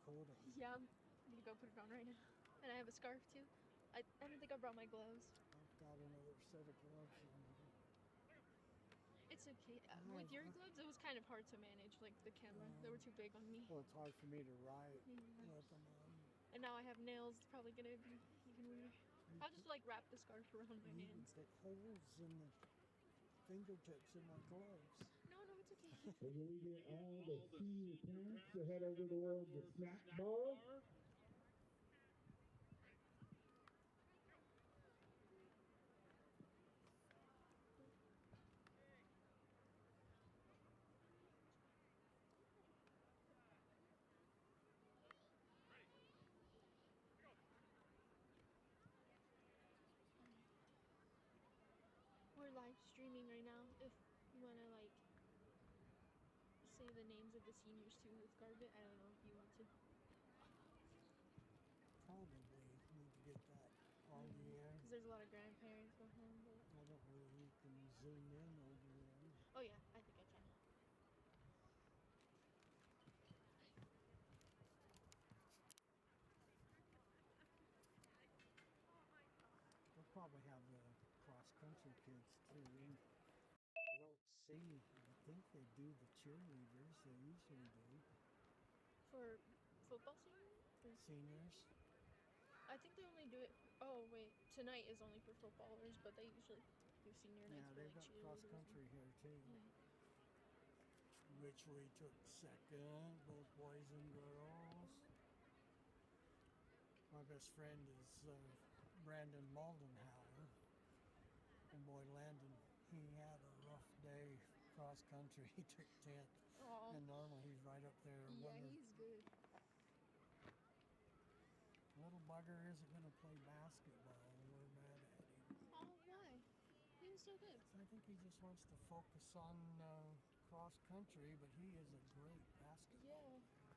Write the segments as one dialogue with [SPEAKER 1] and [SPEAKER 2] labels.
[SPEAKER 1] cold out.
[SPEAKER 2] Yeah, I'm gonna go put it on right now. And I have a scarf too. I don't think I brought my gloves.
[SPEAKER 1] I've got another set of gloves in there.
[SPEAKER 2] It's okay.
[SPEAKER 1] I
[SPEAKER 2] With
[SPEAKER 1] have,
[SPEAKER 2] your gloves, it was kind of hard to manage, like the camera. They were too big on me.
[SPEAKER 1] well, it's hard for me to write
[SPEAKER 2] Yeah.
[SPEAKER 1] with them on.
[SPEAKER 2] And now I have nails. It's probably gonna be even weirder.
[SPEAKER 1] You
[SPEAKER 2] I'll
[SPEAKER 1] could,
[SPEAKER 2] just like wrap the scarf around my
[SPEAKER 1] you could
[SPEAKER 2] hands.
[SPEAKER 1] put holes in the fingertips in my gloves.
[SPEAKER 2] No, no, it's okay.
[SPEAKER 3] We're going to get all the senior parents to head over toward the snack bar.
[SPEAKER 2] We're live streaming right now. If you wanna like say the names of the seniors too with Garbit, I don't know if you want to.
[SPEAKER 1] Probably need to get that on the air.
[SPEAKER 2] Because there's a lot of grandparents behind it.
[SPEAKER 1] I don't know if you can zoom in over there.
[SPEAKER 2] Oh yeah, I think I can.
[SPEAKER 1] They'll probably have the cross country kids too. I don't see, I think they do the cheerleaders, they usually do.
[SPEAKER 2] For football senior?
[SPEAKER 1] Seniors.
[SPEAKER 2] I think they only do it. Oh wait, tonight is only for footballers, but they usually do senior nights
[SPEAKER 1] Yeah,
[SPEAKER 2] for
[SPEAKER 1] they've
[SPEAKER 2] like
[SPEAKER 1] got cross
[SPEAKER 2] cheerleaders.
[SPEAKER 1] country here too.
[SPEAKER 2] Yeah.
[SPEAKER 1] Which we took second, both boys and girls. My best friend is Brandon Maldenhauer. And boy, Landon, he had a rough day cross country. He took 10th.
[SPEAKER 2] Oh.
[SPEAKER 1] And normally he's right up there.
[SPEAKER 2] Yeah, he's good.
[SPEAKER 1] Little bugger isn't going to play basketball. We're mad at him.
[SPEAKER 2] Oh, why? He was so good.
[SPEAKER 1] I think he just wants to focus on cross country, but he is a great basketball player.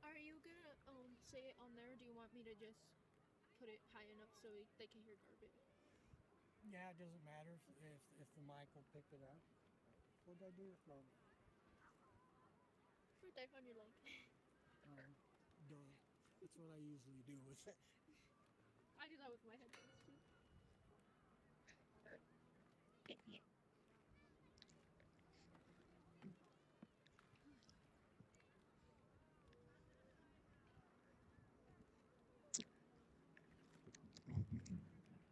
[SPEAKER 2] Are you gonna say it on there? Or do you want me to just put it high enough so they can hear Garbage?
[SPEAKER 1] Yeah, it doesn't matter if the mic will pick it up. What did I do with my
[SPEAKER 2] Fruit dive on your leg.
[SPEAKER 1] duh. That's what I usually do with it.
[SPEAKER 2] I do that with my headphones too.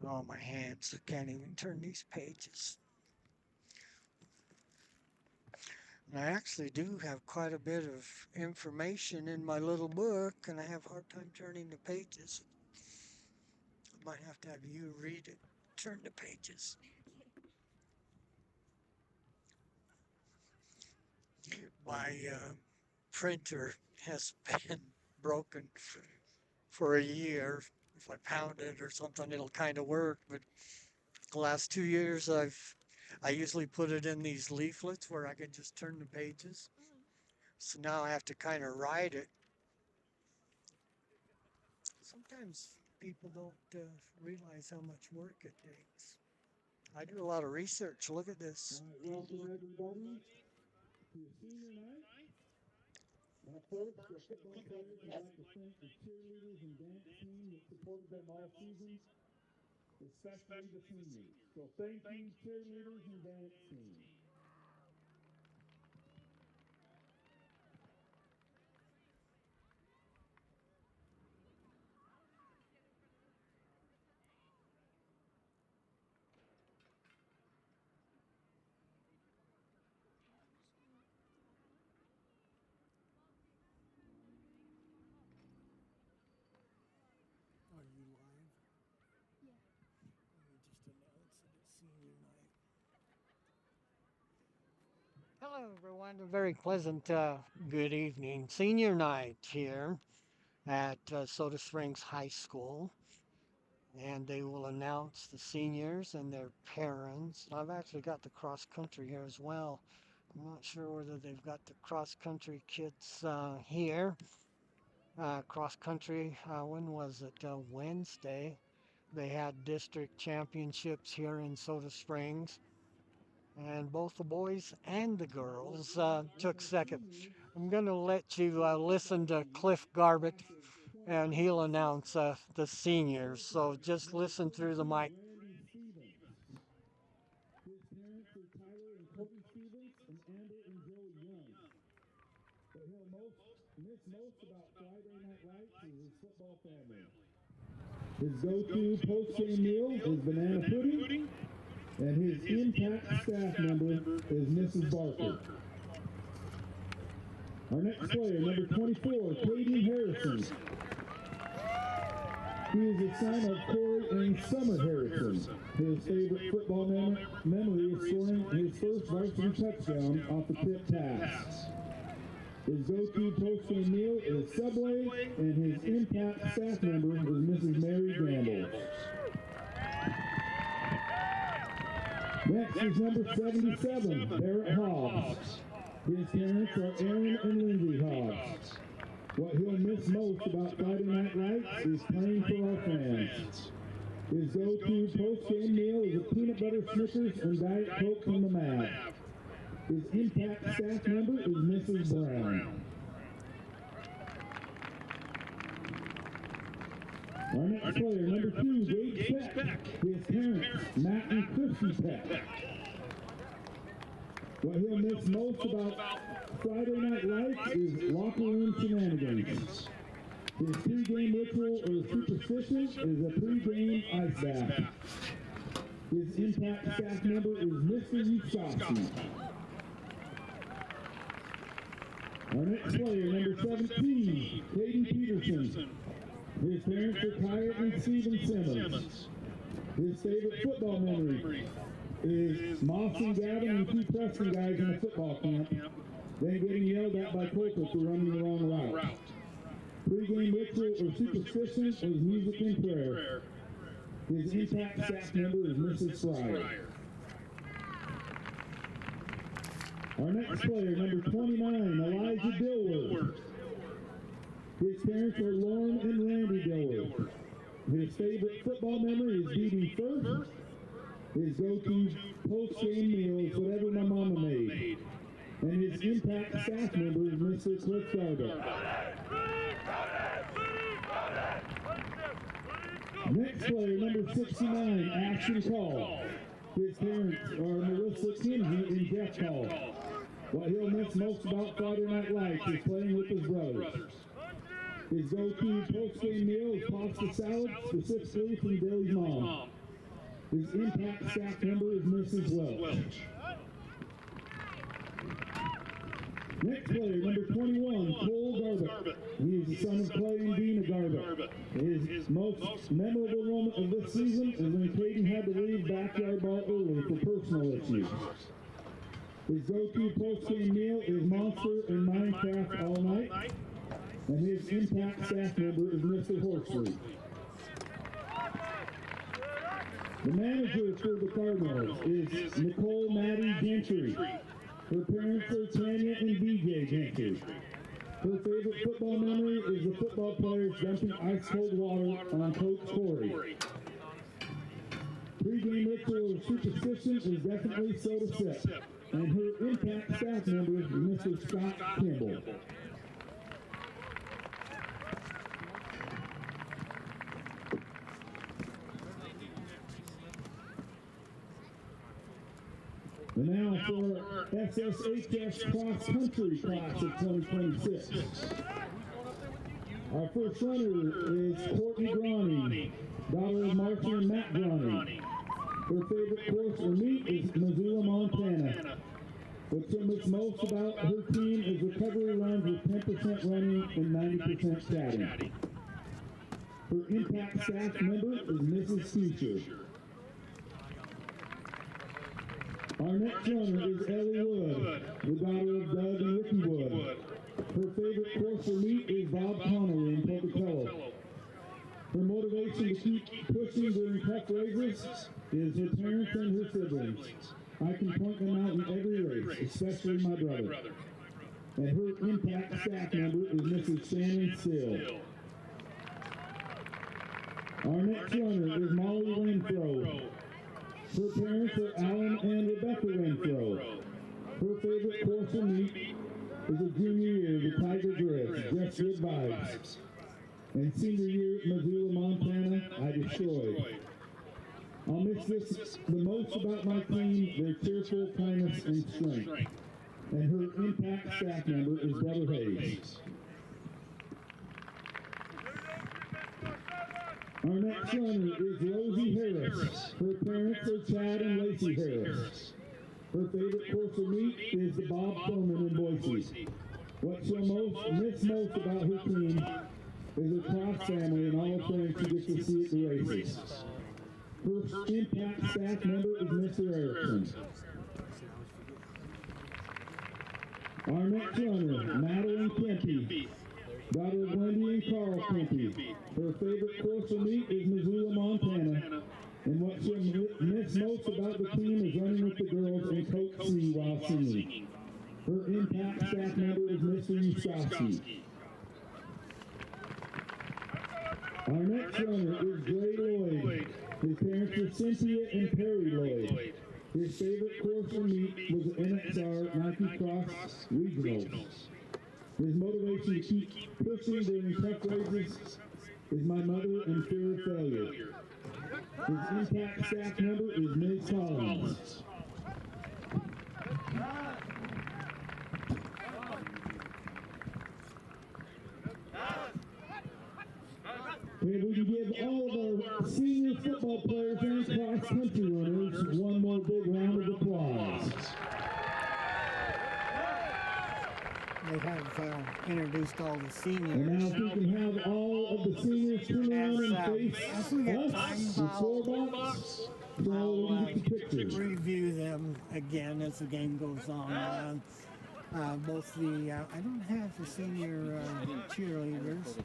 [SPEAKER 1] Oh, my hands, I can't even turn these pages. And I actually do have quite a bit of information in my little book, and I have a hard time turning the pages. I might have to have you read it, turn the pages. My printer has been broken for a year. If I pound it or something, it'll kind of work. But the last 2 years, I usually put it in these leaflets where I can just turn the pages. So now I have to kind of write it. Sometimes people don't realize how much work it takes. I do a lot of research. Look at this.
[SPEAKER 3] All right, welcome everybody to senior night. First, the football players would like to thank the cheerleaders and dance team that supported them all season, especially the seniors. So thank you, cheerleaders and dance team.
[SPEAKER 1] Are you live?
[SPEAKER 2] Yeah.
[SPEAKER 1] Let me just announce that it's senior night. Hello, everyone. A very pleasant good evening. Senior night here at Soda Springs High School. And they will announce the seniors and their parents. I've actually got the cross country here as well. I'm not sure whether they've got the cross country kids here. cross country. When was it? Wednesday. They had district championships here in Soda Springs, and both the boys and the girls took second. I'm going to let you listen to Cliff Garbett, and he'll announce the seniors. So just listen through the mic.
[SPEAKER 3] Randy Stevens. His parents are Tyler and Courtney Stevens and Amber and Joey Young. But he'll miss most about Friday Night Lights is his football family. His go-to post-game meal is banana pudding, and his impact staff member is Mrs. Barker. Our next player, number 24, Caden Harrison. He is the son of Corey and Summer Harrison. His favorite football memory is scoring his first varsity touchdown off the tip pass. His go-to post-game meal is Subway, and his impact staff member is Mrs. Mary Gamble. Next is number 77, Barrett Hobbs. His parents are Aaron and Lindsay Hobbs. What he'll miss most about Friday Night Lights is playing for our fans. His go-to post-game meal is a peanut butter Snickers and Diet Coke from the Mad. His impact staff member is Mrs. Brown. Our next player, number 2, Gage Peck. His parents, Matt and Christy Peck. What he'll miss most about Friday Night Lights is locker room shenanigans. His pre-game ritual or superstition is a pre-game ice bath. His impact staff member is Mr. Usasi. Our next player, number 17, Caden Peterson. His parents are Kaya and Steven Simmons. His favorite football memory is Moss and Gavin and 2 Preston guys in a football camp, then getting yelled at by Coulter for running the wrong route. Pre-game ritual or superstition is music and prayer. His impact staff member is Mrs. Fryer. Our next player, number 29, Elijah Dilworth. His parents are Lauren and Randy Dilworth. His favorite football memory is beating first. His go-to post-game meal is whatever my mama made. And his impact staff member is Mr. Cliff Garbett. Next player, number 69, Ashton Call. His parents are Melissa Kinsey and Jeff Call. What he'll miss most about Friday Night Lights is playing with his brothers. His go-to post-game meal is pasta salad, specifically from Billy's mom. His impact staff member is Mrs. Welch. Next player, number 21, Cole Garbett. He is the son of Clay and Dina Garbett. His most memorable moment of this season is when Caden had to leave backyard ball early for personal issues. His go-to post-game meal is Monster and Minecraft all night. And his impact staff member is Mr. Horsley. The manager for the Cardinals is Nicole Maddie Gentry. Her parents are Tanya and DJ Gentry. Her favorite football memory is the football players dumping ice-cold water on Coach Corey. Pre-game ritual or superstition is definitely soda sip. And her impact staff member is Mr. Scott Kimball. And now for SSHS Cross Country Class of 2026. Our first runner is Courtney Groney, daughter of Marcy and Matt Groney. Her favorite course or meet is Missoula, Montana. What she'll miss most about her team is recovery runs with 10% running and 90% chatting. Her impact staff member is Mrs. Future. Our next runner is Ellie Wood, the daughter of Doug and Ricky Wood. Her favorite course or meet is Bob Connolly in Pocatello. Her motivation to keep pushing during tough races is her parents and her siblings. I can point them out in every race, especially my brother. and her impact staff member is Mrs. Shannon Still. Our next runner is Molly Renfro. Her parents are Alan and Rebecca Renfro. Her favorite course of meet is a junior year, the Tiger Drift, just good vibes. And senior year at Missoula, Montana, I destroyed. I'll miss this the most about my team, their cheerful kindness and strength. And her impact staff member is Brother Hayes. Our next runner is Rosie Harris. Her parents are Chad and Lacey Harris. Her favorite course of meet is the Bob Thurman in Boise. What she'll miss most about her team is her cross family and all the friends she gets to see at the races. Her impact staff member is Mr. Erickson. Our next runner, Madeline Kempe, daughter of Wendy and Carl Kempe. Her favorite course of meet is Missoula, Montana. And what she'll miss most about the team is running with the girls in Coach C while singing. Her impact staff member is Mr. Yustowski. Our next runner is Gray Lloyd. His parents are Cynthia and Perry Lloyd. His favorite course of meet was the NXR Nike Cross Regionals. His motivation to keep pushing during tough races is my mother and fear of failure. His impact staff member is Ms. Collins. And we can give all of our senior football players and cross-country runners one more big round of applause.
[SPEAKER 4] They have introduced all the seniors.
[SPEAKER 3] And now if we can have all of the seniors turn around and face
[SPEAKER 4] as we get time,
[SPEAKER 3] us, the scorebox, so we can get the picture.
[SPEAKER 4] review them again as the game goes on. Both the, I don't have the senior cheerleaders.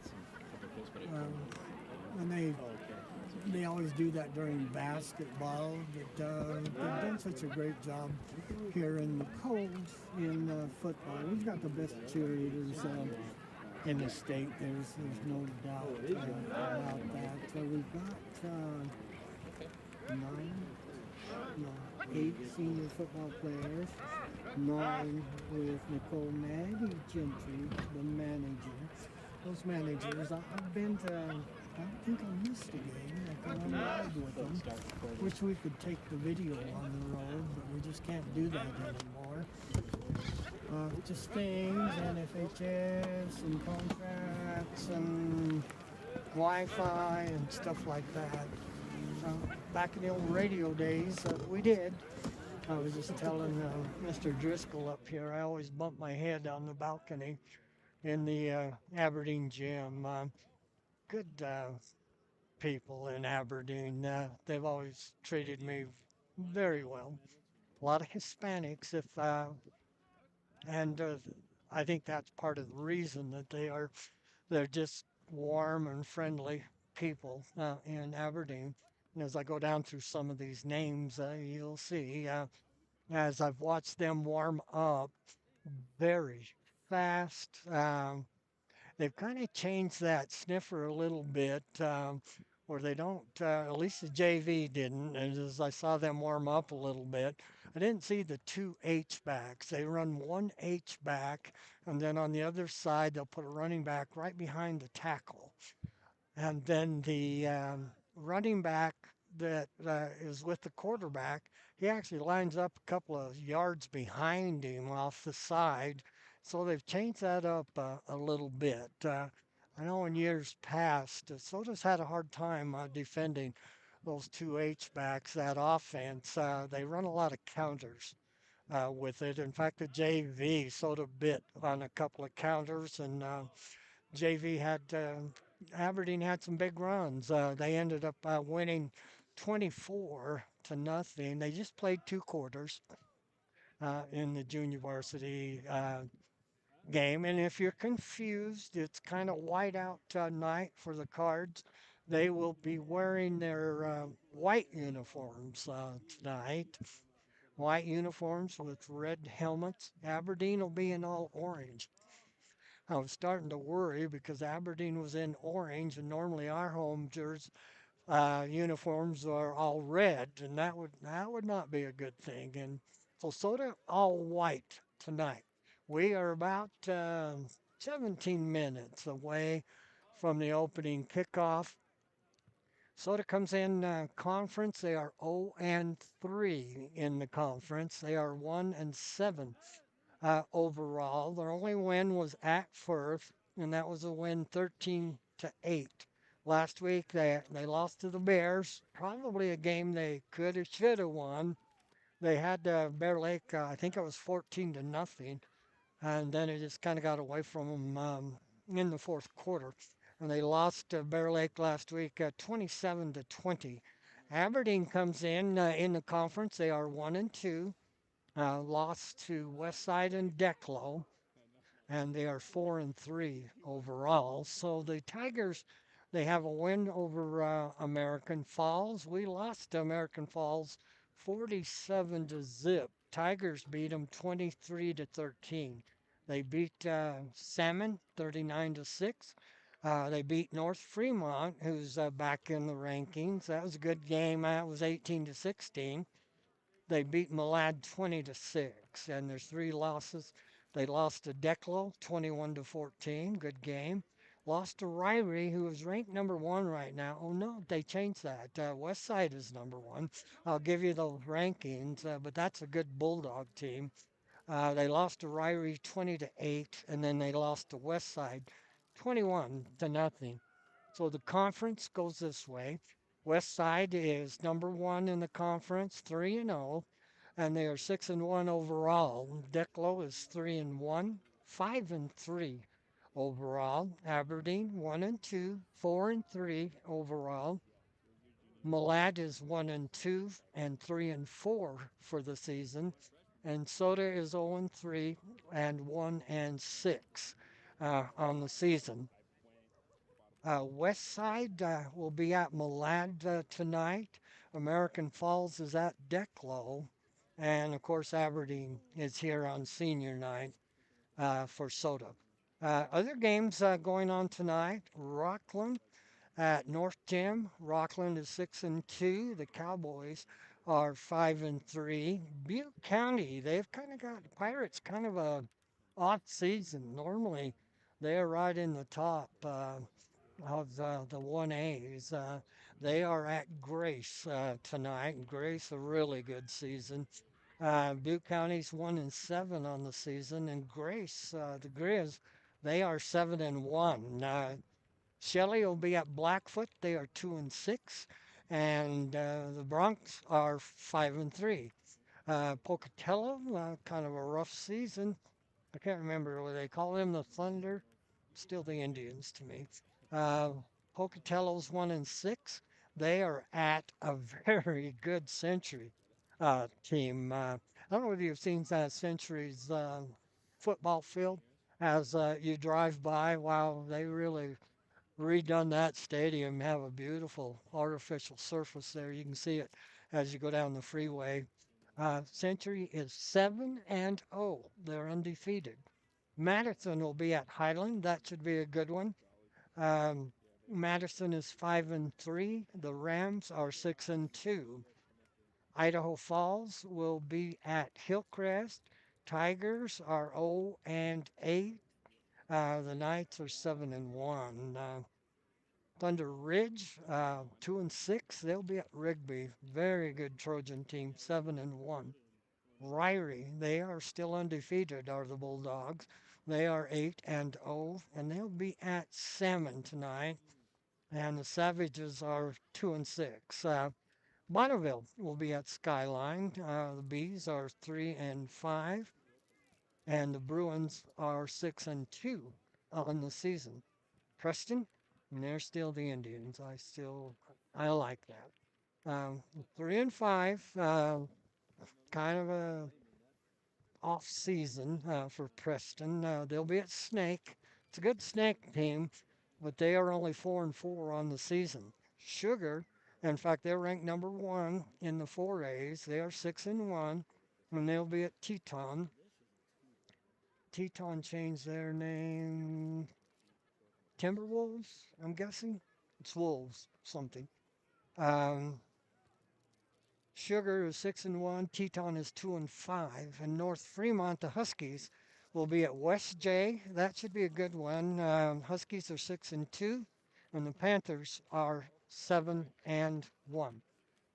[SPEAKER 4] And they always do that during basketball, but they've done such a great job here in the cold in football. We've got the best cheerleaders in the state. There's no doubt about that. So we've got 8 senior football players, 9 with Nicole Maggie Gentry, the manager. Those managers, I've been to, I don't think I missed a game. I've gone on ride with them. Wish we could take the video on the road, but we just can't do that anymore. Just things, NFHS and contracts and Wi-Fi and stuff like that. Back in the old radio days, we did. I was just telling Mr. Driscoll up here, I always bump my head on the balcony in the Aberdeen gym. Good people in Aberdeen. They've always treated me very well. A lot of Hispanics, and I think that's part of the reason that they're just warm and friendly people in Aberdeen. And as I go down through some of these names, you'll see as I've watched them warm up very fast. They've kind of changed that sniffer a little bit, where they don't, at least the JV didn't. And as I saw them warm up a little bit, I didn't see the 2 H-backs. They run 1 H-back, and then on the other side, they'll put a running back right behind the tackle. And then the running back that is with the quarterback, he actually lines up a couple of yards behind him off the side. So they've changed that up a little bit. I know in years past, Soda's had a hard time defending those 2 H-backs, that offense. They run a lot of counters with it. In fact, the JV Soda bit on a couple of counters, and JV had Aberdeen had some big runs. They ended up winning 24-0. They just played 2 quarters in the junior varsity game. And if you're confused, it's kind of whiteout night for the Cards. They will be wearing their white uniforms tonight. white uniforms with red helmets. Aberdeen will be in all orange. I was starting to worry because Aberdeen was in orange, and normally our home jersey uniforms are all red, and that would not be a good thing. And so Soda all white tonight. We are about 17 minutes away from the opening kickoff. Soda comes in conference. They are 0 and 3 in the conference. They are 1 and 7 overall. Their only win was at Firth, and that was a win 13-8. Last week they lost to the Bears, probably a game they could have should have won. They had Bear Lake, I think it was 14-0, and then it just kind of got away from them in the fourth quarter. And they lost to Bear Lake last week, 27-20. Aberdeen comes in the conference. They are 1 and 2, lost to Westside and Declo, and they are 4 and 3 overall. So the Tigers, they have a win over American Falls. We lost to American Falls 47-0. Tigers beat them 23-13. They beat Salmon 39-6. They beat North Fremont, who's back in the rankings. That was a good game. That was 18-16. They beat Malad 20-6, and there's three losses. They lost to Declo 21-14, good game. Lost to Ryrie, who is ranked number one right now. Oh no, they changed that. West Side is number one. I'll give you those rankings, but that's a good Bulldog team. They lost to Ryrie 20-8, and then they lost to West Side 21-0. So the conference goes this way. West Side is number one in the conference, 3-0, and they are 6-1 overall. Declo is 3-1, 5-3 overall. Aberdeen 1-2, 4-3 overall. Malad is 1-2 and 3-4 for the season, and Soda is 0-3 and 1-6 on the season. West Side will be at Malad tonight. American Falls is at Declo. And of course, Aberdeen is here on senior night for Soda. Other games going on tonight. Rockland at North Gym. Rockland is 6-2. The Cowboys are 5-3. Butte County, they've kind of got Pirates kind of a off season. Normally, they're right in the top. Of the 1As. They are at Grace tonight. Grace, a really good season. Butte County's 1-7 on the season, and Grace, the Grizz, they are 7-1. Shelley will be at Blackfoot. They are 2-6, and the Bronx are 5-3. Pocatello, kind of a rough season. I can't remember what they call them, the Thunder. Still the Indians to me. Uh, Pocatello's 1-6. They are at a very good Century team. I don't know if you've seen that Century's football field as you drive by. Wow, they really redone that stadium. Have a beautiful artificial surface there. You can see it as you go down the freeway. Century is 7-0. They're undefeated. Madison will be at Highland. That should be a good one. Um, Madison is 5-3. The Rams are 6-2. Idaho Falls will be at Hillcrest. Tigers are 0-8. The Knights are 7-1. Thunder Ridge, 2-6. They'll be at Rigby. Very good Trojan team, 7-1. Ryrie, they are still undefeated, are the Bulldogs. They are 8-0, and they'll be at Salmon tonight. And the Savages are 2-6. Bonneville will be at Skyline. The Bees are 3-5, and the Bruins are 6-2 on the season. Preston, and they're still the Indians. I like that. 3-5, kind of a off season for Preston. They'll be at Snake. It's a good Snake team, but they are only 4-4 on the season. Sugar, in fact, they're ranked number one in the 4As. They are 6-1. and they'll be at Teton. Teton changed their name. Timberwolves, I'm guessing. It's Wolves, something. Um, Sugar is 6-1. Teton is 2-5. And North Fremont, the Huskies, will be at West J. That should be a good one. Huskies are 6-2, and the Panthers are 7-1.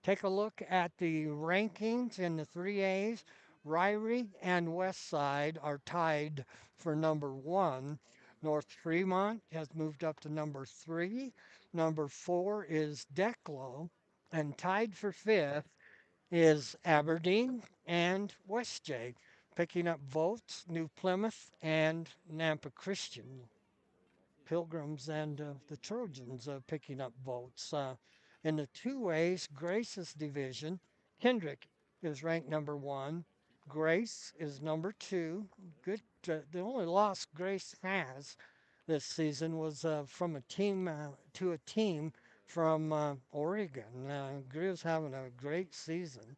[SPEAKER 4] Take a look at the rankings in the 3As. Ryrie and Westside are tied for number one. North Fremont has moved up to number three. Number four is Declo. And tied for fifth is Aberdeen and West J. Picking up votes, New Plymouth and Nampa Christian. Pilgrims and the Trojans picking up votes. In the two ways, Grace's division, Kendrick is ranked number one. Grace is number two. Good. The only loss Grace has this season was from a team to a team from Oregon. Grier's having a great season.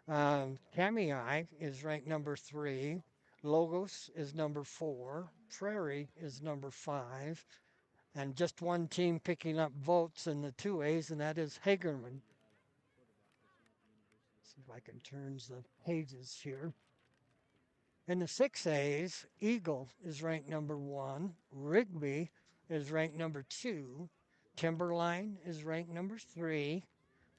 [SPEAKER 4] Kamei is ranked number three. Logos is number four. Prairie is number five. And just one team picking up votes in the two A's, and that is Hagerman. See if I can turn the pages here. In the six A's, Eagle is ranked number one. Rigby is ranked number two. Timberline is ranked number three.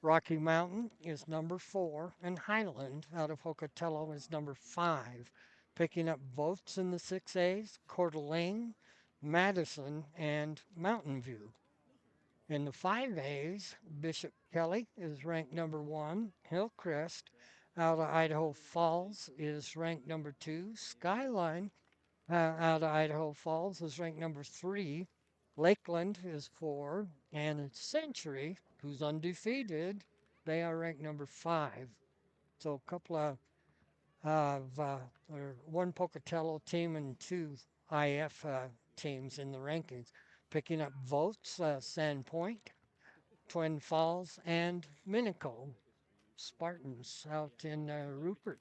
[SPEAKER 4] Rocky Mountain is number four, and Highland out of Pocatello is number five. Picking up votes in the 6As, Coeur d'Alene, Madison, and Mountain View. In the 5As, Bishop Kelly is ranked number one. Hillcrest out of Idaho Falls is ranked number two. Skyline out of Idaho Falls is ranked number three. Lakeland is four. And Century, who's undefeated, they are ranked number five. So a couple or one Pocatello team and two IF teams in the rankings. Picking up votes, Sandpoint, Twin Falls, and Minico. Spartans out in Rupert.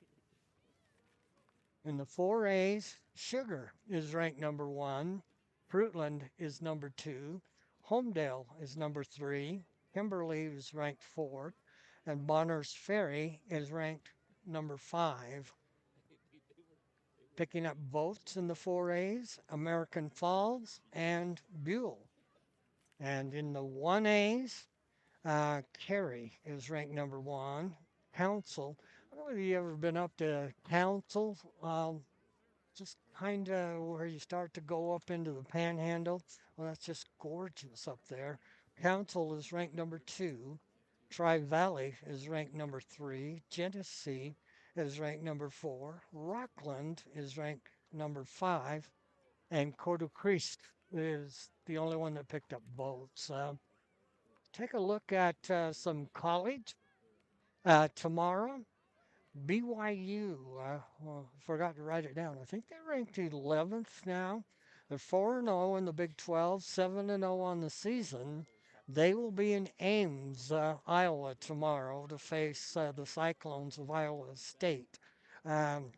[SPEAKER 4] In the 4As, Sugar is ranked number one. Fruitland is number two. Homedale is number three. Kimberly is ranked fourth. And Bonner's Ferry is ranked number five. Picking up votes in the 4As, American Falls and Buell. And in the 1As, Cary is ranked number one. Council. I don't know if you've ever been up to Council. Just kind of where you start to go up into the panhandle. Well, that's just gorgeous up there. Council is ranked number two. Tri Valley is ranked number three. Genesee is ranked number four. Rockland is ranked number five. And Cordo Christ is the only one that picked up votes. Take a look at some college tomorrow. BYU, well, forgot to write it down. I think they're ranked 11th now. They're 4-0 in the Big 12, 7-0 on the season. They will be in Ames, Iowa tomorrow to face the Cyclones of Iowa State. Um,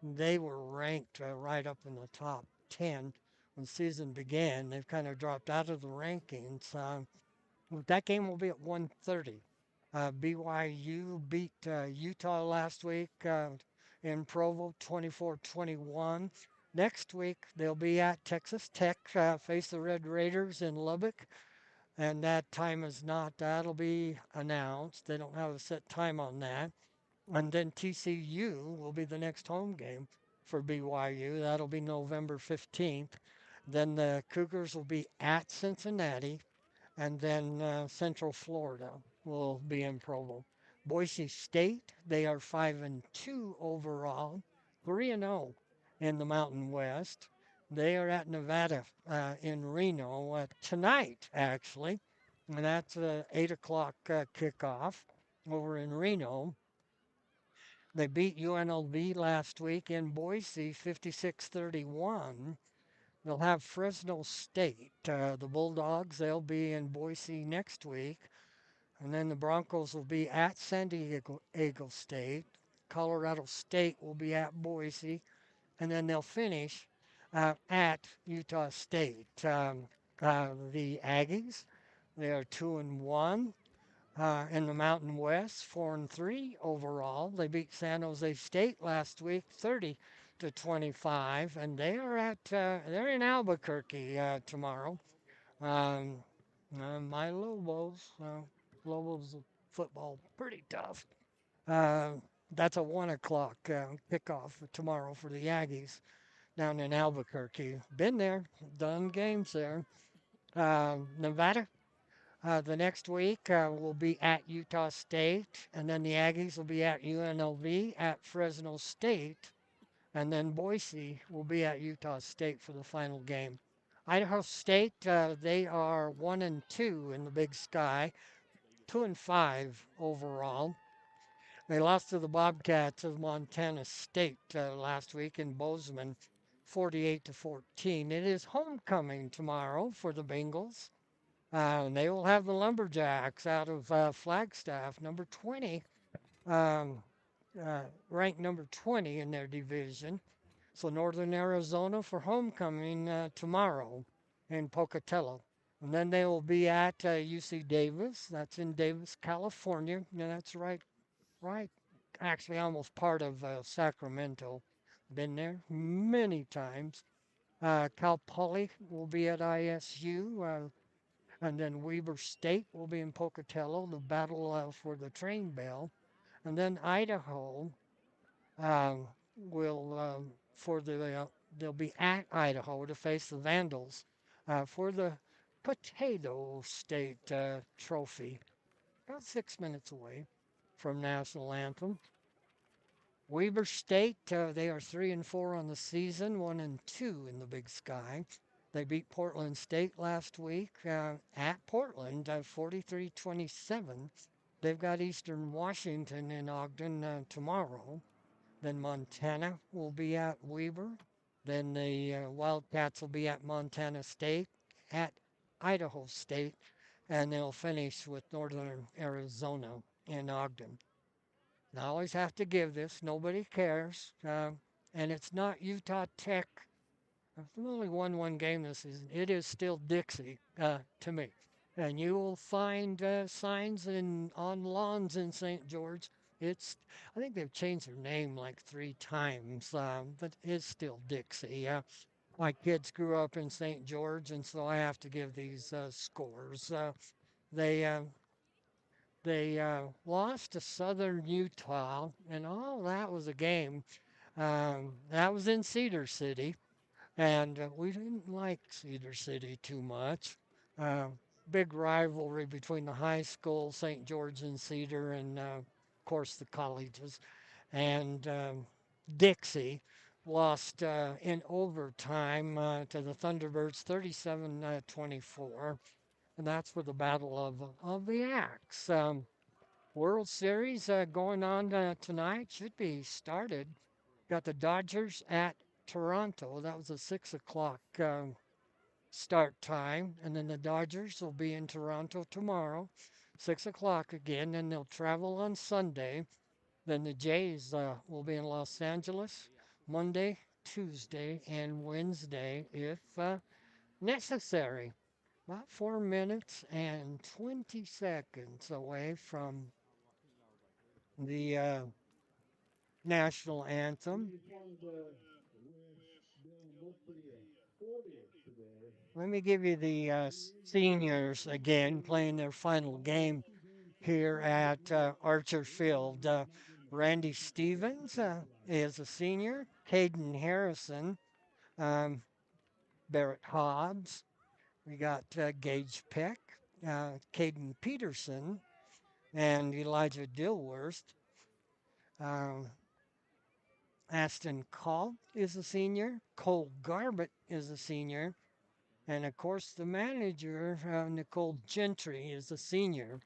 [SPEAKER 4] they were ranked right up in the top 10 when the season began. They've kind of dropped out of the rankings. That game will be at 1:30. BYU beat Utah last week in Provo 24-21. Next week they'll be at Texas Tech, face the Red Raiders in Lubbock, and that time is not, that'll be announced. They don't have a set time on that. And then TCU will be the next home game for BYU. That'll be November 15th. Then the Cougars will be at Cincinnati, and then Central Florida will be in Provo. Boise State, they are 5-2 overall, 3-0 in the Mountain West. They are at Nevada in Reno tonight, actually, and that's a 8 o'clock kickoff over in Reno. They beat UNLV last week in Boise 56-31. They'll have Fresno State. The Bulldogs, they'll be in Boise next week. And then the Broncos will be at San Diego State. Colorado State will be at Boise, and then they'll finish at Utah State. The Aggies, they are 2-1 in the Mountain West, 4-3 overall. They beat San Jose State last week, 30-25, and they are they're in Albuquerque tomorrow. Um, my Lobos football pretty tough. Uh, that's a 1 o'clock kickoff tomorrow for the Aggies down in Albuquerque. Been there, done games there. Nevada, the next week will be at Utah State, and then the Aggies will be at UNLV at Fresno State, and then Boise will be at Utah State for the final game. Idaho State, they are 1-2 in the Big Sky, 2-5 overall. They lost to the Bobcats of Montana State last week in Bozeman, 48-14. It is homecoming tomorrow for the Bengals. And they will have the Lumberjacks out of Flagstaff, number 20, um, ranked number 20 in their division. So Northern Arizona for homecoming tomorrow in Pocatello. And then they will be at UC Davis. That's in Davis, California. Yeah, that's right. Actually, almost part of Sacramento. Been there many times. Cal Poly will be at ISU. And then Weber State will be in Pocatello, the battle for the train bell. And then Idaho will, they'll be at Idaho to face the Vandals for the Potato State Trophy. About 6 minutes away from National Anthem. Weber State, they are 3-4 on the season, 1-2 in the Big Sky. They beat Portland State last week at Portland, 43-27. They've got Eastern Washington in Ogden tomorrow. Then Montana will be at Weber. Then the Wildcats will be at Montana State, at Idaho State, and they'll finish with Northern Arizona in Ogden. I always have to give this. Nobody cares. And it's not Utah Tech. I've only won one game this season. It is still Dixie to me. And you will find signs on lawns in St. George. I think they've changed their name like 3 times, but it's still Dixie. My kids grew up in St. George, and so I have to give these scores. They lost to Southern Utah, and oh, that was a game. That was in Cedar City, and we didn't like Cedar City too much. Uh, Big rivalry between the high school, St. George and Cedar, and of course the colleges. And Dixie lost in overtime to the Thunderbirds 37-24. And that's for the Battle of the Axe. World Series going on tonight. Should be started. Got the Dodgers at Toronto. That was a 6 o'clock start time. And then the Dodgers will be in Toronto tomorrow, 6 o'clock again. Then they'll travel on Sunday. Then the Jays will be in Los Angeles Monday, Tuesday, and Wednesday if necessary. About 4 minutes and 20 seconds away from the national anthem. Let me give you the seniors again playing their final game here at Archer Field. Randy Stevens is a senior. Caden Harrison, um, Barrett Hobbs. We got Gage Peck, Caden Peterson, and Elijah Dilworth. Um, Aston Call is a senior. Cole Garbett is a senior. And of course, the manager, Nicole Gentry, is a senior.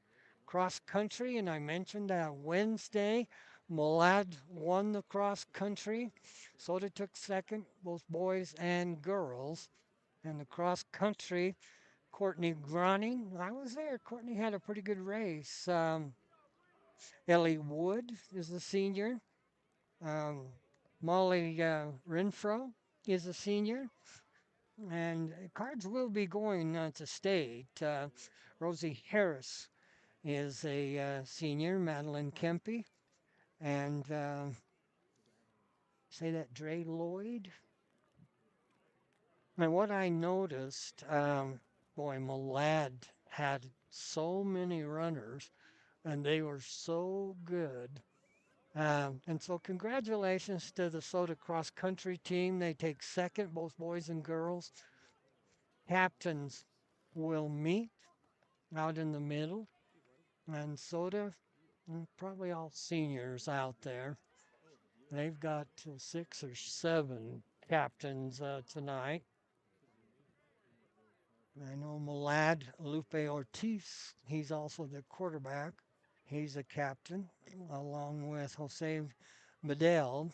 [SPEAKER 4] Cross country, and I mentioned Wednesday, Malad won the cross country. Soda took second, both boys and girls. And the cross country, Courtney Groning, I was there. Courtney had a pretty good race. Ellie Wood is the senior. Um, Molly Renfro is a senior, and cards will be going to state. Rosie Harris is a senior, Madeline Kempe, and say that Dre Lloyd. And what I noticed, boy, Malad had so many runners, and they were so good. And so, congratulations to the Soda cross country team. They take second, both boys and girls. Captains will meet out in the middle, and Soda, probably all seniors out there. They've got six or seven captains tonight. I know Malad Lupe Ortiz, he's also the quarterback. He's a captain, along with Jose Medel.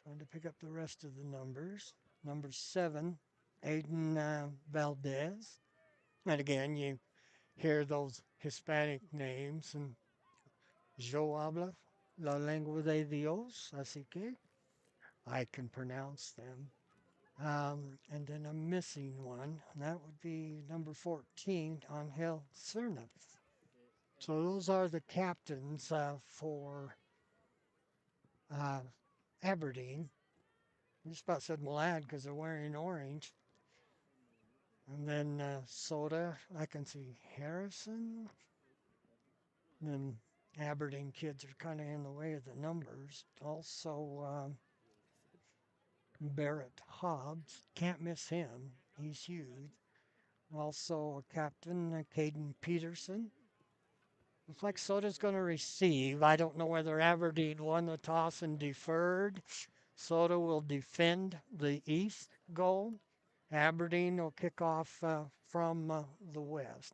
[SPEAKER 4] Trying to pick up the rest of the numbers. Number 7, Aiden Valdez. And again, you hear those Hispanic names. And Yo habla la lengua de Dios, así que I can pronounce them. And then I'm missing one. And that would be number 14, Angel Cerna. So those are the captains for uh, Aberdeen. I just about said Malad because they're wearing orange. And then Soda, I can see Harrison. Then Aberdeen kids are kind of in the way of the numbers. Also, Barrett Hobbs, can't miss him. He's huge. Also, Captain Caden Peterson. Looks like Soda's going to receive. I don't know whether Aberdeen won the toss and deferred. Soda will defend the east goal. Aberdeen will kick off from the west.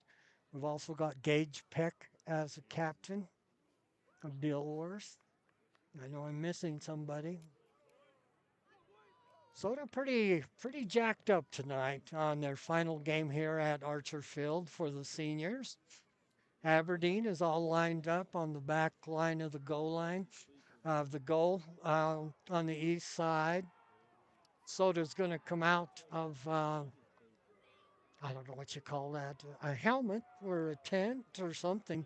[SPEAKER 4] We've also got Gage Peck as a captain of Dilworth. I know I'm missing somebody. Soda pretty jacked up tonight on their final game here at Archer Field for the seniors. Aberdeen is all lined up on the back line of the goal line of the goal on the east side. Soda's going to come out of I don't know what you call that, a helmet or a tent or something.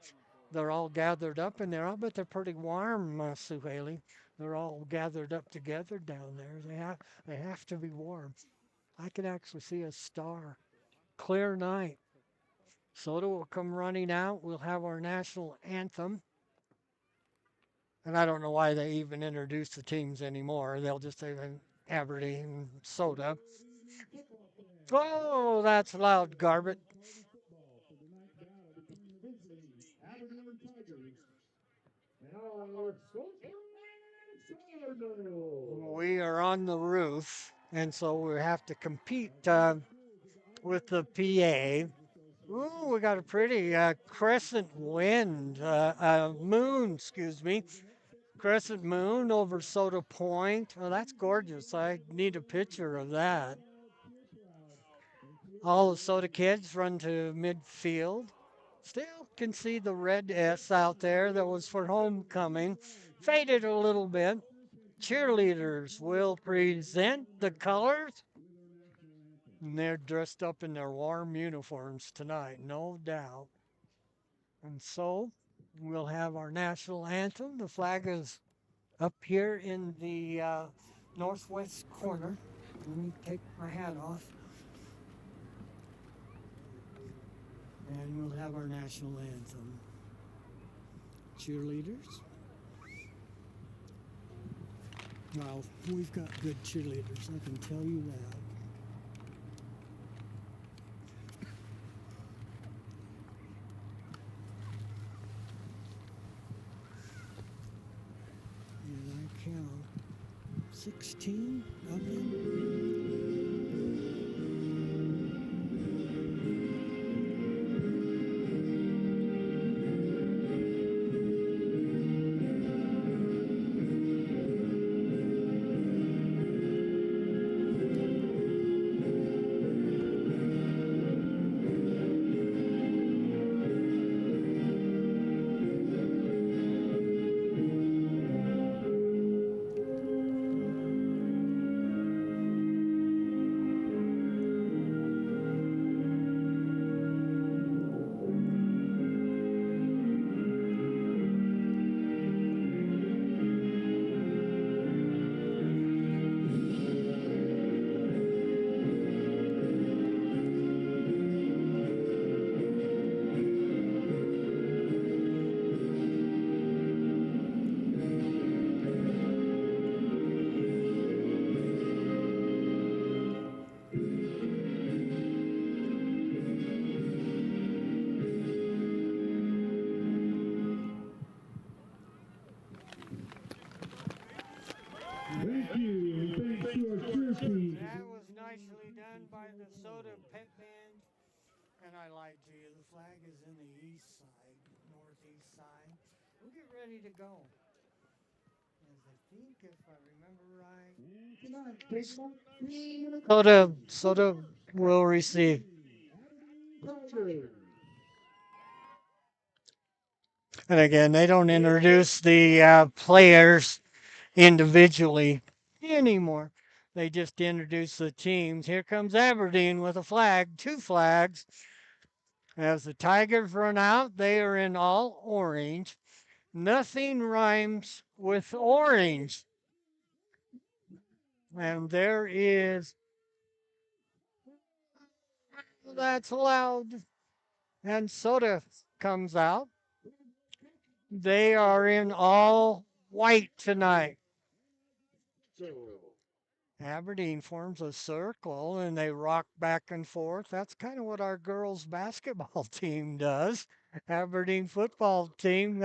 [SPEAKER 4] They're all gathered up in there. I bet they're pretty warm, Suhaili. They're all gathered up together down there. They have to be warm. I can actually see a star. Clear night. Soda will come running out. We'll have our national anthem. And I don't know why they even introduce the teams anymore. They'll just say Aberdeen Soda. Oh, that's loud, Garbett.
[SPEAKER 3] Football for tonight's battle between the visiting Aberdeen Tigers and our Scotland Cardinals.
[SPEAKER 4] We are on the roof, and so we have to compete with the PA. Ooh, we got a pretty crescent wind, moon, excuse me. Crescent moon over Soda Point. Oh, that's gorgeous. I need a picture of that. All the Soda kids run to midfield. Still can see the red S out there that was for homecoming. Faded a little bit. Cheerleaders will present the colors. And they're dressed up in their warm uniforms tonight, no doubt. And so we'll have our national anthem. The flag is up here in the northwest corner. Let me take my hat off. And we'll have our national anthem. Cheerleaders. Well, we've got good cheerleaders, I can tell you that. And I count 16 of them. I lied to you. The flag is in the east side, northeast side. We'll get ready to go. As I think, if I remember right.
[SPEAKER 3] And tonight, taking on the
[SPEAKER 4] Soda will receive.
[SPEAKER 3] Tigers.
[SPEAKER 4] And again, they don't introduce the players individually anymore. They just introduce the teams. Here comes Aberdeen with a flag, two flags. As the Tigers run out, they are in all orange. Nothing rhymes with orange. And there is, that's loud. And Soda comes out. They are in all white tonight. Aberdeen forms a circle and they rock back and forth. That's kind of what our girls' basketball team does. Aberdeen football team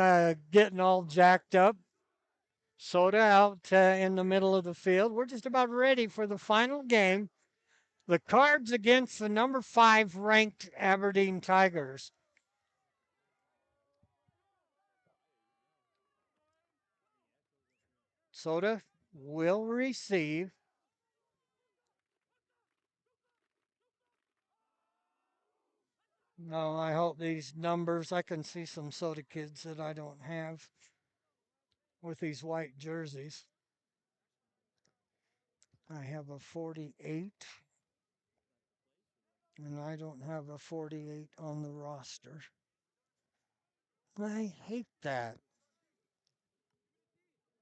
[SPEAKER 4] getting all jacked up. Soda out in the middle of the field. We're just about ready for the final game. The Cards against the number 5 ranked Aberdeen Tigers. Soda will receive. No, I hope these numbers, I can see some Soda kids that I don't have with these white jerseys. I have a 48, and I don't have a 48 on the roster. I hate that.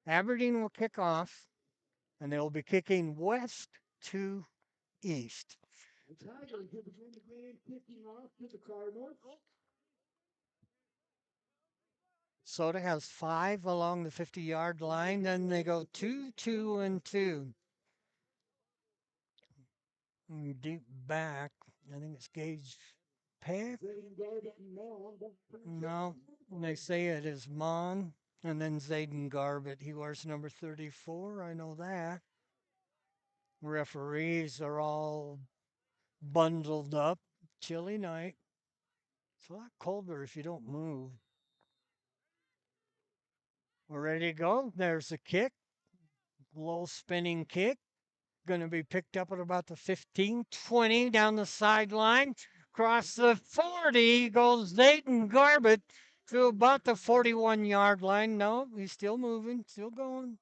[SPEAKER 4] Aberdeen will kick off, and they'll be kicking west to east.
[SPEAKER 3] The Tigers will begin the game kicking off to the Cardinals.
[SPEAKER 4] Soda has 5 along the 50-yard line. Then they go 2, 2, and 2. Deep back. I think it's Gage Peck. No, they say it is Mon. And then Zayden Garbett. He wears number 34. I know that. Referees are all bundled up. Chilly night. It's a lot colder if you don't move. We're ready to go. There's the kick. Low spinning kick. Going to be picked up at about the 15, 20 down the sideline. Across the 40 goes Zayden Garbett to about the 41-yard line. No, he's still moving, still going.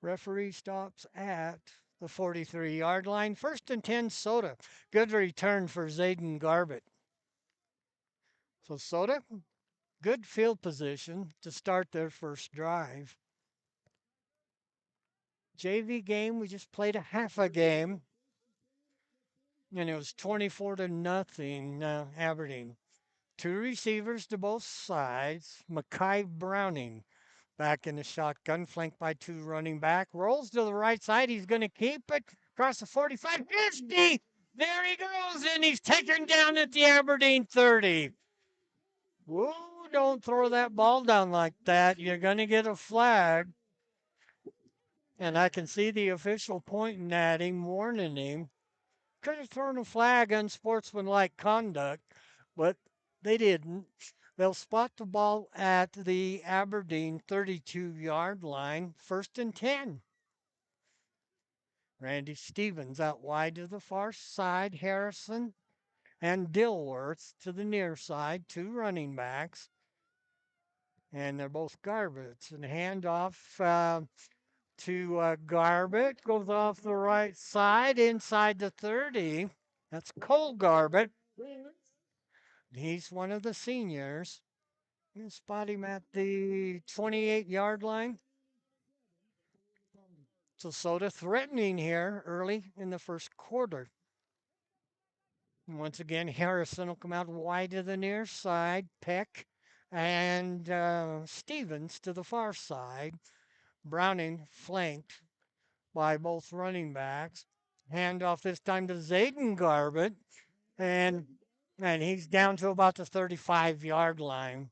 [SPEAKER 4] Referee stops at the 43-yard line. 1st and 10, Soda. Good return for Zayden Garbett. So Soda, good field position to start their first drive. JV game, we just played a half a game. And it was 24 to nothing, Aberdeen. 2 receivers to both sides. Mackay Browning back in the shotgun, flanked by 2 running back. Rolls to the right side. He's going to keep it across the 45, 50. There he goes, and he's taken down at the Aberdeen 30. Whoa, don't throw that ball down like that. You're going to get a flag. And I can see the official pointing at him, warning him. Could have thrown a flag unsportsmanlike conduct, but they didn't. They'll spot the ball at the Aberdeen 32-yard line, 1st and 10. Randy Stevens out wide to the far side, Harrison and Dilworth to the near side, 2 running backs. And they're both Garbets. And handoff to Garbett goes off the right side inside the 30. That's Cole Garbett. He's one of the seniors. You spot him at the 28-yard line. So Soda threatening here early in the first quarter. And once again, Harrison will come out wide to the near side. Peck and Stevens to the far side. Browning flanked by both running backs. Handoff this time to Zayden Garbett. And he's down to about the 35-yard line.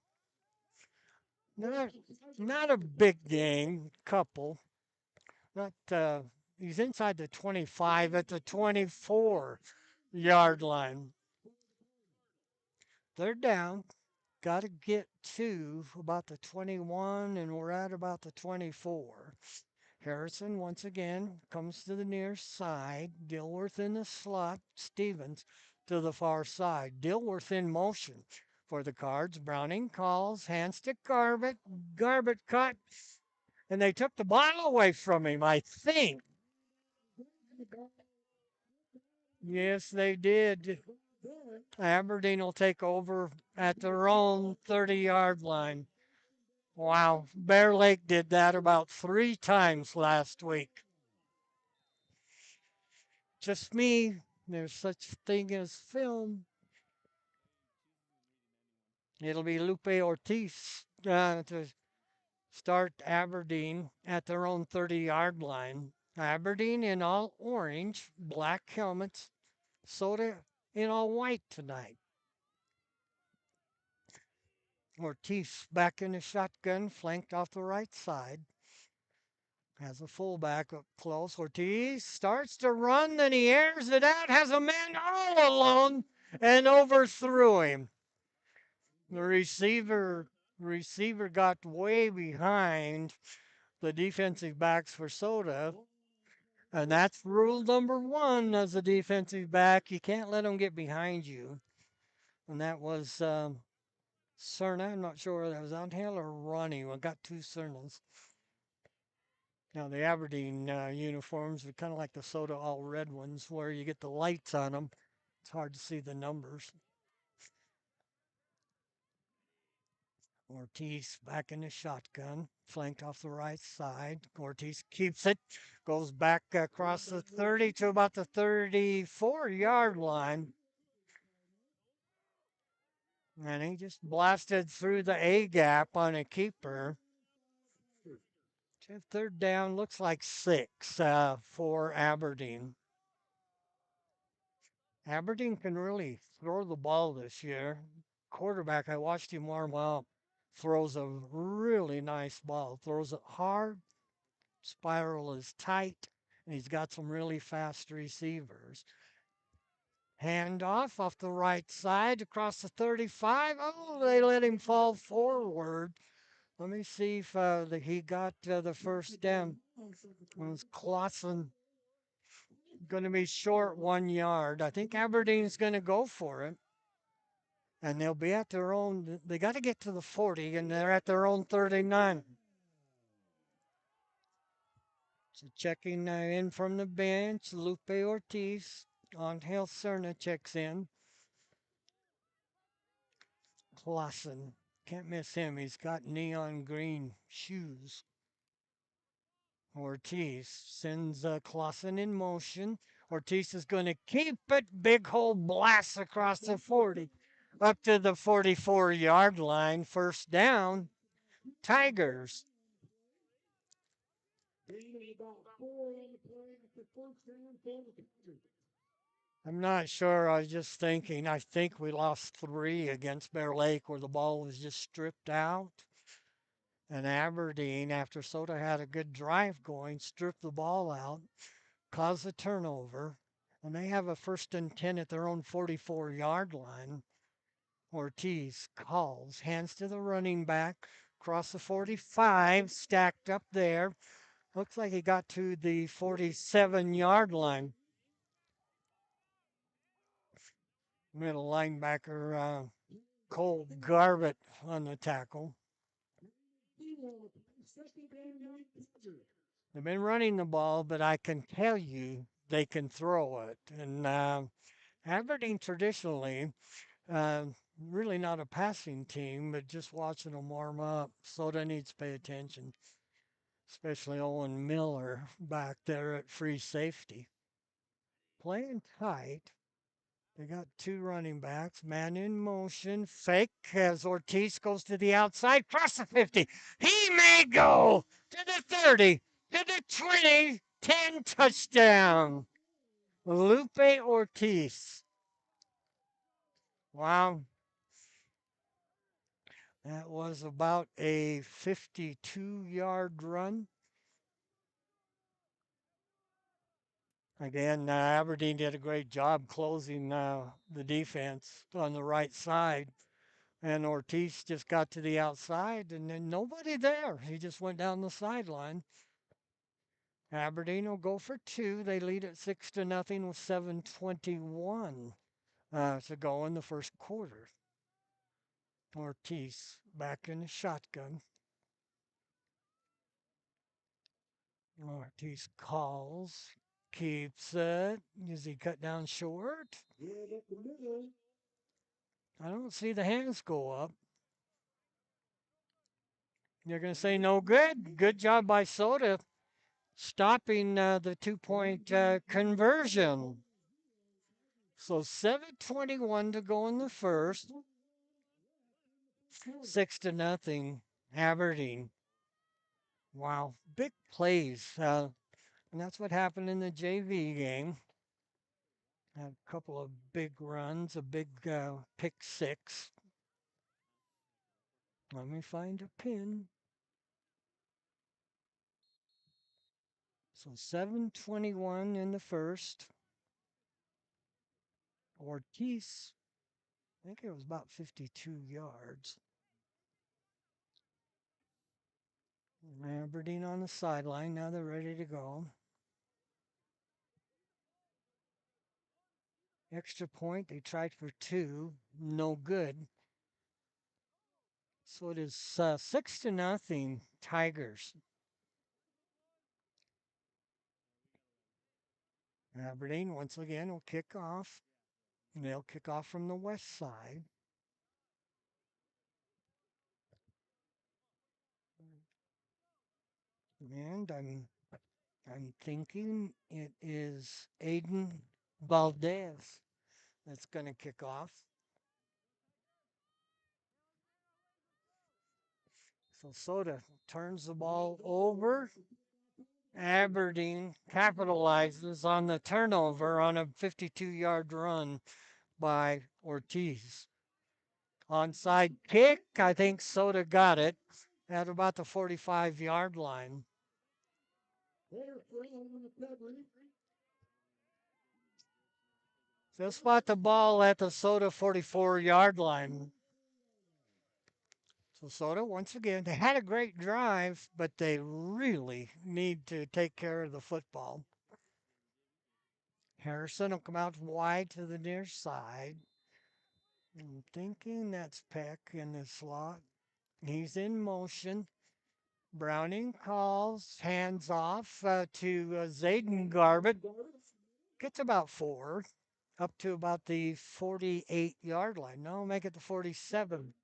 [SPEAKER 4] Not a big game, couple. Not he's inside the 25 at the 24-yard line. Third down. Got to get to about the 21, and we're at about the 24. Harrison once again comes to the near side. Dilworth in the slot. Stevens to the far side. Dilworth in motion for the Cards. Browning calls, hands to Garbett. Garbett cut, and they took the ball away from him, I think. Yes, they did. Aberdeen will take over at their own 30-yard line. Wow, Bear Lake did that about 3 times last week. Just me. There's such thing as film. It'll be Lupe Ortiz to start Aberdeen at their own 30-yard line. Aberdeen in all orange, black helmets, Soda in all white tonight. Ortiz back in the shotgun, flanked off the right side. Has a fullback up close. Ortiz starts to run, then he airs it out, has a man all alone, and overthrew him. The receiver got way behind the defensive backs for Soda. And that's rule number one as a defensive back. You can't let them get behind you. And that was Cerna. I'm not sure whether that was Angel or Ronnie. We got two Cernas. Now, the Aberdeen uniforms are kind of like the Soda all red ones where you get the lights on them. It's hard to see the numbers. Ortiz back in the shotgun, flanked off the right side. Ortiz keeps it, goes back across the 30 to about the 34-yard line. And he just blasted through the A gap on a keeper. Third down looks like 6 for Aberdeen. Aberdeen can really throw the ball this year. Quarterback, I watched him warm up, throws a really nice ball, throws it hard, spiral is tight, and he's got some really fast receivers. Handoff off the right side across the 35. Oh, they let him fall forward. Let me see if he got the first down. It was Clausen going to be short 1 yard. I think Aberdeen's going to go for it. And they'll be at their own, they got to get to the 40, and they're at their own 39. So checking in from the bench, Lupe Ortiz. Angel Cerna checks in. Clausen, can't miss him. He's got neon green shoes. Ortiz sends Clausen in motion. Ortiz is going to keep it. Big hole blast across the 40. Up to the 44-yard line. First down. Tigers. I'm not sure. I was just thinking. I think we lost 3 against Bear Lake where the ball was just stripped out. And Aberdeen, after Soda had a good drive going, stripped the ball out, caused a turnover. And they have a 1st and 10 at their own 44-yard line. Ortiz calls, hands to the running back, across the 45, stacked up there. Looks like he got to the 47-yard line. Middle linebacker Cole Garbett on the tackle. They've been running the ball, but I can tell you they can throw it. And Aberdeen traditionally, really not a passing team, but just watching them warm up. Soda needs to pay attention, especially Owen Miller back there at free safety. Playing tight. They got 2 running backs, man in motion, fake as Ortiz goes to the outside, cross the 50. He may go to the 30, to the 20, 10 touchdown. Lupe Ortiz. Wow. That was about a 52-yard run. Again, Aberdeen did a great job closing the defense on the right side. And Ortiz just got to the outside, and then nobody there. He just went down the sideline. Aberdeen will go for two. They lead at 6-0 with 7:21 to go in the first quarter. Ortiz back in the shotgun. Ortiz calls, keeps it. Is he cut down short? I don't see the hands go up. You're going to say no good. Good job by Soda stopping the 2 point conversion. So 7:21 to go in the first. 6-0 Aberdeen. Wow, big plays. And that's what happened in the JV game. Had a couple of big runs, a big pick six. Let me find a pin. So 7:21 in the first. Ortiz, I think it was about 52 yards. Aberdeen on the sideline. Now they're ready to go. Extra point. They tried for two. No good. So it is 6-0 Tigers. Aberdeen once again will kick off. And they'll kick off from the west side. And I'm thinking it is Aiden Valdez that's going to kick off. So Soda turns the ball over. Aberdeen capitalizes on the turnover on a 52-yard run by Ortiz. Onside kick, I think Soda got it at about the 45-yard line. They'll spot the ball at the Soda 44-yard line. So Soda, once again, they had a great drive, but they really need to take care of the football. Harrison will come out wide to the near side. I'm thinking that's Peck in the slot. He's in motion. Browning calls, hands off to Zayden Garbett. Gets about 4, up to about the 48-yard line. No, make it the 47.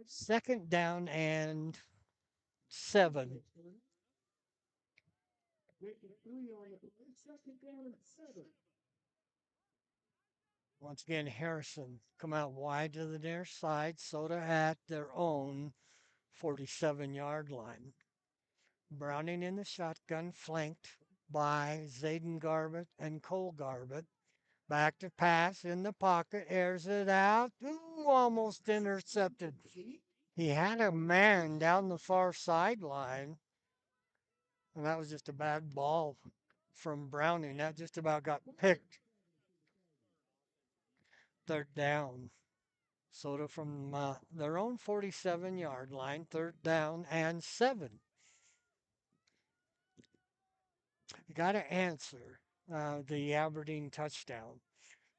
[SPEAKER 4] Second down and 7. Once again, Harrison come out wide to the near side. Soda at their own 47-yard line. Browning in the shotgun, flanked by Zayden Garbett and Cole Garbett. Back to pass in the pocket, airs it out. Ooh, almost intercepted. He had a man down the far sideline, and that was just a bad ball from Browning. That just about got picked. Third down. Soda from their own 47-yard line, third down and 7. You got to answer the Aberdeen touchdown.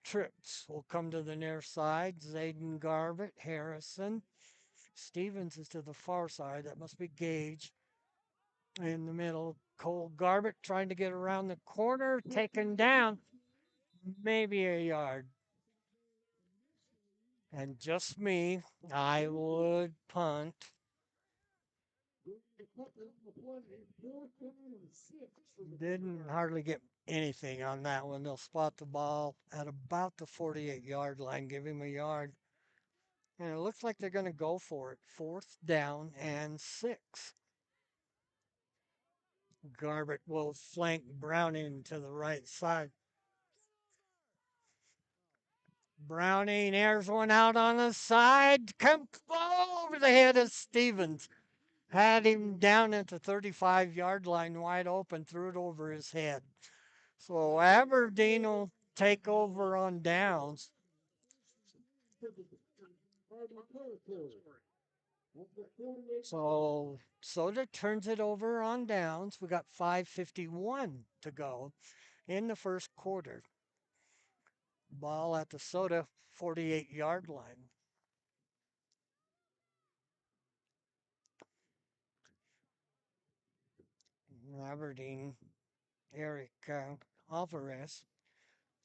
[SPEAKER 4] Trips will come to the near side. Zayden Garbett, Harrison. Stevens is to the far side. That must be Gage. In the middle, Cole Garbett trying to get around the corner, taken down, maybe a yard. And just me, I would punt. Didn't hardly get anything on that one. They'll spot the ball at about the 48-yard line, give him a yard. And it looks like they're going to go for it. Fourth down and 6. Garbett will flank Browning to the right side. Browning airs one out on the side. Come over the head of Stevens. Had him down at the 35-yard line wide open, threw it over his head. So Aberdeen will take over on downs. So Soda turns it over on downs. We got 5:51 to go in the first quarter. Ball at the Soda 48-yard line. Aberdeen, Eric Alvarez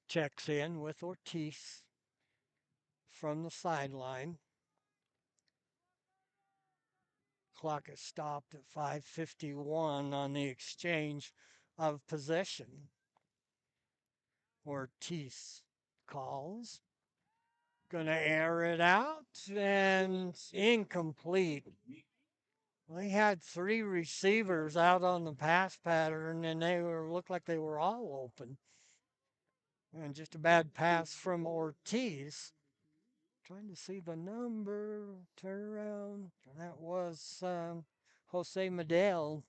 [SPEAKER 4] checks in with Ortiz from the sideline. Clock is stopped at 5:51 on the exchange of possession. Ortiz calls. Gonna air it out and incomplete. They had three receivers out on the pass pattern and they were looked like they were all open. And just a bad pass from Ortiz. Trying to see the number, turn around. And that was Jose Medel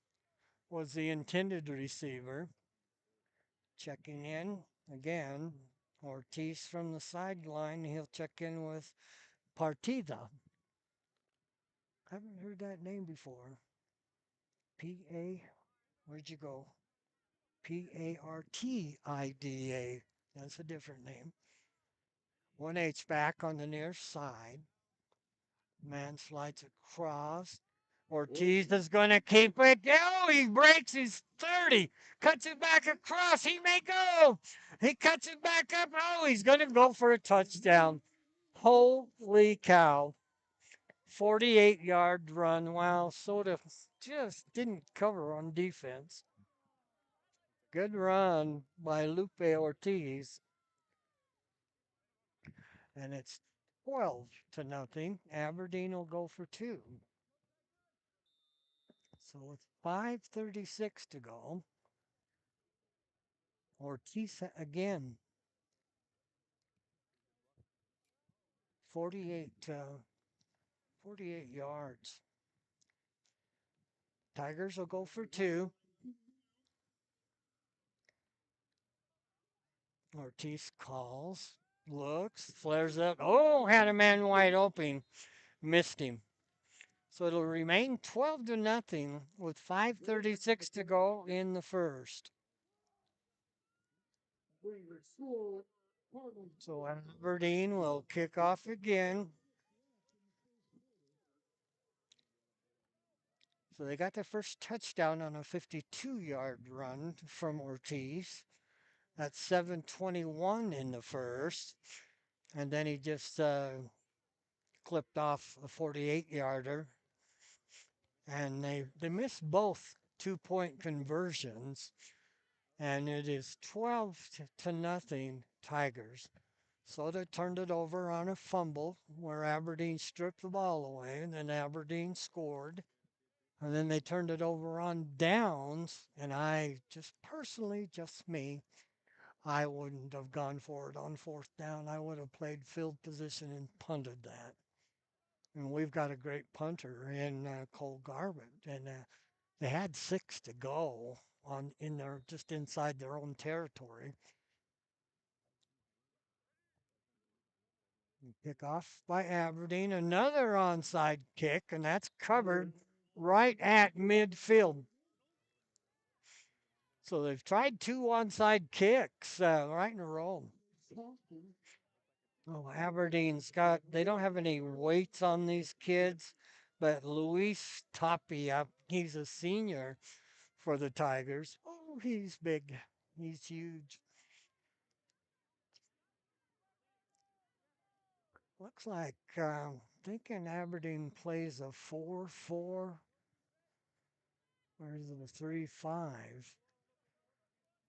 [SPEAKER 4] was the intended receiver. Checking in again. Ortiz from the sideline. He'll check in with Partida. Haven't heard that name before. P-A, where'd you go? Partida. That's a different name. 1H back on the near side. Man slides across. Ortiz is going to keep it. Oh, he breaks his 30. Cuts it back across. He may go. He cuts it back up. Oh, he's going to go for a touchdown. Holy cow. 48-yard run. Wow, Soda just didn't cover on defense. Good run by Lupe Ortiz. And it's 12-0. Aberdeen will go for two. So with 5:36 to go, Ortiz again, 48 yards. Tigers will go for two. Ortiz calls, looks, flares up. Oh, had a man wide open, missed him. So it'll remain 12-0 with 5:36 to go in the first. So Aberdeen will kick off again. So they got their first touchdown on a 52-yard run from Ortiz. That's 7:21 in the first. And then he just clipped off a 48-yarder. And they missed both two-point conversions. And it is 12-0 Tigers. Soda turned it over on a fumble where Aberdeen stripped the ball away, and then Aberdeen scored. And then they turned it over on downs, and I just personally, just me, I wouldn't have gone for it on fourth down. I would have played field position and punted that. And we've got a great punter in Cole Garbett, and they had 6 to go in their just inside their own territory. Kick off by Aberdeen, another onside kick, and that's covered right at midfield. So they've tried 2 onside kicks right in a row. Oh, they don't have any weights on these kids, but Luis Tapia, he's a senior for the Tigers. Oh, he's big. He's huge. Looks like, thinking Aberdeen plays a 4-4, or is it a 3-5?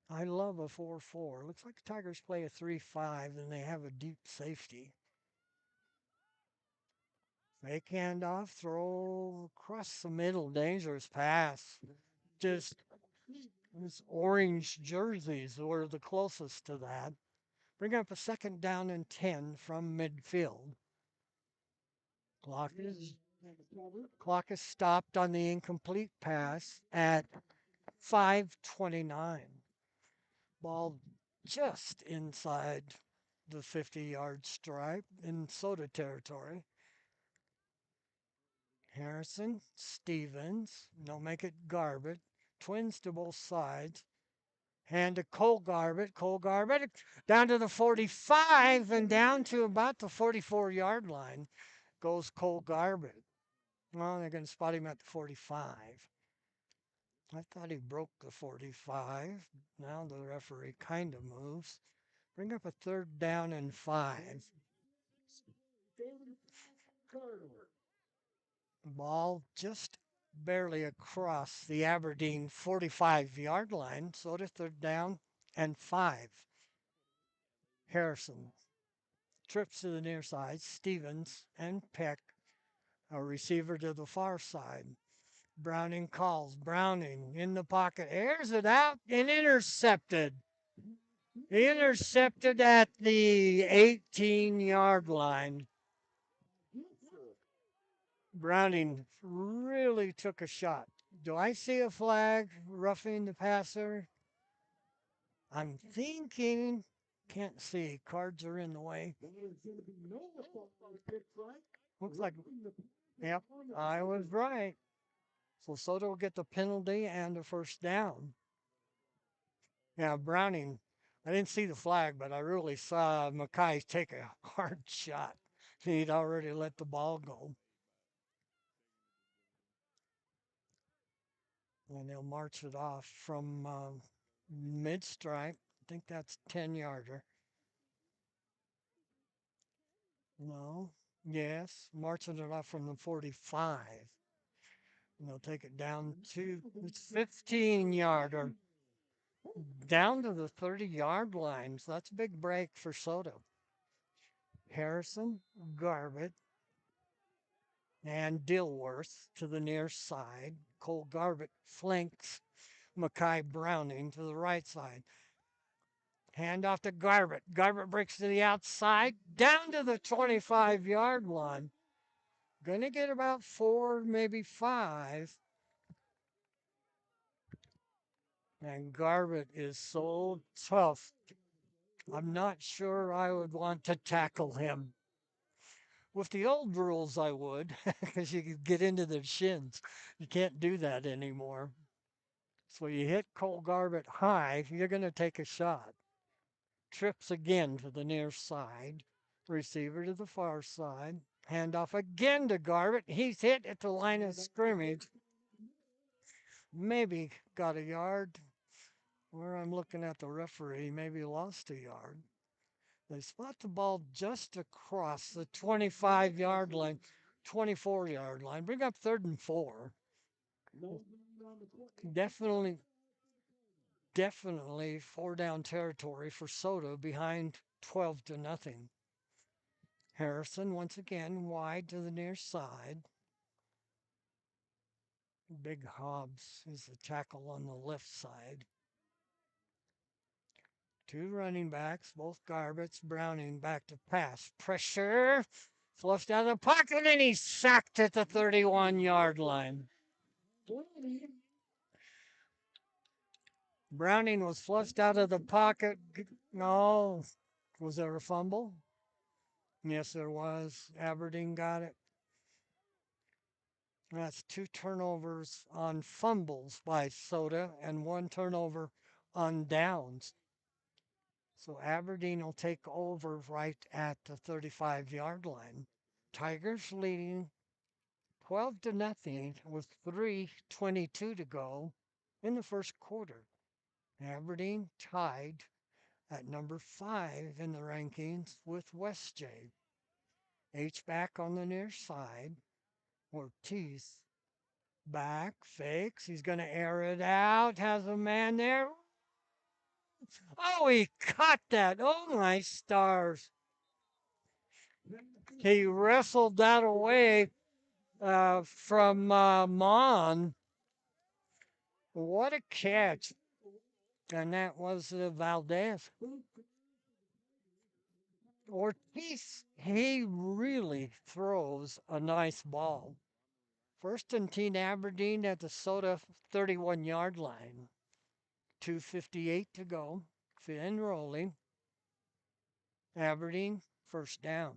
[SPEAKER 4] I love a 4-4. Looks like the Tigers play a 3-5, and they have a deep safety. Fake handoff, throw across the middle, dangerous pass. Just his orange jerseys were the closest to that. Bring up a second down and 10 from midfield. Clock is stopped on the incomplete pass at 5:29. Ball just inside the 50-yard stripe in Soda territory. Harrison, Stevens. No, make it Garbett. Twins to both sides. Hand to Cole Garbett. Cole Garbett down to the 45 and down to about the 44-yard line goes Cole Garbett. Well, they're going to spot him at the 45. I thought he broke the 45. Now the referee kind of moves. Bring up a third down and 5. Ball just barely across the Aberdeen 45-yard line. So to third down and 5. Harrison trips to the near side. Stevens and Peck, a receiver to the far side. Browning calls. Browning in the pocket. Airs it out and intercepted. Intercepted at the 18-yard line. Browning really took a shot. Do I see a flag roughing the passer? I'm thinking. Can't see. Cards are in the way. Looks like. Yep, I was right. So Soto will get the penalty and the first down. Yeah, Browning. I didn't see the flag, but I really saw Mackay take a hard shot. He'd already let the ball go. And they'll march it off from mid stripe. I think that's 10-yarder. No. Yes. Marching it off from the 45. And they'll take it down to it's 15-yarder. Down to the 30-yard line. So that's a big break for Soto. Harrison, Garbett, and Dilworth to the near side. Cole Garbett flanks Mackay Browning to the right side. Hand off to Garbett. Garbett breaks to the outside, down to the 25-yard line. Going to get about 4, maybe 5. And Garbett is so tough. I'm not sure I would want to tackle him. With the old rules, I would, because you could get into their shins. You can't do that anymore. So you hit Cole Garbett high, you're going to take a shot. Trips again to the near side. Receiver to the far side. Handoff again to Garbett. He's hit at the line of scrimmage. Maybe got a yard. Where I'm looking at the referee, maybe lost a yard. They spot the ball just across the 25-yard line, 24-yard line. Bring up 3rd and 4. Definitely, definitely 4-down territory for Soto behind 12 to nothing. Harrison once again wide to the near side. Big Hobbs is the tackle on the left side. 2 running backs, both Garbetts. Browning back to pass. Pressure. Fluffed out of the pocket and he's sacked at the 31-yard line. Browning was flushed out of the pocket. No. Was there a fumble? Yes, there was. Aberdeen got it. That's 2 turnovers on fumbles by Soda and 1 turnover on downs. So Aberdeen will take over right at the 35-yard line. Tigers leading 12 to nothing with 3:22 to go in the first quarter. Aberdeen tied at number 5 in the rankings with West J. H back on the near side. Ortiz back, fakes. He's going to air it out. Has a man there. Oh, he caught that. Oh, my stars. He wrestled that away from Mon. What a catch. And that was Valdez. Ortiz, he really throws a nice ball. First and 10 Aberdeen at the Soda 31-yard line. 2:58 to go. Finn rolling. Aberdeen, first down.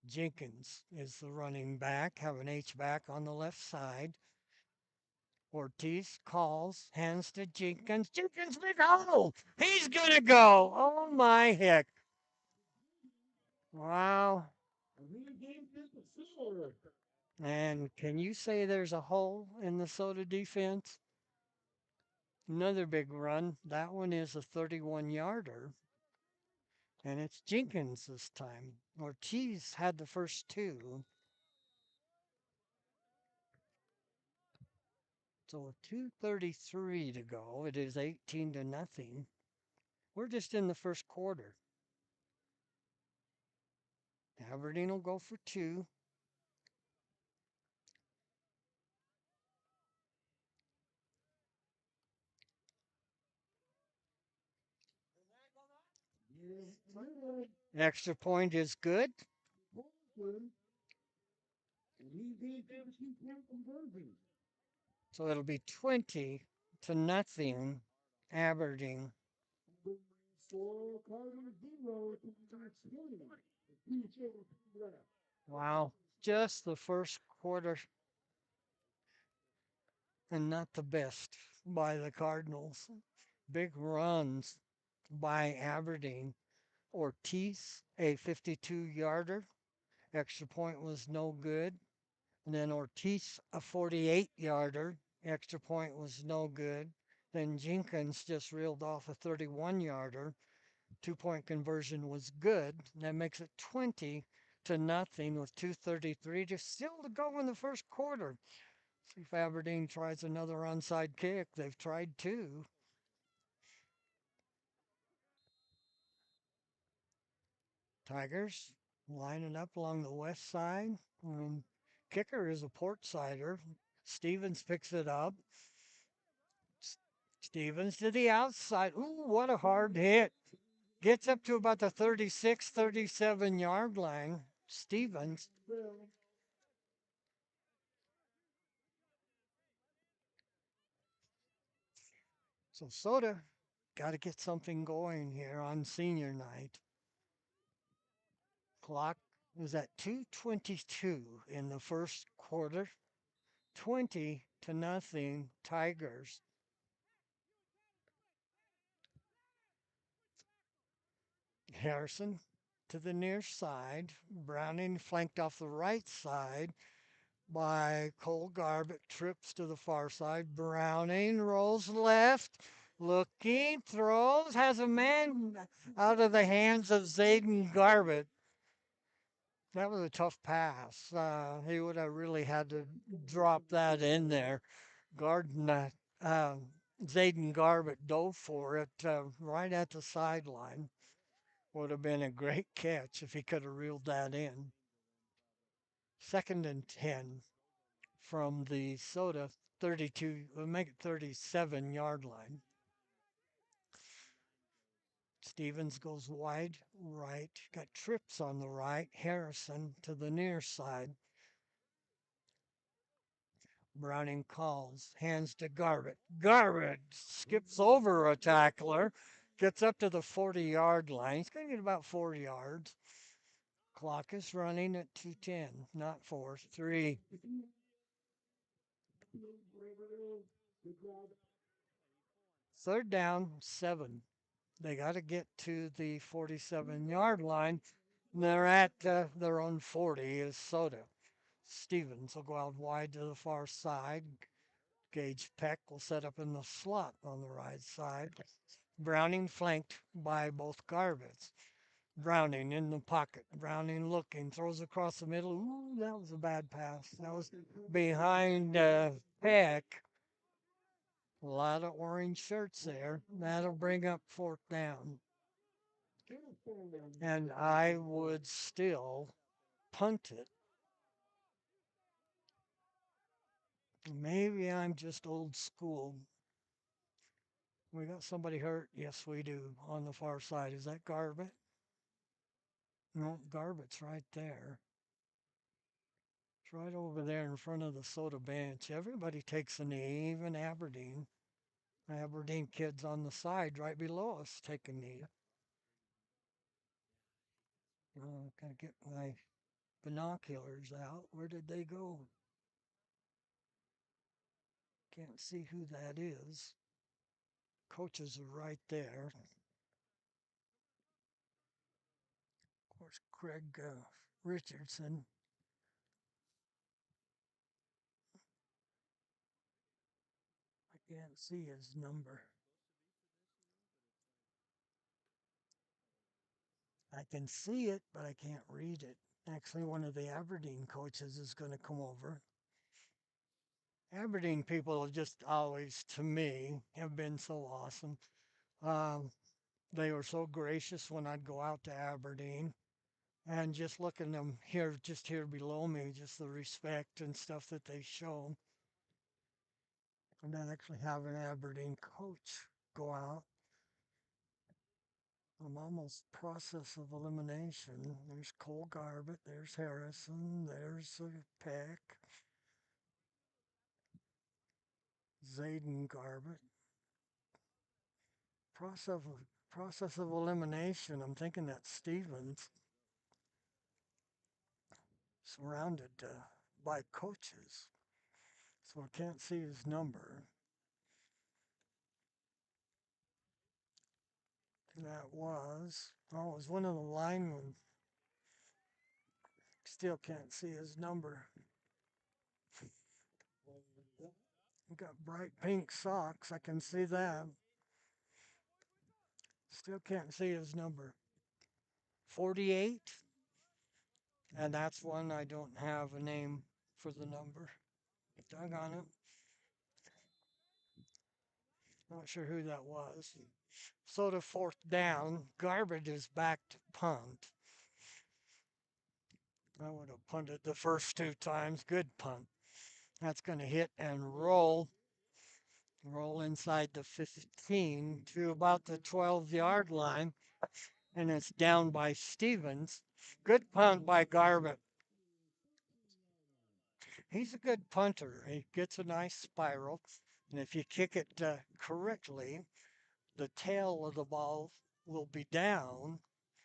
[SPEAKER 4] Jenkins is the running back, have an H back on the left side. Ortiz calls, hands to Jenkins. Jenkins, big hole! He's gonna go! Oh my heck. Wow. And can you say there's a hole in the Soda defense? Another big run. That one is a 31 yarder. And it's Jenkins this time. Ortiz had the first two. So with 2:33 to go, it is 18 to nothing. We're just in the first quarter. Aberdeen will go for two. Extra point is good. So it'll be 20 to nothing. Aberdeen. Wow. Just the first quarter and not the best by the Cardinals. Big runs by Aberdeen. Ortiz, a 52-yarder. Extra point was no good. And then Ortiz, a 48-yarder. Extra point was no good. Then Jenkins just reeled off a 31-yarder. 2-point conversion was good. That makes it 20 to nothing with 2:33 just still to go in the first quarter. See if Aberdeen tries another onside kick. They've tried two. Tigers lining up along the west side. Kicker is a port sider. Stevens picks it up. Stevens to the outside. Ooh, what a hard hit. Gets up to about the 36, 37-yard line. Stevens. So Soda got to get something going here on senior night. Clock is at 2:22 in the first quarter. 20 to nothing Tigers. Harrison to the near side. Browning flanked off the right side by Cole Garbett. Trips to the far side. Browning rolls left. Looking, throws, has a man out of the hands of Zayden Garbett. That was a tough pass. He would have really had to drop that in there. Garden, uh, Zayden Garbett dove for it right at the sideline. Would have been a great catch if he could have reeled that in. Second and 10 from the Soda 32, we'll make it 37-yard line. Stevens goes wide right, got trips on the right. Harrison to the near side. Browning calls, hands to Garbett. Garbett skips over a tackler, gets up to the 40-yard line. He's going to get about 4 yards. Clock is running at 2:10, not 4, 3. Third down, 7. They got to get to the 47-yard line. They're at their own 40 is Soda. Stevens will go out wide to the far side. Gage Peck will set up in the slot on the right side. Browning flanked by both Garbets. Browning in the pocket. Browning looking, throws across the middle. Ooh, that was a bad pass. That was behind Peck. A lot of orange shirts there. That'll bring up fourth down. And I would still punt it. Maybe I'm just old school. We got somebody hurt? Yes, we do. On the far side. Is that Garbett? No, Garbett's right there. It's right over there in front of the Soda bench. Everybody takes a knee, even Aberdeen. Aberdeen kids on the side right below us take a knee. Gotta get my binoculars out. Where did they go? Can't see who that is. Coaches are right there. Of course, Craig Richardson. I can't see his number. I can see it, but I can't read it. Actually, one of the Aberdeen coaches is going to come over. Aberdeen people just always, to me, have been so awesome. Um, they were so gracious when I'd go out to Aberdeen. And just looking them here, just here below me, just the respect and stuff that they show. And then actually have an Aberdeen coach go out. I'm almost process of elimination. There's Cole Garbett, there's Harrison, there's Peck, Zayden Garbett. Process of, process of elimination. I'm thinking that Stevens, surrounded by coaches. So I can't see his number. That was, oh, it was one of the linemen. Still can't see his number. He got bright pink socks. I can see that. Still can't see his number. 48. And that's one I don't have a name for the number. Doggone it. Not sure who that was. So to fourth down, Garbage is back to punt. I would have punted the first two times. Good punt. That's going to hit and roll. Roll inside the 15 to about the 12-yard line. And it's down by Stevens. Good punt by Garbett. He's a good punter. He gets a nice spiral. And if you kick it correctly, the tail of the ball will be down,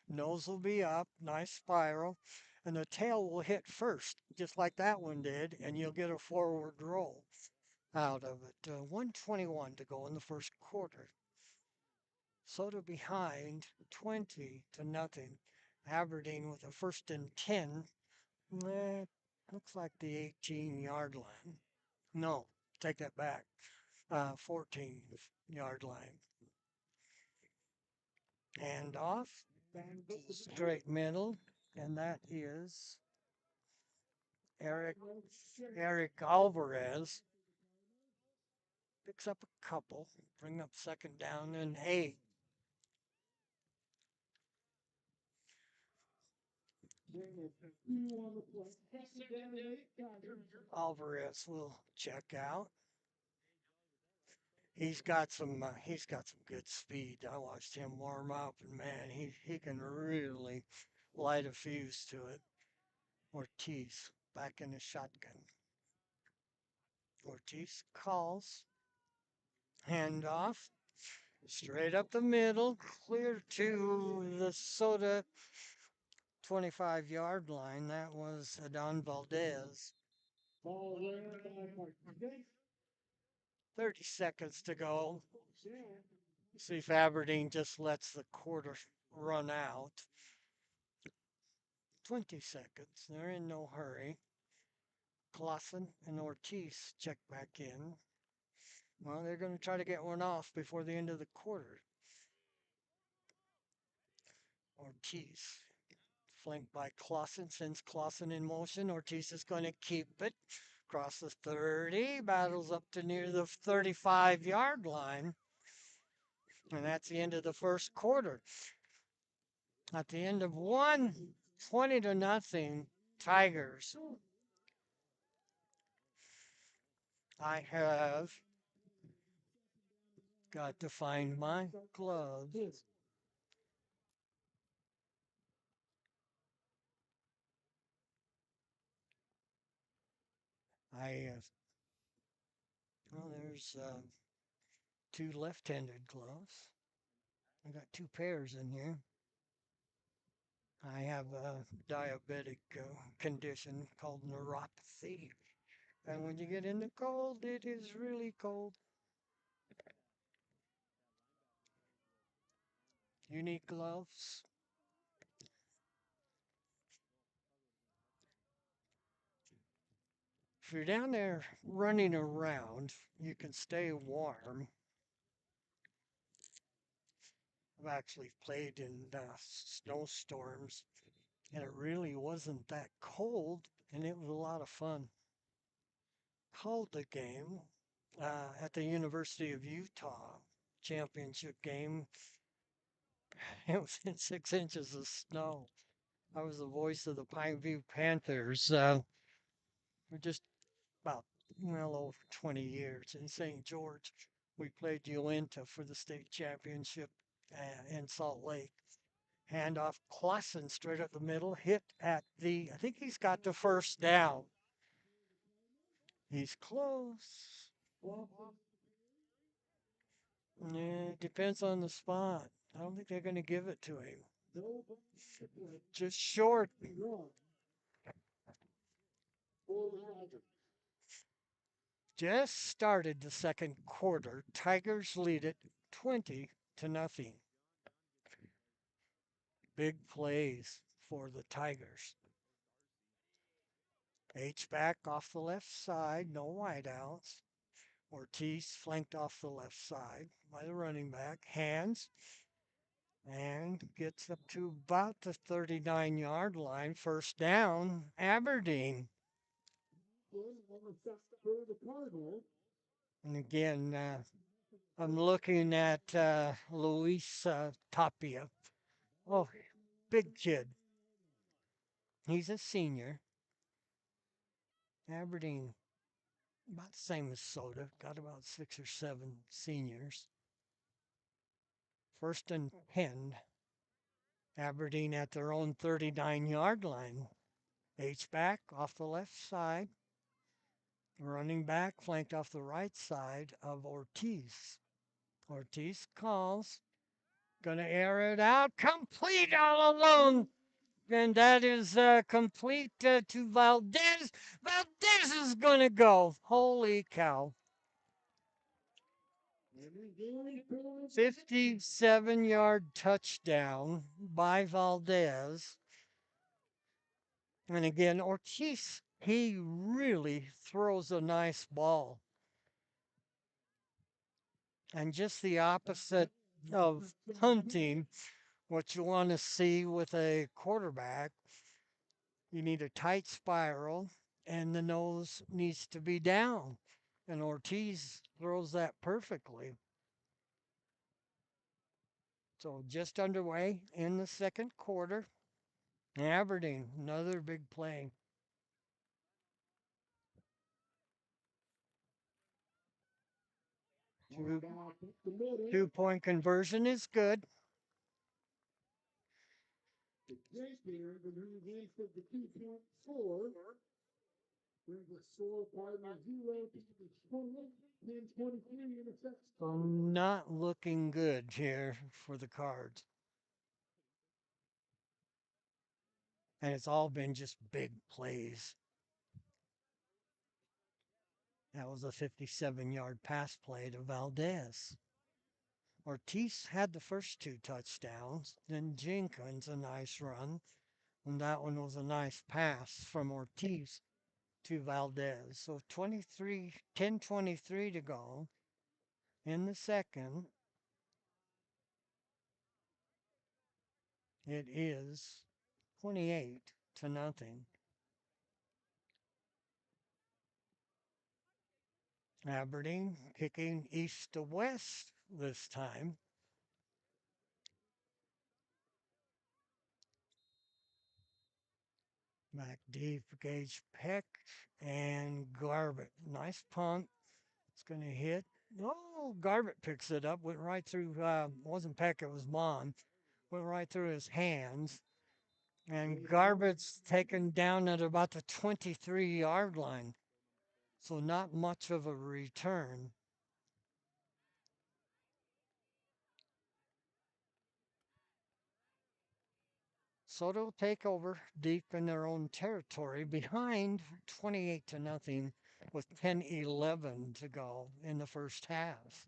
[SPEAKER 4] nose will be up, nice spiral, and the tail will hit first, just like that one did, and you'll get a forward roll out of it. 121 to go in the first quarter. Soda behind 20 to nothing. Aberdeen with a first and 10. Looks like the 18-yard line. No, take that back. 14-yard line. And off, straight middle, and that is Eric Eric Alvarez. Picks up a couple, bring up second down and 8. Alvarez will check out. He's got some good speed. I watched him warm up, and man, he can really light a fuse to it. Ortiz back in the shotgun. Ortiz calls. Handoff. Straight up the middle. Clear to the Soda 25-yard line. That was Adon Valdez. 30 seconds to go. See if Aberdeen just lets the quarter run out. 20 seconds. They're in no hurry. Clausen and Ortiz check back in. Well, they're going to try to get one off before the end of the quarter. Ortiz, flanked by Clausen, sends Clausen in motion. Ortiz is going to keep it. Across the 30, battles up to near the 35-yard line. And that's the end of the first quarter. At the end of one, 20 to nothing, Tigers. I have got to find my gloves. Well, there's two left-handed gloves. I got two pairs in here. I have a diabetic condition called neuropathy. And when you get in the cold, it is really cold. You need gloves. If you're down there running around, you can stay warm. I've actually played in snowstorms, and it really wasn't that cold, and it was a lot of fun. Called the game at the University of Utah championship game. It was in 6 inches of snow. I was the voice of the Pineview Panthers for just about well over 20 years in St. George. We played Uinta for the state championship in Salt Lake. Handoff Clausen straight up the middle, hit at I think he's got the first down. He's close. Yeah, it depends on the spot. I don't think they're going to give it to him. Just short. Just started the second quarter. Tigers lead it 20-0. Big plays for the Tigers. H back off the left side, no wideouts. Ortiz flanked off the left side by the running back. Hands and gets up to about the 39-yard line. First down, Aberdeen. And again, I'm looking at Luis Tapia. Oh, big kid. He's a senior. Aberdeen, about the same as Soda, got about 6 or 7 seniors. First and 10. Aberdeen at their own 39-yard line. H-back off the left side. Running back flanked off the right side of Ortiz. Ortiz calls. Gonna air it out. Complete all alone. And that is complete to Valdez. Valdez is gonna go. Holy cow. 57-yard touchdown by Valdez. And again, Ortiz, he really throws a nice ball. And just the opposite of hunting, what you want to see with a quarterback, you need a tight spiral and the nose needs to be down. And Ortiz throws that perfectly. So just underway in the second quarter. Aberdeen, another big play. 2 point conversion is good.
[SPEAKER 3] The Shakespeare moves into the 2.4. Brings the score 5-0 to the 10-23 interception.
[SPEAKER 4] So not looking good here for the Cards. And it's all been just big plays. That was a 57-yard pass play to Valdez. Ortiz had the first 2 touchdowns. Then Jenkins, a nice run. And that one was a nice pass from Ortiz to Valdez. So 10-23 to go in the second. It is 28-0. Aberdeen kicking east to west this time. Back deep, Gage Peck and Garbett. Nice punt. It's going to hit. Oh, Garbett picks it up. Went right through, wasn't Peck, it was Mon. Went right through his hands. And Garbett's taken down at about the 23-yard line. So not much of a return. Soto will take over deep in their own territory behind 28-0 with 10-11 to go in the first half.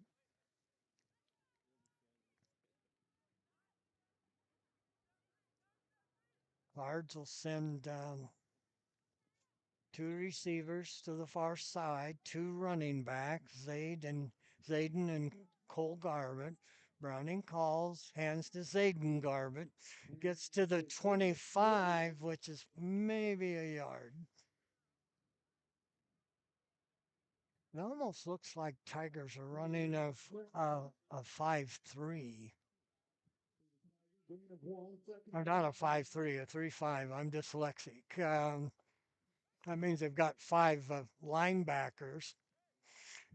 [SPEAKER 4] Cards will send two receivers to the far side, two running backs, Zayden and Cole Garbutt. Browning calls, hands to Zayden Garbutt, gets to the 25, which is maybe a yard. It almost looks like Tigers are running a 5-3. Or not a 5-3, a 3-5. I'm dyslexic. That means they've got five linebackers,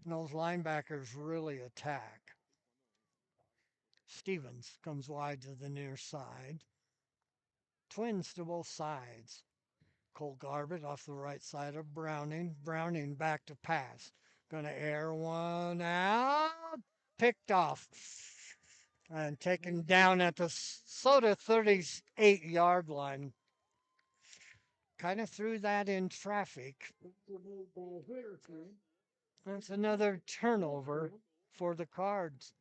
[SPEAKER 4] and those linebackers really attack. Stevens comes wide to the near side. Twins to both sides. Cole Garbutt off the right side of Browning. Browning back to pass. Gonna air one out. Picked off. And taken down at the Soda 38-yard line. Kind of threw that in traffic. That's another turnover for the Cards.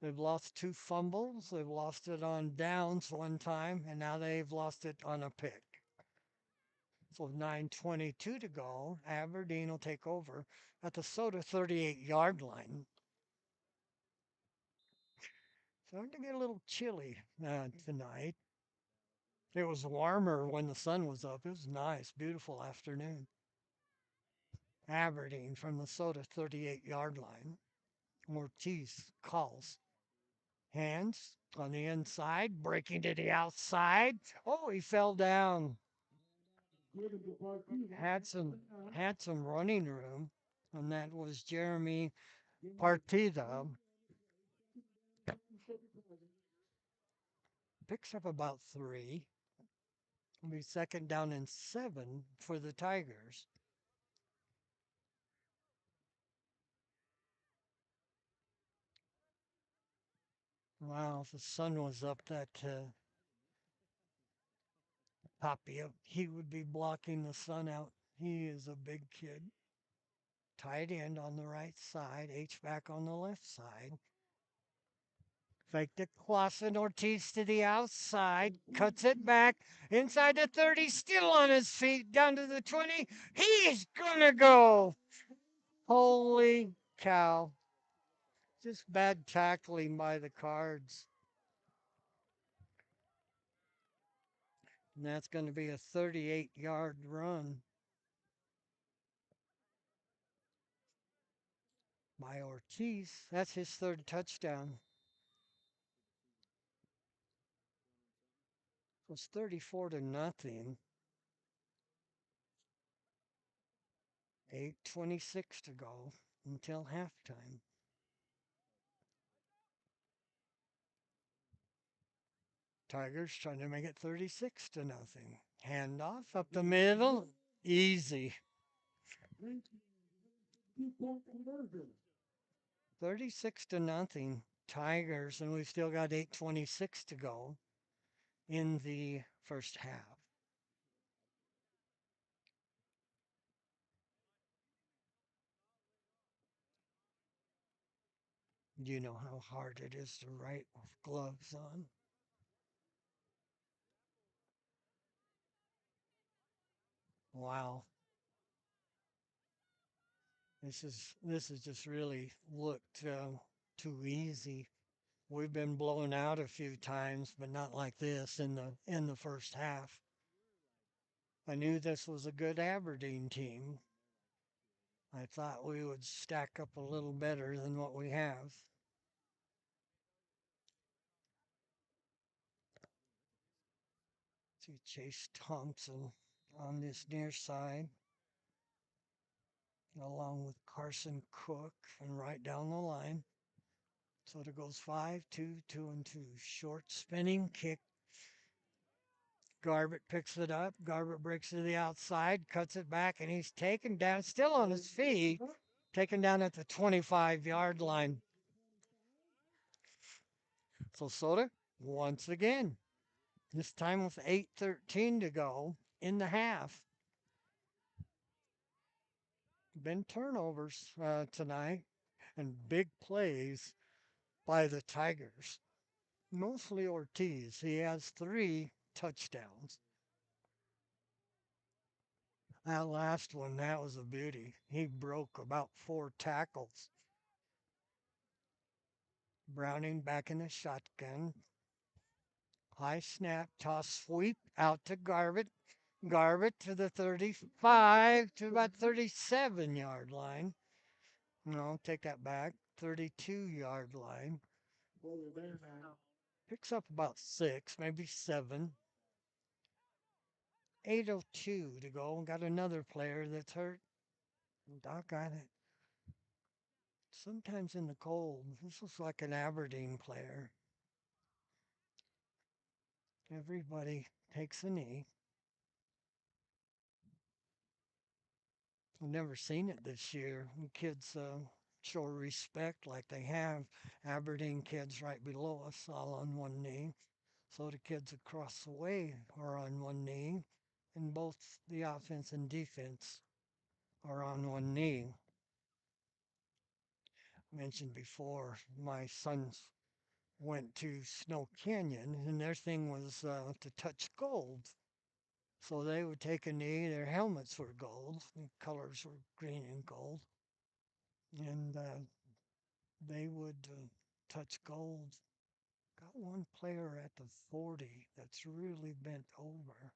[SPEAKER 4] They've lost two fumbles. They've lost it on downs one time, and now they've lost it on a pick. So 9:22 to go. Aberdeen will take over at the Soda 38-yard line. Starting to get a little chilly tonight. It was warmer when the sun was up. It was nice, beautiful afternoon. Aberdeen from the Soda 38-yard line. Ortiz calls. Hands on the inside, breaking to the outside. Oh, he fell down. Had some had some running room, and that was Jeremy Partida. Picks up about 3. It'll be second down and 7 for the Tigers. Wow, if the sun was up, that Tapia, he would be blocking the sun out. He is a big kid. Tight end on the right side, H-back on the left side. Fake to Clausen, Ortiz to the outside, cuts it back, inside the 30, still on his feet, down to the 20. He's gonna go. Holy cow. Just bad tackling by the Cards. And that's going to be a 38-yard run by Ortiz. That's his third touchdown. It was 34-0. 8:26 to go until halftime. Tigers trying to make it 36-0. Handoff up the middle. Easy. 36-0. Tigers, and we've still got 8:26 to go in the first half. You know how hard it is to write with gloves on. Wow. This is just really looked too easy. We've been blown out a few times, but not like this in the first half. I knew this was a good Aberdeen team. I thought we would stack up a little better than what we have. See Chase Thompson on this near side, along with Carson Cook, and right down the line. So it goes 5-2, 2-2. Short spinning kick. Garbutt picks it up. Garbutt breaks to the outside, cuts it back, and he's taken down, still on his feet, taken down at the 25-yard line. So Soda, once again, This time with 8:13 to go in the half. Been turnovers tonight and big plays by the Tigers. Mostly Ortiz. He has 3 touchdowns. That last one, that was a beauty. He broke about 4 tackles. Browning back in the shotgun. High snap, toss sweep out to Garbutt. Garbutt to the 35 to about 37-yard line. No, take that back. 32-yard line. Picks up about 6, maybe 7. 8:02 to go. Got another player that's hurt. Doc got it. Sometimes in the cold. This looks like an Aberdeen player. Everybody takes a knee. I've never seen it this year. The kids show respect like they have. Aberdeen kids right below us all on one knee. So the kids across the way are on one knee. And both the offense and defense are on one knee. Mentioned before, my sons went to Snow Canyon and their thing was to touch gold. So they would take a knee, their helmets were gold, the colors were green and gold. And they would touch gold. Got one player at the 40 that's really bent over.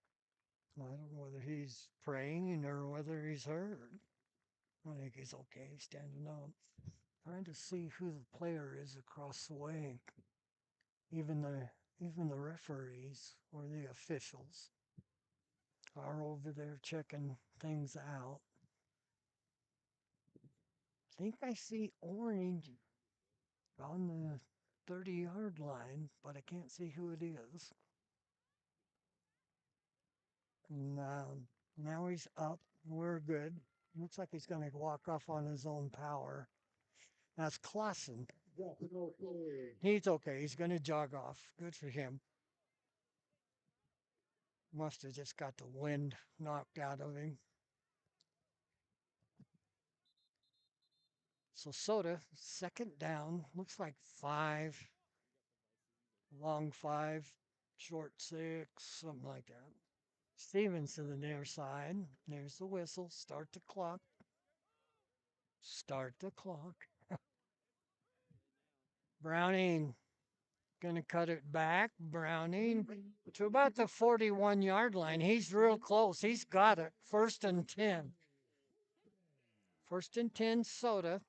[SPEAKER 4] I don't know whether he's praying or whether he's hurt. I think he's okay standing up. Trying to see who the player is across the way. Even the even the referees or the officials are over there checking things out. I think I see orange on the 30-yard line, but I can't see who it is. And now he's up. We're good. Looks like he's going to walk off on his own power. That's Clausen. He's okay. He's going to jog off. Good for him. Must have just got the wind knocked out of him. So Soda, second down. Looks like 5, long 5, short 6, something like that. Stevens to the near side. There's the whistle. Start the clock. Start the clock. Browning going to cut it back. Browning to about the 41-yard line. He's real close. He's got it. 1st and 10. 1st and 10, Soda.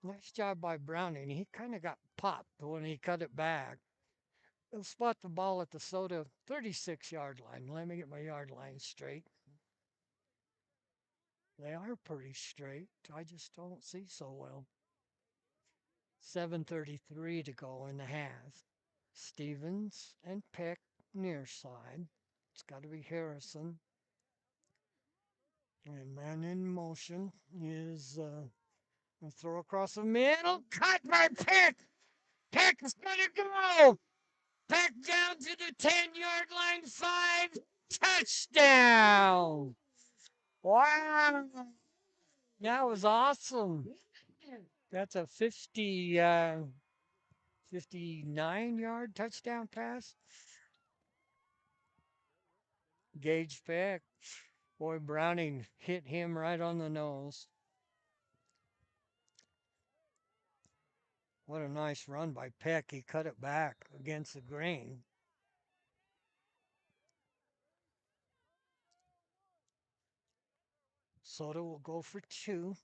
[SPEAKER 4] Nice job by Browning. He kind of got popped when he cut it back. He'll spot the ball at the Soda 36-yard line. Let me get my yard line straight. They are pretty straight. I just don't see so well. 7:33 to go in the half. Stevens and Peck near side. It's got to be Harrison. And man in motion is a throw across the middle. Cut by Peck. Peck is going to go. Peck down to the 10-yard line. 5. Touchdown. Wow. That was awesome. That's a 59-yard touchdown pass. Gage Peck. Boy, Browning hit him right on the nose. What a nice run by Peck. He cut it back against the grain. Soda will go for 2.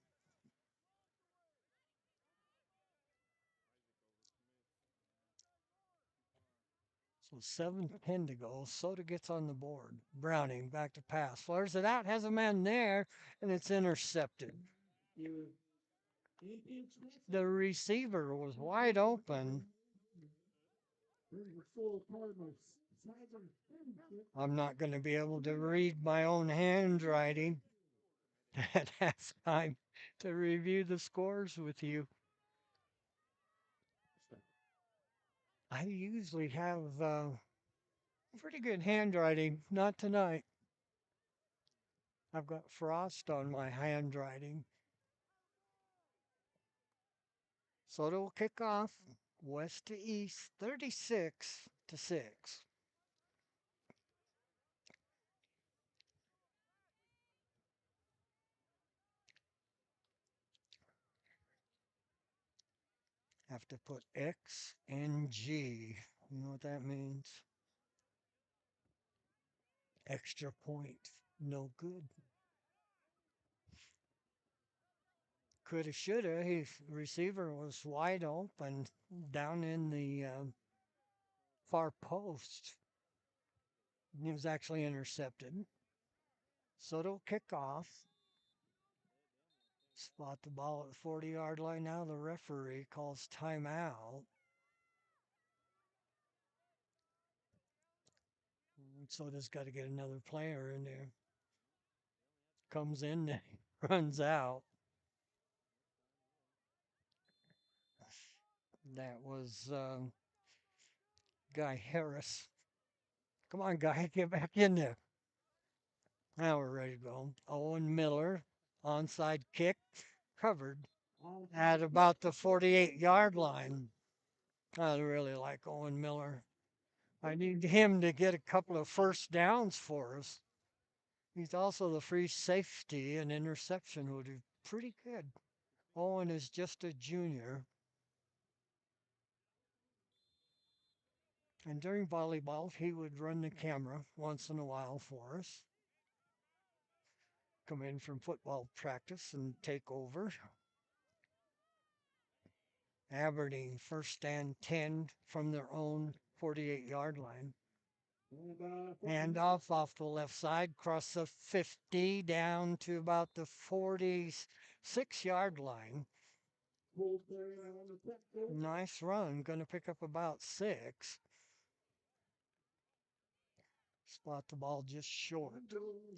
[SPEAKER 4] So 7:10 to go. Soda gets on the board. Browning back to pass. Flares it out, has a man there, and it's intercepted. The receiver was wide open. I'm not going to be able to read my own handwriting at halftime to review the scores with you. I usually have Pretty good handwriting. Not tonight. I've got frost on my handwriting. So it'll kick off west to east, 36 to 6. Have to put X and G. You know what that means? Extra point. No good. Coulda, shoulda. His receiver was wide open down in the far post. He was actually intercepted. So it'll kick off. Spot the ball at the 40-yard line. Now the referee calls timeout. Soda's got to get another player in there. Comes in, runs out. That was Guy Harris. Come on, Guy, get back in there. Now we're ready to go. Owen Miller, onside kick, covered at about the 48-yard line. I really like Owen Miller. I need him to get a couple of first downs for us. He's also the free safety and interception would be pretty good. Owen is just a junior. And during volleyball, he would run the camera once in a while for us. Come in from football practice and take over. Aberdeen, first and 10 from their own 48-yard line. And off the left side, cross the 50 down to about the 46-yard line. Nice run. Going to pick up about 6. Spot the ball just short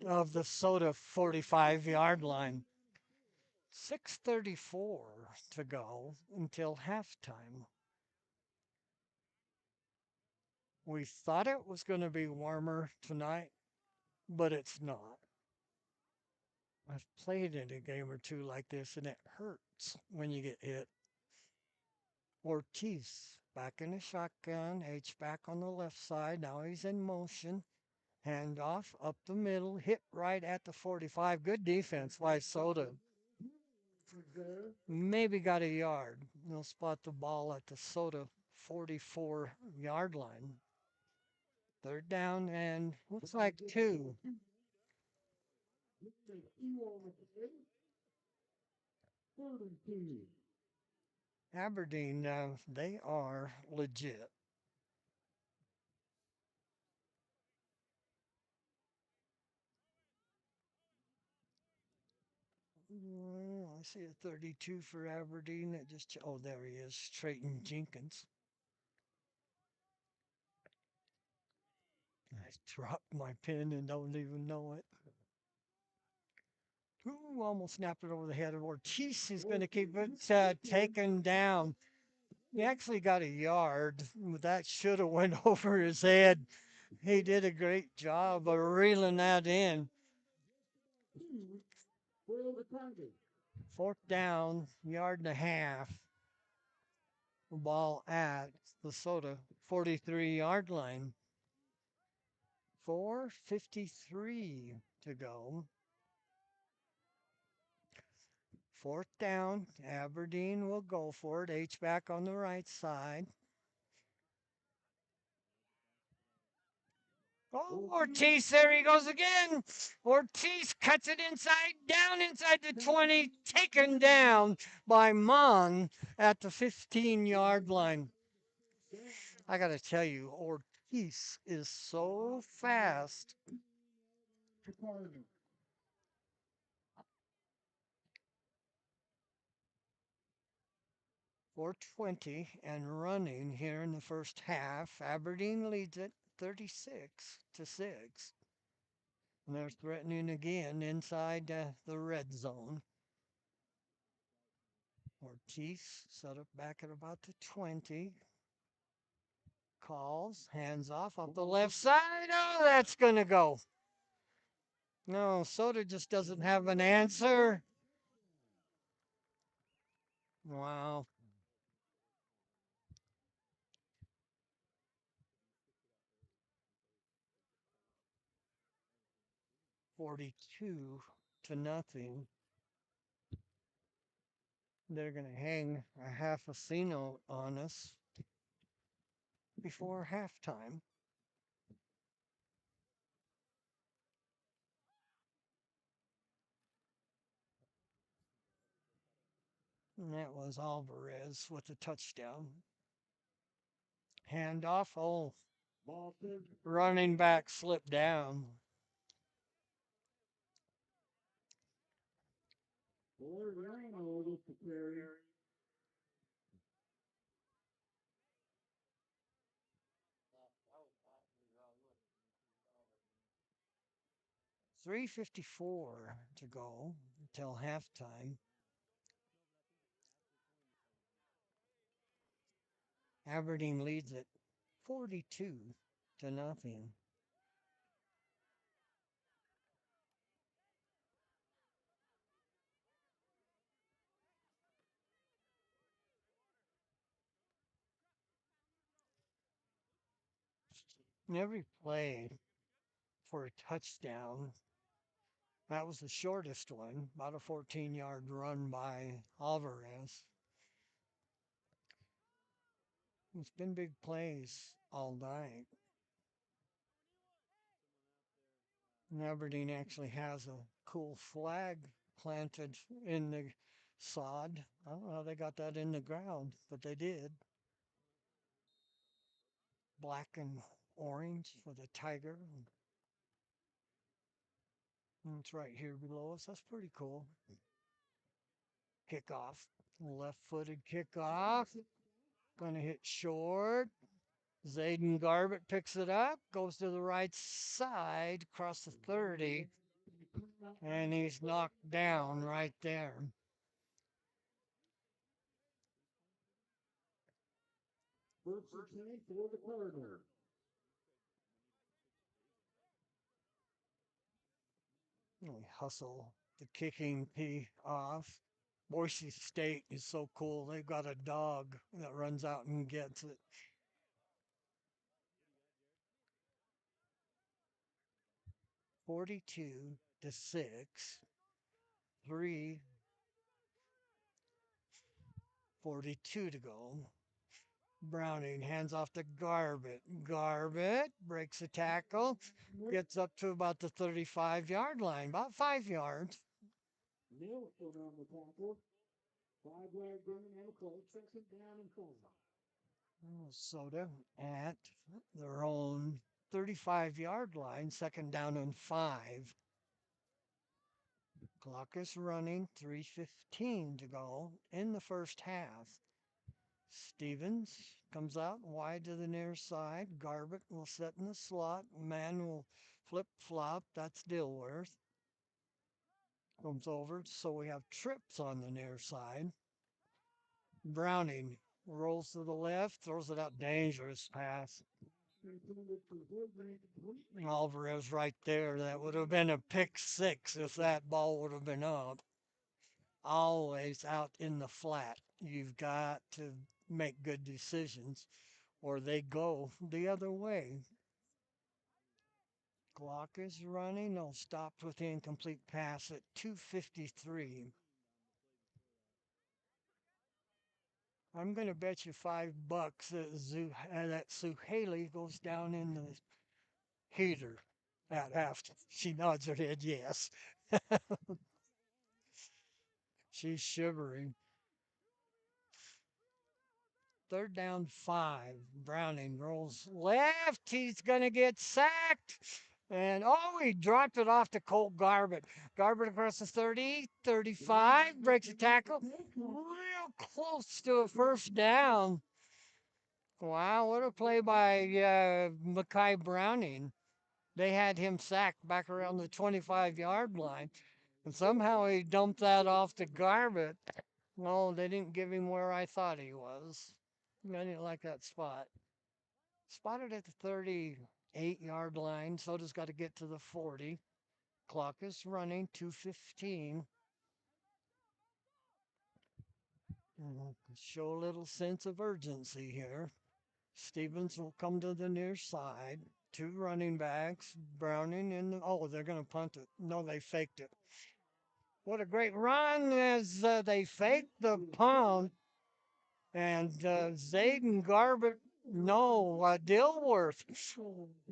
[SPEAKER 4] of the Soda 45-yard line. 6:34 to go until halftime. We thought it was going to be warmer tonight, but it's not. I've played in a game or two like this, and it hurts when you get hit. Ortiz back in the shotgun, H back on the left side. Now he's in motion. Hand off up the middle, hit right at the 45. Good defense by Soda. Maybe got a yard. They'll spot the ball at the Soda 44-yard line. Third down and looks like 2. Aberdeen, they are legit. I see a 32 for Aberdeen. That just oh, there he is, Trayton Jenkins. I dropped my pen and don't even know it. Ooh, almost snapped it over the head of Ortiz. Is going to keep it taken down. He actually got a yard. That should have went over his head. He did a great job of reeling that in. Fourth down, yard and a half. The ball at the Soda 43-yard line. 4:53 to go. Fourth down, Aberdeen will go for it. H back on the right side. Oh, Ortiz, there he goes again. Ortiz cuts it inside, down inside the 20, taken down by Mon at the 15-yard line. I got to tell you, Ortiz is so fast. 4:20 and running here in the first half. Aberdeen leads it 36 to 6. And they're threatening again inside the red zone. Ortiz set up back at about the 20. calls. Hands off the left side. Oh, that's going to go. No, Soda just doesn't have an answer. Wow. 42 to nothing. They're going to hang a half a C note on us before halftime. And that was Alvarez with the touchdown. Handoff. Oh, running back slipped down.
[SPEAKER 3] Floriano with the carry.
[SPEAKER 4] 3:54 to go until halftime. Aberdeen leads it 42 to nothing. Every play for a touchdown, that was the shortest one, about a 14-yard run by Alvarez. It's been big plays all night. And Aberdeen actually has a cool flag planted in the sod. I don't know how they got that in the ground, but they did. Black and orange with a tiger. And it's right here below us. That's pretty cool. Kickoff. Left footed kickoff. Gonna hit short. Zayden Garbett picks it up, goes to the right side, across the 30, and he's knocked down right there.
[SPEAKER 3] First and 10 for the Cardinals.
[SPEAKER 4] We hustle the kicking tee off. Boise State is so cool. They've got a dog that runs out and gets it. 42 to 6. 3:42 to go. Browning hands off to Garbett. Garbett breaks a tackle, gets up to about the 35-yard line, about 5 yards.
[SPEAKER 3] Nielsen on the tackle. 5-yard gain and a play. Second down and 4.
[SPEAKER 4] Soda at their own 35-yard line, second down and 5. Clock is running, 3:15 to go in the first half. Stevens comes out wide to the near side. Garbett will sit in the slot. Man will flip flop. That's Dilworth. Comes over, so we have trips on the near side. Browning rolls to the left, throws it out, dangerous pass. Alvarez right there. That would have been a pick six if that ball would have been up. Always out in the flat. You've got to make good decisions or they go the other way. Clock is running. No, stopped with the incomplete pass at 2:53. I'm going to bet you $5 that Sue Haley goes down in the heater at half. She nods her head yes. She's shivering. Third down 5. Browning rolls left. He's going to get sacked. And oh, he dropped it off to Colt Garbett. Garbett across the 30, 35, breaks a tackle. Real close to a first down. Wow, what a play by Mackay Browning. They had him sacked back around the 25-yard line. And somehow he dumped that off to Garbett. No, they didn't give him where I thought he was. I didn't like that spot. Spotted at the 38-yard line. Soda's got to get to the 40. Clock is running, 2:15. Show a little sense of urgency here. Stevens will come to the near side. Two running backs. Browning in the. Oh, they're going to punt it. No, they faked it. What a great run as they faked the punt. And Zayden Garbett, no, Dilworth.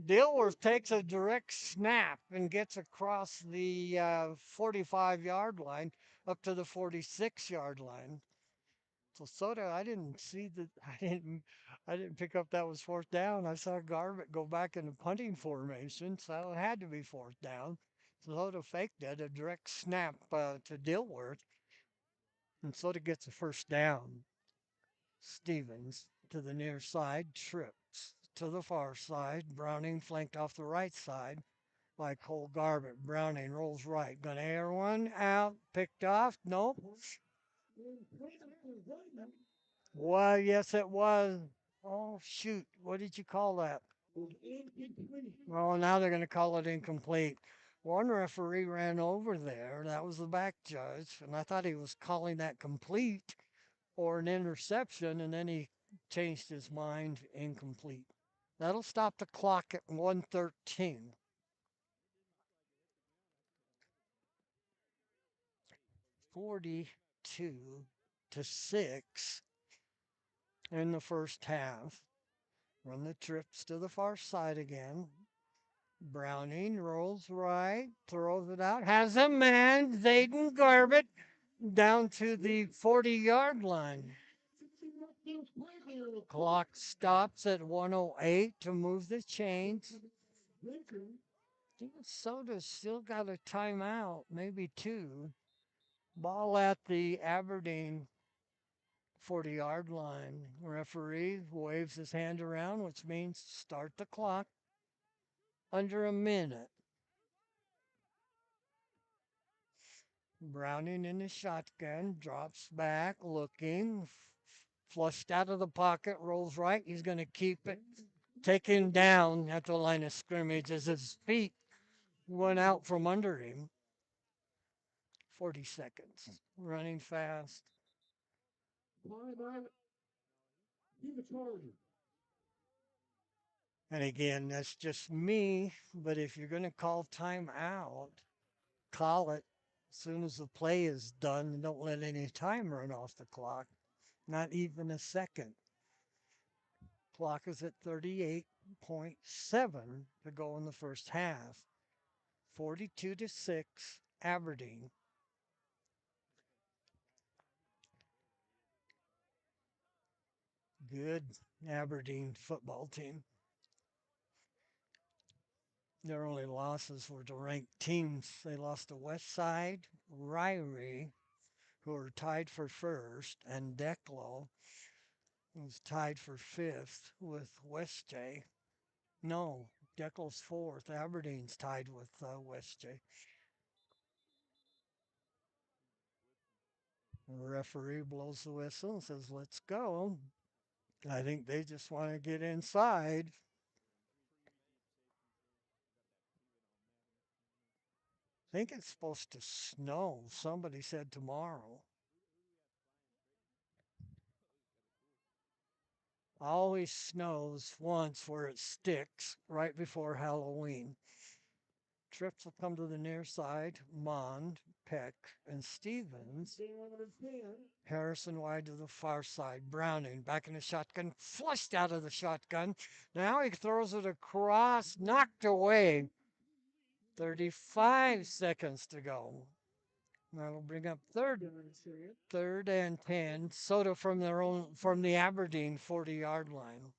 [SPEAKER 4] Dilworth takes a direct snap and gets across the 45-yard line up to the 46-yard line. So Soda, I didn't see that. I didn't pick up that was fourth down. I saw Garbutt go back in the punting formation, so it had to be fourth down. Soda faked it, a direct snap to Dilworth, and Soda gets a first down. Stevens to the near side, trips to the far side. Browning flanked off the right side by Cole Garbutt. Browning rolls right, gonna air one out, picked off. Nope. Well, yes, it was. Oh, shoot. What did you call that? Well, now they're going to call it incomplete. One referee ran over there. That was the back judge. And I thought he was calling that complete or an interception. And then he changed his mind, incomplete. That'll stop the clock at 1:13. 42-6 in the first half. Run the trips to the far side again. Browning rolls right, throws it out, has a man, Zayden Garbett, down to the 40-yard line. Clock stops at 1:08 to move the chains. Minnesota's still got a timeout, maybe two. Ball at the Aberdeen 40-yard line. Referee waves his hand around, which means start the clock. Under a minute. Browning in the shotgun, drops back, looking, flushed out of the pocket, rolls right. He's going to keep it. Take him down at the line of scrimmage as his feet went out from under him. 40 seconds. Running fast. And again, that's just me. But if you're going to call timeout, call it as soon as the play is done and don't let any time run off the clock. Not even a second. Clock is at 38.7 to go in the first half. 42-6, Aberdeen. Good Aberdeen football team. Their only losses were to ranked teams. They lost to Westside, Ryrie, who are tied for first, and Declo, who's tied for fifth with West J. No, Declo's fourth. Aberdeen's tied with West J. The referee blows the whistle and says, let's go. I think they just want to get inside. I think it's supposed to snow. Somebody said tomorrow. Always snows once where it sticks right before Halloween. Trips will come to the near side. Mond, Peck, and Stevens. Harrison wide to the far side. Browning back in the shotgun, flushed out of the shotgun. Now he throws it across, knocked away. 35 seconds to go. That'll bring up third and 10. Soda from the Aberdeen 40-yard line.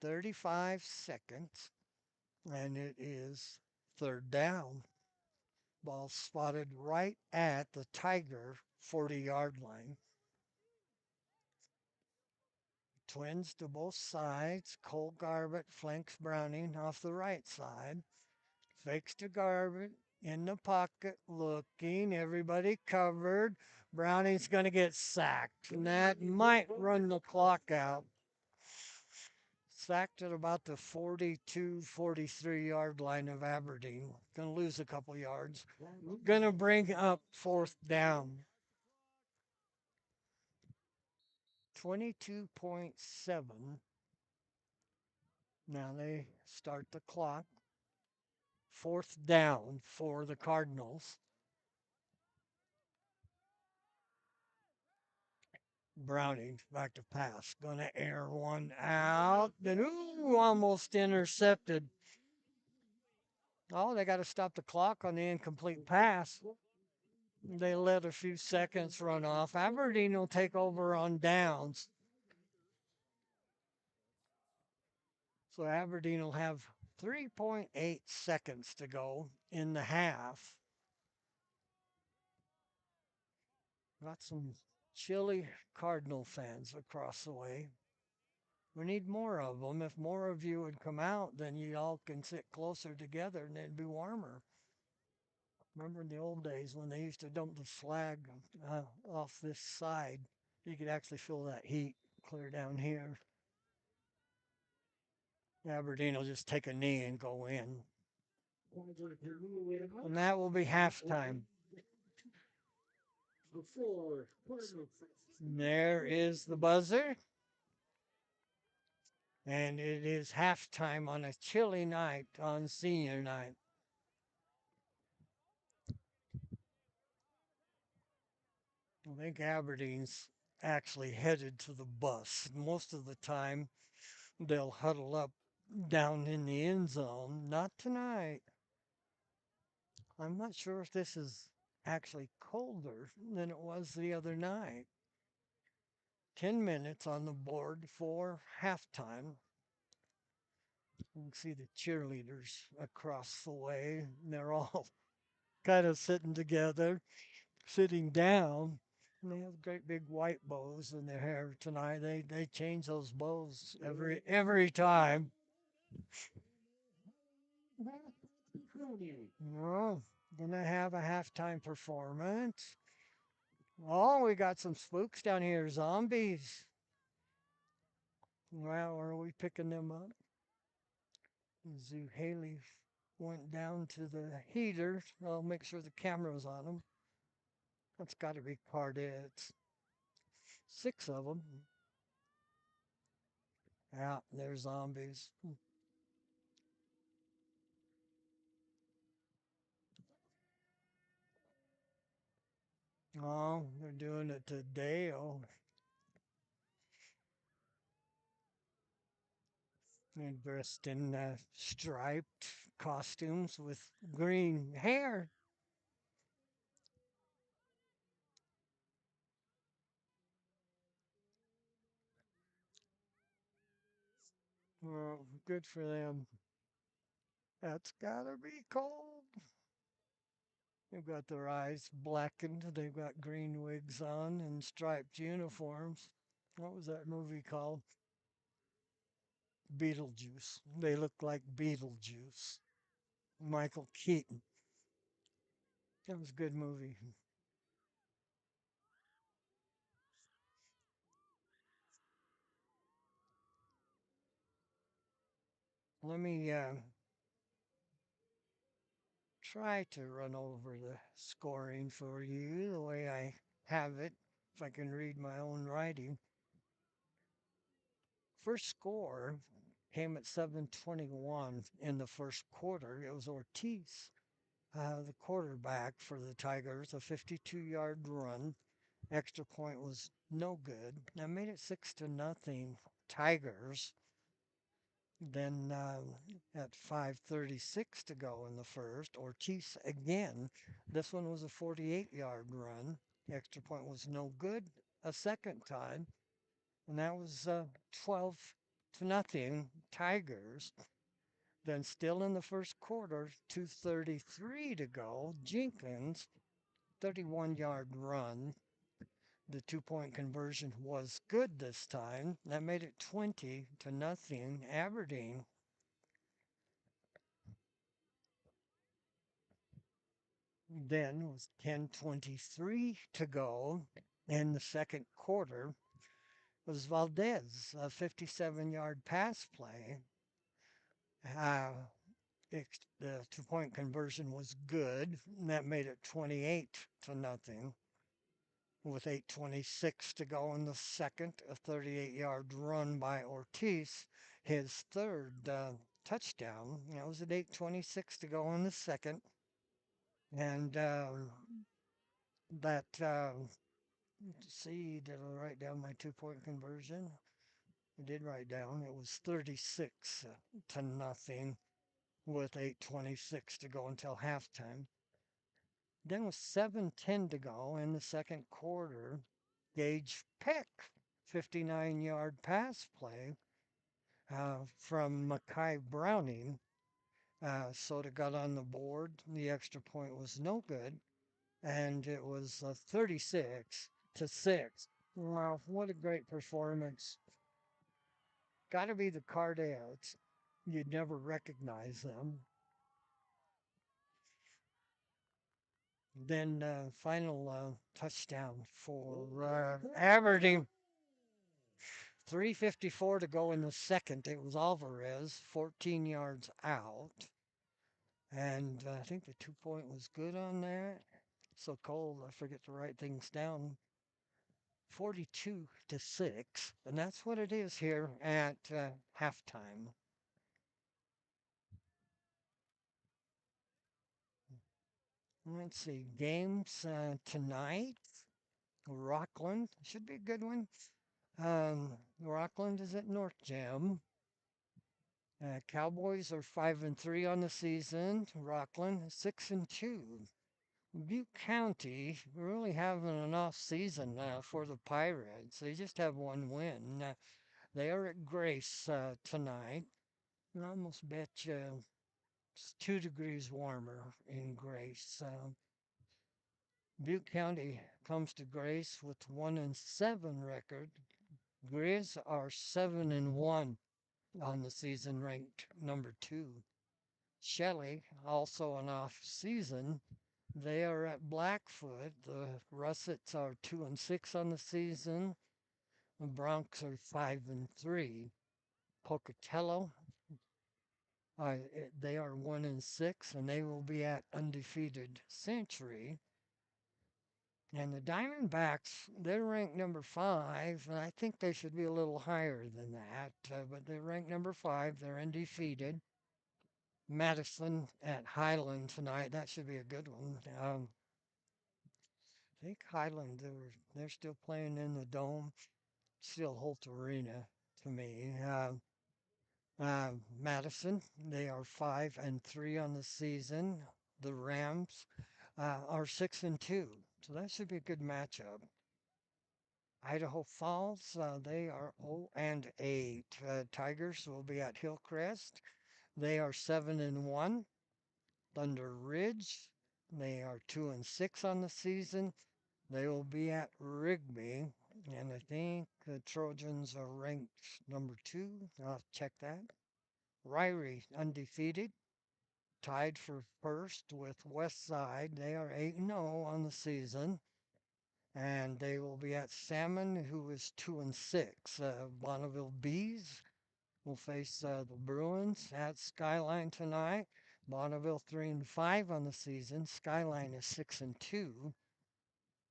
[SPEAKER 4] 35 seconds, and it is third down. Ball spotted right at the Tiger 40-yard line. Twins to both sides. Cole Garbutt flanks Browning off the right side. Fakes to Garbutt. in the pocket looking, everybody covered. Browning's going to get sacked, and that might run the clock out. Sacked at about the 42, 43 yard line of Aberdeen. Going to lose a couple yards. Going to bring up fourth down. 22.7. Now they start the clock. Fourth down for the Cardinals. Browning back to pass. Going to air one out. Then, ooh, almost intercepted. Oh, they got to stop the clock on the incomplete pass. They let a few seconds run off. Aberdeen will take over on downs. So Aberdeen will have 3.8 seconds to go in the half. Got some chilly Cardinal fans across the way. We need more of them. If more of you would come out, then you all can sit closer together and it'd be warmer. Remember in the old days when they used to dump the slag off this side, you could actually feel that heat clear down here. Aberdeen will just take a knee and go in. And that will be halftime. And there is the buzzer. And it is halftime on a chilly night on senior night. I think Aberdeen's actually headed to the bus. Most of the time, they'll huddle up down in the end zone. Not tonight. I'm not sure if this is actually colder than it was the other night. 10 minutes on the board for halftime. You can see the cheerleaders across the way. They're all kind of sitting together, sitting down. And they have great big white bows in their hair tonight. They change those bows every time. Well, gonna have a halftime performance. Oh, we got some spooks down here, zombies. Wow, are we picking them up? Zoo Haley went down to the heater. I'll make sure the camera's on them. That's got to be Cardets. 6 of them. Yeah, they're zombies. Oh, they're doing it today. Oh, they're dressed in striped costumes with green hair. Well, good for them. That's gotta be cold. They've got their eyes blackened. They've got green wigs on and striped uniforms. What was that movie called? Beetlejuice. They look like Beetlejuice. Michael Keaton. That was a good movie. Let me try to run over the scoring for you the way I have it, if I can read my own writing. First score came at 7:21 in the first quarter. It was Ortiz, the quarterback for the Tigers, a 52-yard run. Extra point was no good. That made it 6-0 Tigers. Then at 5:36 to go in the first, Ortiz again. This one was a 48-yard run. Extra point was no good a second time, and that was 12-0 Tigers. Then still in the first quarter, 2:33 to go. Jenkins, 31-yard run. The 2-point conversion was good this time. That made it 20-0 Aberdeen. Then it was 10:23 to go in the second quarter. It was Valdez, a 57-yard pass play. Uh, the 2 point conversion was good, and that made it 28 to nothing. With 8:26 to go in the second, a 38-yard run by Ortiz, his third touchdown. It was at 8:26 to go in the second, and that let's see, did I write down my 2 point conversion? I did write down it was 36 to nothing with 8:26 to go until halftime. Then with 7:10 to go in the second quarter, Gage Peck, 59-yard pass play from Mackay Browning. Soda got on the board. The extra point was no good, and it was 36-6. Wow, what a great performance. Got to be the Cardales. You'd never recognize them. Then final touchdown for Aberdeen. 3:54 to go in the second. It was Alvarez, 14 yards out. And I think the 2 point was good on that. So cold, I forget to write things down. 42-6. And that's what it is here at halftime. Let's see, games tonight. Rockland should be a good one. Rockland is at North Jam. Cowboys are 5-3 on the season. Rockland 6-2. Butte County really having an off season for the Pirates. They just have one win. They are at Grace tonight. I almost bet you it's 2 degrees warmer in Grace. Butte County comes to Grace with 1-7 record. Grizz are 7-1 on the season, ranked number 2. Shelley, also an off season, they are at Blackfoot. The Russets are 2-6 on the season. The Broncs are 5-3. Pocatello, they are 1-6, and they will be at undefeated Century. And the Diamondbacks, they're ranked number 5, and I think they should be a little higher than that. But they're ranked number 5. They're undefeated. Madison at Highland tonight. That should be a good one. I think Highland, they're still playing in the dome. Still Holt Arena to me. Madison, they are 5-3 on the season. The Rams are 6-2, so that should be a good matchup. Idaho Falls, they are 0-8. Tigers will be at Hillcrest. They are 7-1. Thunder Ridge, they are 2-6 on the season. They will be at Rigby, and I think the Trojans are ranked number 2. I'll check that. Ryrie undefeated, tied for first with West Side. They are 8-0 on the season, and they will be at Salmon, who is 2-6. Bonneville Bees will face the Bruins at Skyline tonight. Bonneville 3-5 on the season. Skyline is 6-2.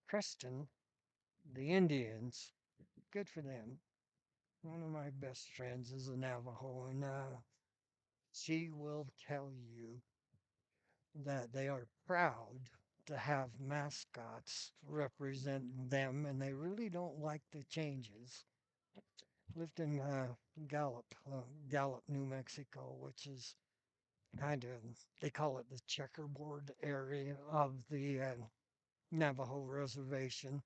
[SPEAKER 4] Preston, the Indians, good for them. One of my best friends is a Navajo, and she will tell you that they are proud to have mascots represent them, and they really don't like the changes. Lived in Gallup, New Mexico, which is kind of, they call it the checkerboard area of the Navajo reservation,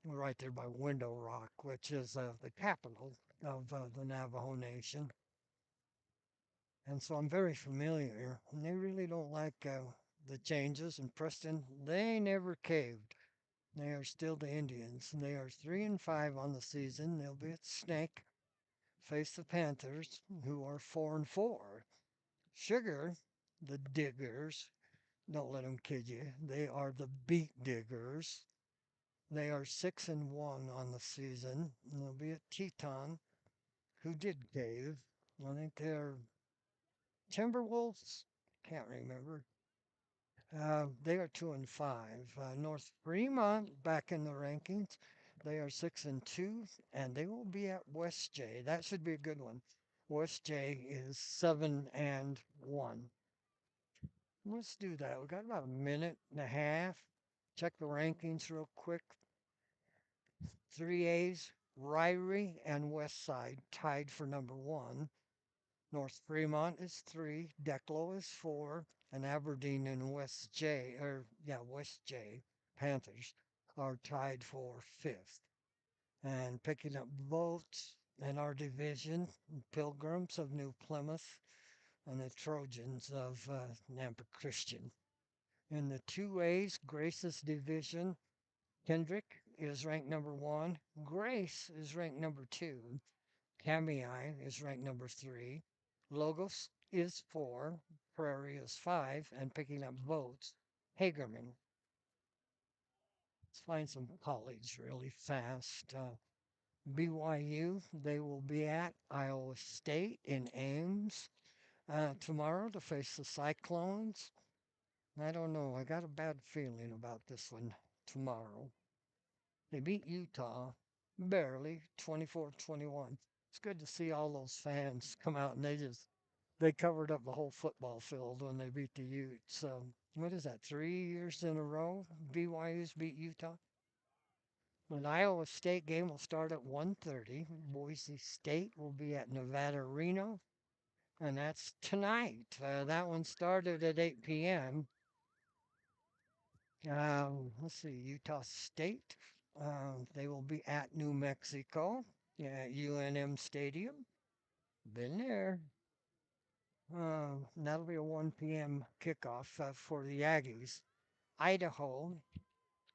[SPEAKER 4] right there by Window Rock, which is the capital of the Navajo Nation. And so I'm very familiar, and they really don't like the changes. And Preston, they never caved. They are still the Indians. They are 3-5 on the season. They'll be at Snake, face the Panthers, who are 4-4. Sugar, the Diggers, Don't let them kid you. They are the Beat Diggers. They are 6-1 on the season. And they'll be at Teton, who did cave. I think they're Timberwolves. Can't remember. They are 2-5. North Fremont back in the rankings. They are 6-2, and they will be at West J. That should be a good one. West J is 7-1. Let's do that. We got about a minute and a half. Check the rankings real quick. 3A's, Ryrie and Westside tied for number one. North Fremont is three, Declo is four, and Aberdeen and West J Panthers are tied for fifth. And picking up votes in our division, Pilgrims of New Plymouth and the Trojans of Nampa Christian. In the 2A's Grace's division, Kendrick is ranked number one. Grace is ranked number two. Kamei is ranked number three. Logos is four. Prairie is five. And picking up votes, Hagerman. Let's find some college really fast. BYU, they will be at Iowa State in Ames tomorrow to face the Cyclones. I don't know. I got a bad feeling about this one tomorrow. They beat Utah barely 24-21. It's good to see all those fans come out and they covered up the whole football field when they beat the Utes. So what is that? 3 years in a row BYU's beat Utah. An Iowa State game will start at 1:30. Boise State will be at Nevada Reno, and that's tonight. That one started at 8 p.m. Let's see, Utah State. They will be at New Mexico at UNM Stadium. Been there. That'll be a 1 p.m. kickoff for the Aggies. Idaho,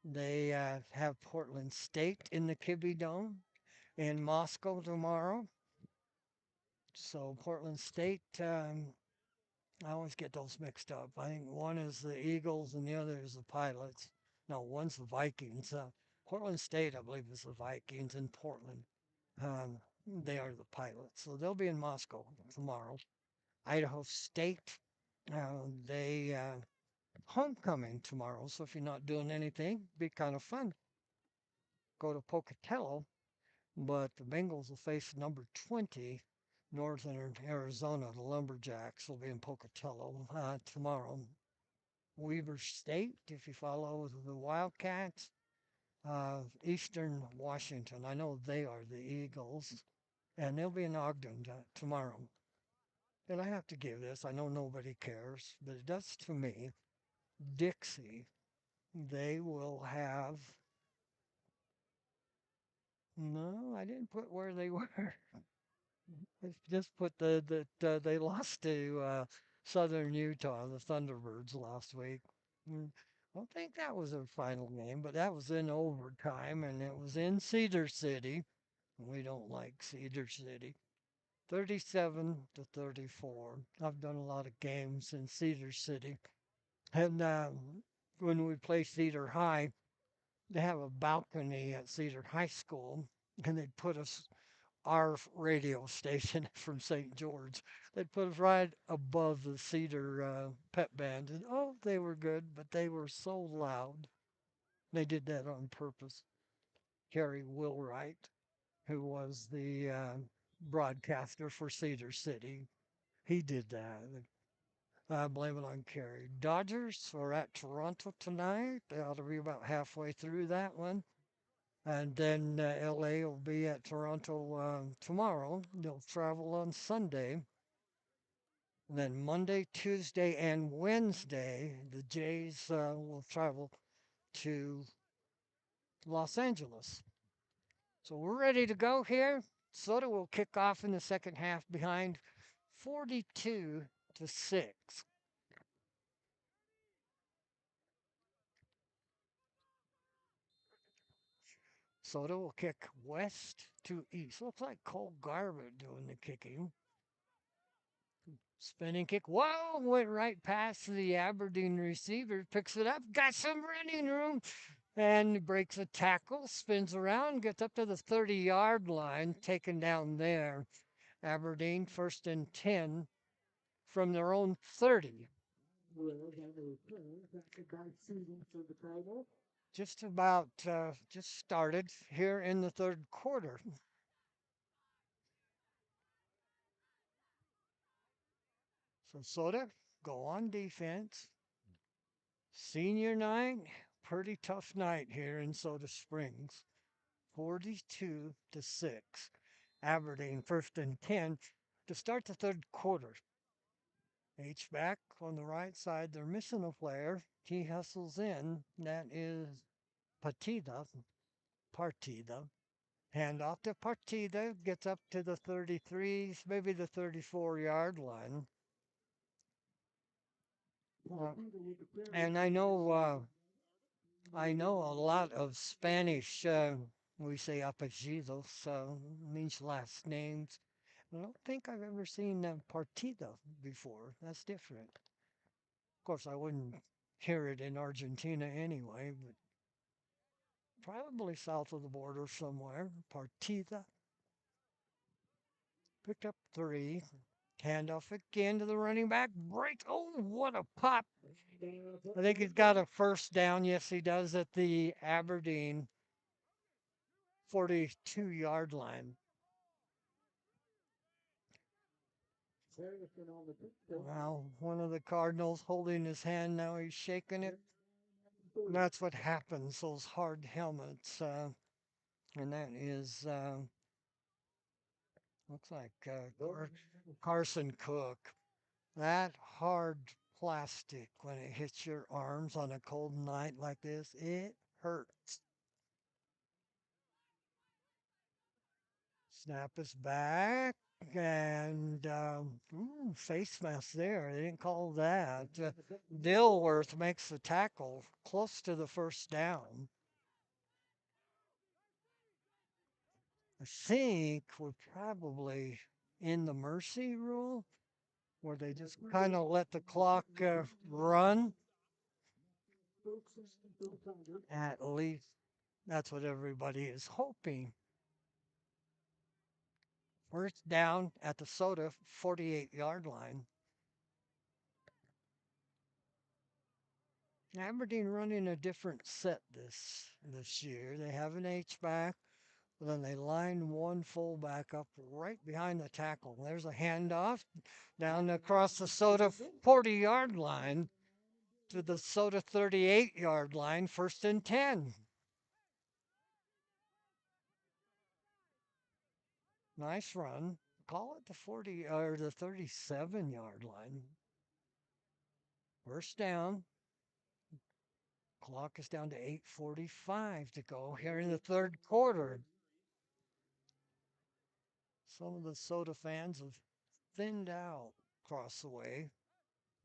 [SPEAKER 4] they have Portland State in the Kibbe Dome in Moscow tomorrow. So Portland State, I always get those mixed up. I think one is the Eagles and the other is the Pilots. No, one's the Vikings. Portland State, I believe, is the Vikings in Portland. Um, they are the Pilots. So they'll be in Moscow tomorrow. Idaho State, they homecoming tomorrow. So if you're not doing anything, be kind of fun. Go to Pocatello, but the Bengals will face number 20, Northern Arizona. The Lumberjacks will be in Pocatello tomorrow. Weaver State, if you follow the Wildcats, Eastern Washington. I know they are the Eagles, and they'll be in Ogden tomorrow. And I have to give this, I know nobody cares, but it does to me. Dixie, they will have, no, I didn't put where they were. I just put that they lost to Southern Utah, the Thunderbirds last week. Mm, I don't think that was their final game, but that was in overtime, and it was in Cedar City. We don't like Cedar City. 37-34. I've done a lot of games in Cedar City. And when we play Cedar High, they have a balcony at Cedar High School, and they put us our radio station from St. George. They put us right above the Cedar pep band. And oh, they were good, but they were so loud. They did that on purpose. Kerry Wilwright, who was the broadcaster for Cedar City, he did that. I blame it on Kerry. Dodgers are at Toronto tonight. They ought to be about halfway through that one. And then LA will be at Toronto tomorrow. They'll travel on Sunday. And then Monday, Tuesday, and Wednesday, the Jays will travel to Los Angeles. So we're ready to go here. Soda will kick off in the second half behind 42-6. Soda will kick west to east. Looks like Cole Garbutt doing the kicking. Spinning kick. Whoa! Went right past the Aberdeen receiver. Picks it up. Got some running room. And breaks a tackle. Spins around. Gets up to the 30-yard line. Taken down there. Aberdeen first and 10 from their own 30. Just about just started here in the third quarter. So Soda, go on defense. Senior night, pretty tough night here in Soda Springs. 42-6. Aberdeen first and 10 to start the third quarter. H back on the right side. They're missing a player. He hustles in. That is Partida. Partida. Hand off to Partida. Gets up to the 33, maybe the 34-yard line. And I know a lot of Spanish. We say apellidos, means last names. I don't think I've ever seen partida before. That's different. Of course, I wouldn't hear it in Argentina anyway, but probably south of the border somewhere. Partida. Picked up 3. Handoff again to the running back. Break. Oh, what a pop. I think he's got a first down. Yes, he does at the Aberdeen 42-yard line. Wow, one of the Cardinals holding his hand now. He's shaking it. And that's what happens, those hard helmets. And that is, looks like Carson Cook. That hard plastic, when it hits your arms on a cold night like this, it hurts. Snap is back. And face mask there. They didn't call that. Dilworth makes the tackle close to the first down. I think we're probably in the mercy rule where they just kind of let the clock run. At least that's what everybody is hoping. First down at the Soda 48-yard line. Aberdeen running a different set this year. They have an H back, but then they line one fullback up right behind the tackle. There's a handoff down across the Soda 40-yard line to the Soda 38-yard line, first and 10. Nice run. Call it the 40 or the 37-yard line. First down. Clock is down to 8:45 to go here in the third quarter. Some of the Soda fans have thinned out across the way.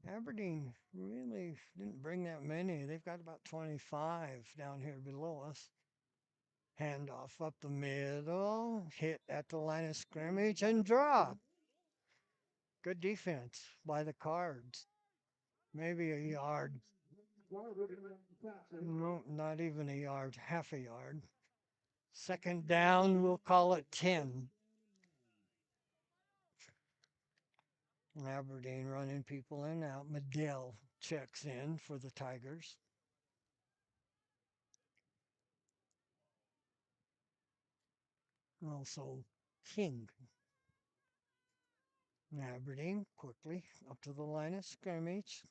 [SPEAKER 4] Aberdeen really didn't bring that many. They've got about 25 down here below us. Handoff up the middle, hit at the line of scrimmage and drop. Good defense by the Cards. Maybe a yard. No, not even a yard, half a yard. Second down, we'll call it 10. Aberdeen running people in and out. Medill checks in for the Tigers. Also King. Aberdeen quickly up to the line of scrimmage.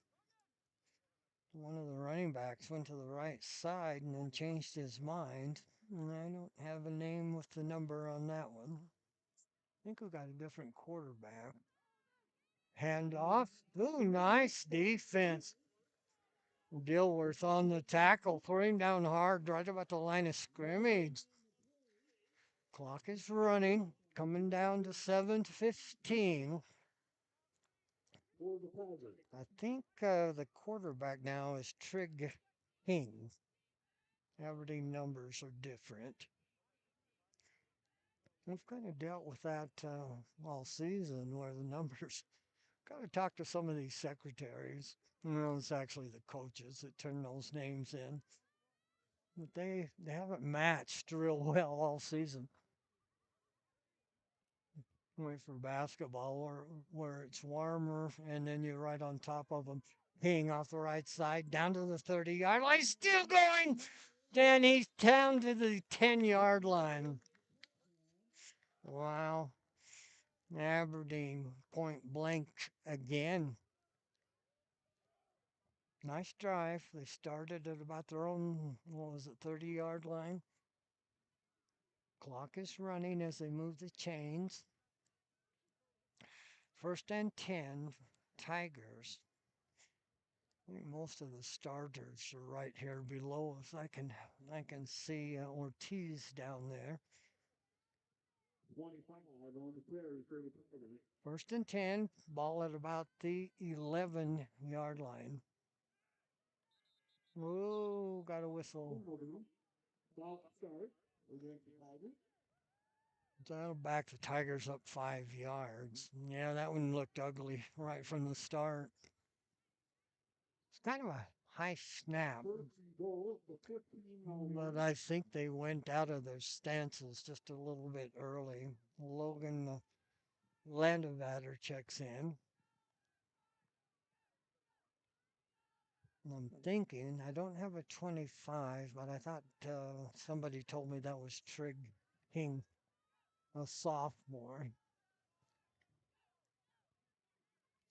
[SPEAKER 4] One of the running backs went to the right side and then changed his mind. And I don't have a name with the number on that one. I think we got a different quarterback. Hand off. Ooh, nice defense. Dilworth on the tackle, threw him down hard right about the line of scrimmage. Clock is running, coming down to 7:15. I think the quarterback now is Trig King. Aberdeen numbers are different. We've kind of dealt with that all season where the numbers Got to talk to some of these secretaries. No, it's actually the coaches that turn those names in. But they haven't matched real well all season. Wait for basketball where it's warmer and then you're right on top of them, peeing off the right side down to the 30-yard line, still going. Then he's down to the 10-yard line. Wow. Aberdeen point blank again. Nice drive. They started at about their own, what was it, 30-yard line. Clock is running as they move the chains. First and 10, Tigers. I think most of the starters are right here below us. I can see Ortiz down there.
[SPEAKER 3] 25 on the carry for the Tigers.
[SPEAKER 4] First and 10, ball at about the 11-yard line. Whoa, got a whistle.
[SPEAKER 3] Ball start against the Tigers.
[SPEAKER 4] That'll back the Tigers up 5 yards. Yeah, that one looked ugly right from the start. It's kind of a high snap, but I think they went out of their stances just a little bit early. Logan Landevatter checks in. And I'm thinking, I don't have a 25, but I thought somebody told me that was Trig King, a sophomore.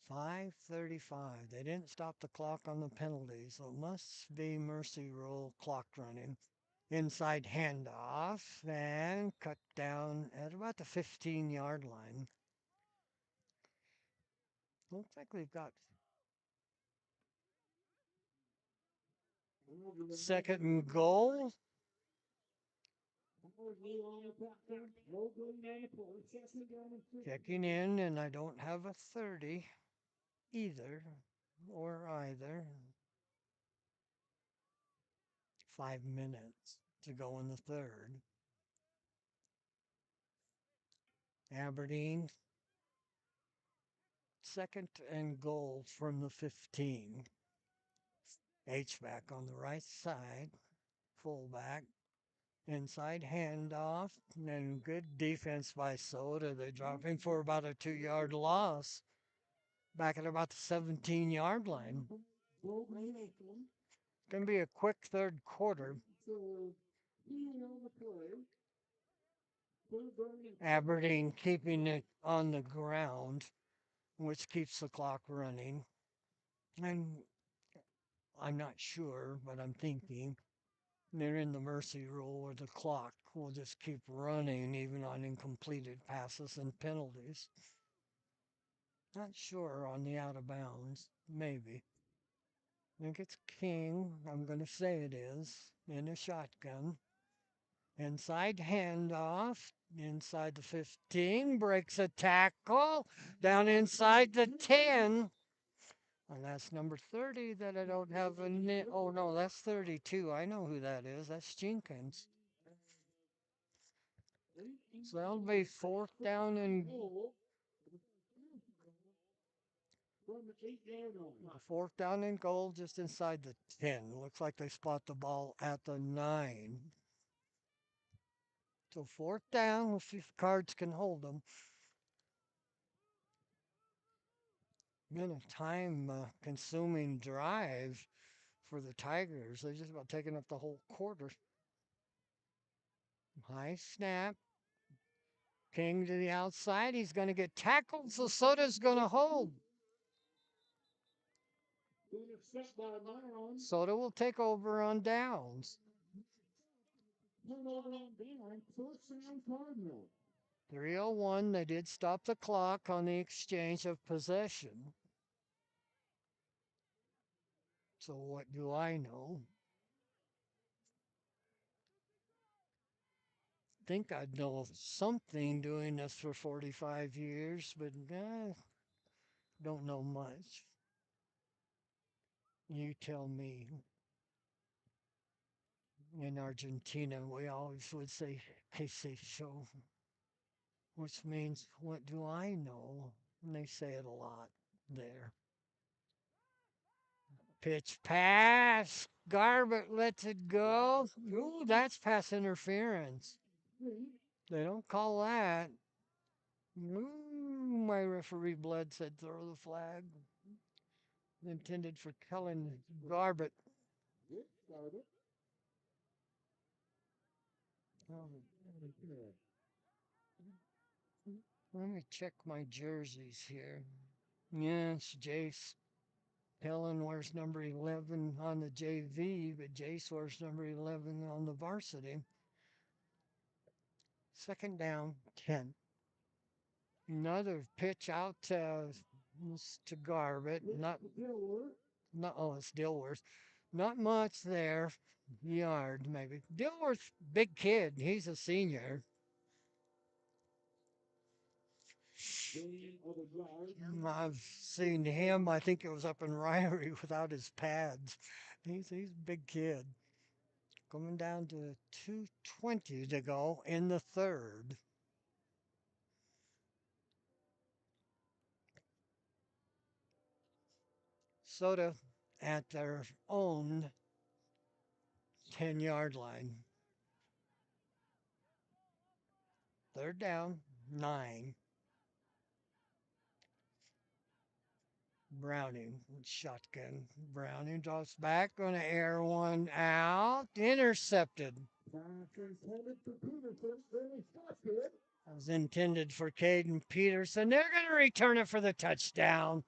[SPEAKER 4] 5:35. They didn't stop the clock on the penalties, so it must be mercy rule clock running. Inside handoff and cut down at about the 15-yard line. Looks like they've got second and goal. Checking in, and I don't have a 30 either or either. 5 minutes to go in the third. Aberdeen, second and goal from the 15. H-back on the right side, fullback. Inside handoff, and good defense by Soda. They're dropping for about a 2-yard loss. Back at about the 17-yard line. Going to be a quick third quarter. Aberdeen keeping it on the ground, which keeps the clock running. And I'm not sure, but I'm thinking they're in the mercy rule where the clock will just keep running even on incompleted passes and penalties. Not sure on the out of bounds. Maybe. I think it's King. I'm going to say it is. In a shotgun. Inside handoff. Inside the 15. Breaks a tackle. Down inside the 10. And that's number 30 that I don't have a net. Oh, no, that's 32. I know who that is. That's Jenkins. So that'll be fourth down and goal just inside the 10. Looks like they spot the ball at the 9. So fourth down. We'll see if the Cards can hold them. Been a time consuming drive for the Tigers. They're just about taking up the whole quarter. High snap. King to the outside. He's going to get tackled. So Soda's going to hold. Soda will take over on downs. 3:01. They did stop the clock on the exchange of possession. So what do I know? Think I'd know of something doing this for 45 years, but don't know much. You tell me. In Argentina, we always would say, que sé yo, which means, what do I know? And they say it a lot. there. Pitch pass. Garbett lets it go. Ooh, that's pass interference. They don't call that. Ooh, my referee Blood said throw the flag. Intended for Kellen Garbett. Oh, let me check my jerseys here. Yes, Jace. Helen wears number 11 on the JV, but Jace wears number 11 on the varsity. Second down, 10. Another pitch out to Garbett. Not, oh, it's Dilworth. Not much there. Yard, maybe. Dilworth, big kid. He's a senior. I've seen him. I think it was up in Ryrie without his pads. He's a big kid. Coming down to 2:20 to go in the third. Soda at their own 10-yard line. Third down, 9. Browning, shotgun. Browning drops back, going to air one out. Intercepted. That was intended for Caden Peterson. They're going to return it for the touchdown.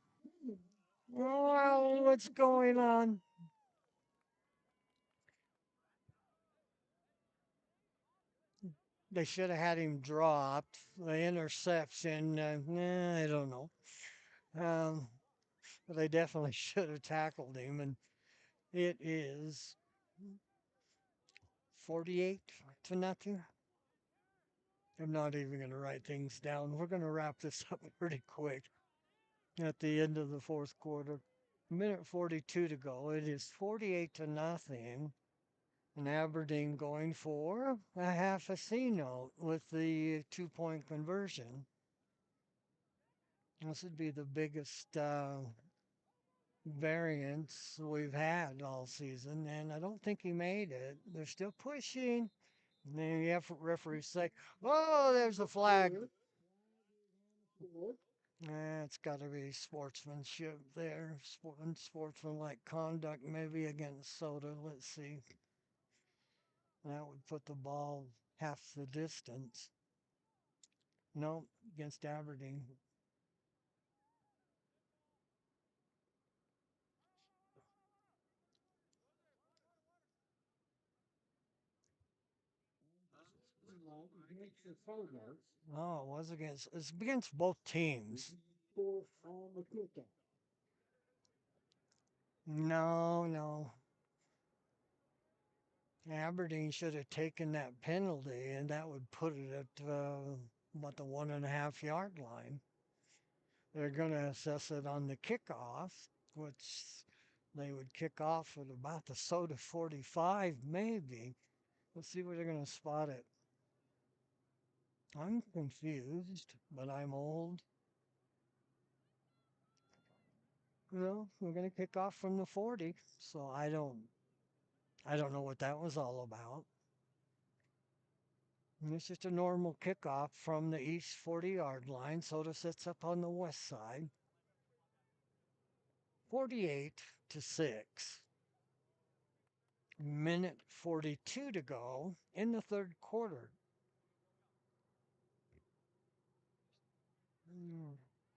[SPEAKER 4] Well, what's going on? They should have had him dropped. The interception, I don't know. Um, but they definitely should have tackled him. And it is 48-0. I'm not even going to write things down. We're going to wrap this up pretty quick at the end of the fourth quarter. Minute 42 to go. It is 48-0. And Aberdeen going for a half a C note with the 2-point conversion. This would be the biggest variance we've had all season, and I don't think he made it. They're still pushing. And then you have referees say, "Oh, there's a flag." It's got to be sportsmanship there, sportsmanlike conduct, maybe against Soda. Let's see. That would put the ball half the distance. No, against Aberdeen. Oh, it was it's against both teams. No, no. Aberdeen should have taken that penalty, and that would put it at about the 1.5 yard line. They're going to assess it on the kickoff, which they would kick off at about the Soda 45, maybe. Let's see where they're going to spot it. I'm confused, but I'm old. No, we're going to kick off from the 40, so I don't know what that was all about. And it's just a normal kickoff from the east 40-yard line. Soda sits up on the west side. 48-6. Minute 42 to go in the third quarter.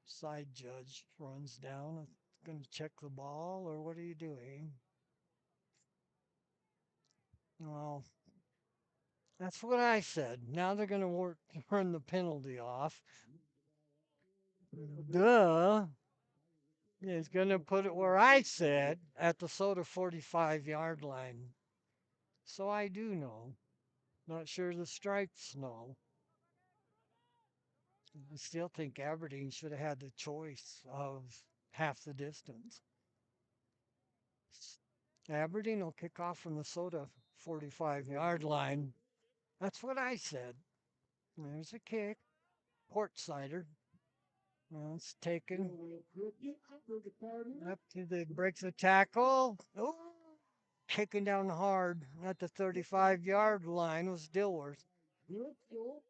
[SPEAKER 4] Side judge runs down. Going to check the ball, or what are you doing? Well, that's what I said. Now they're going to turn the penalty off. Duh. He's going to put it where I said, at the Soda 45-yard line. So I do know. Not sure the stripes know. I still think Aberdeen should have had the choice of half the distance. Aberdeen will kick off from the Soda 45-yard line. That's what I said. There's a kick. Port Cider. Well, it's taken
[SPEAKER 3] Department.
[SPEAKER 4] up to the breaks the tackle. Oh, kicking down hard at the 35-yard line was Dilworth.
[SPEAKER 3] Good goal.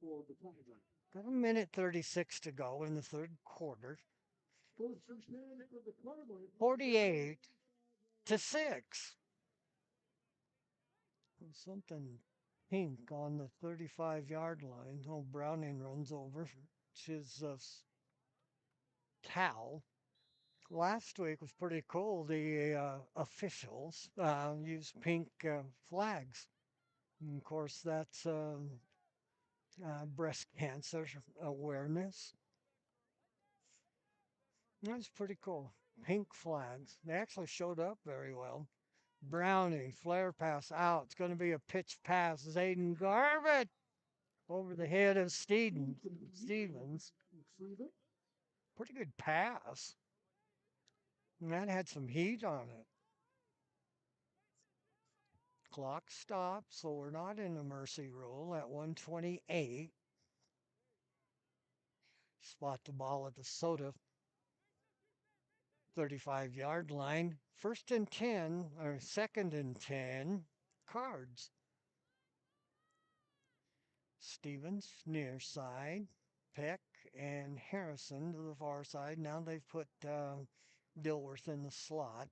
[SPEAKER 3] For the Tigers.
[SPEAKER 4] Got a minute 36 to go in the third quarter.
[SPEAKER 3] First and 10 for the Cardinals.
[SPEAKER 4] 48-6. Something pink on the 35-yard line. Oh, Browning runs over. It's his towel. Last week was pretty cool. The officials used pink flags. And of course, that's breast cancer awareness. That's pretty cool. Pink flags. They actually showed up very well. Browning, flare pass out. It's going to be a pitch pass. Zayden Garbett over the head of Stevens. Pretty good pass. And that had some heat on it. Clock stopped, so we're not in the mercy rule at 128. Spot the ball at the soda 35-yard line. First and 10, or second and 10, Cards. Stevens near side. Peck and Harrison to the far side. Now they've put Dilworth in the slot.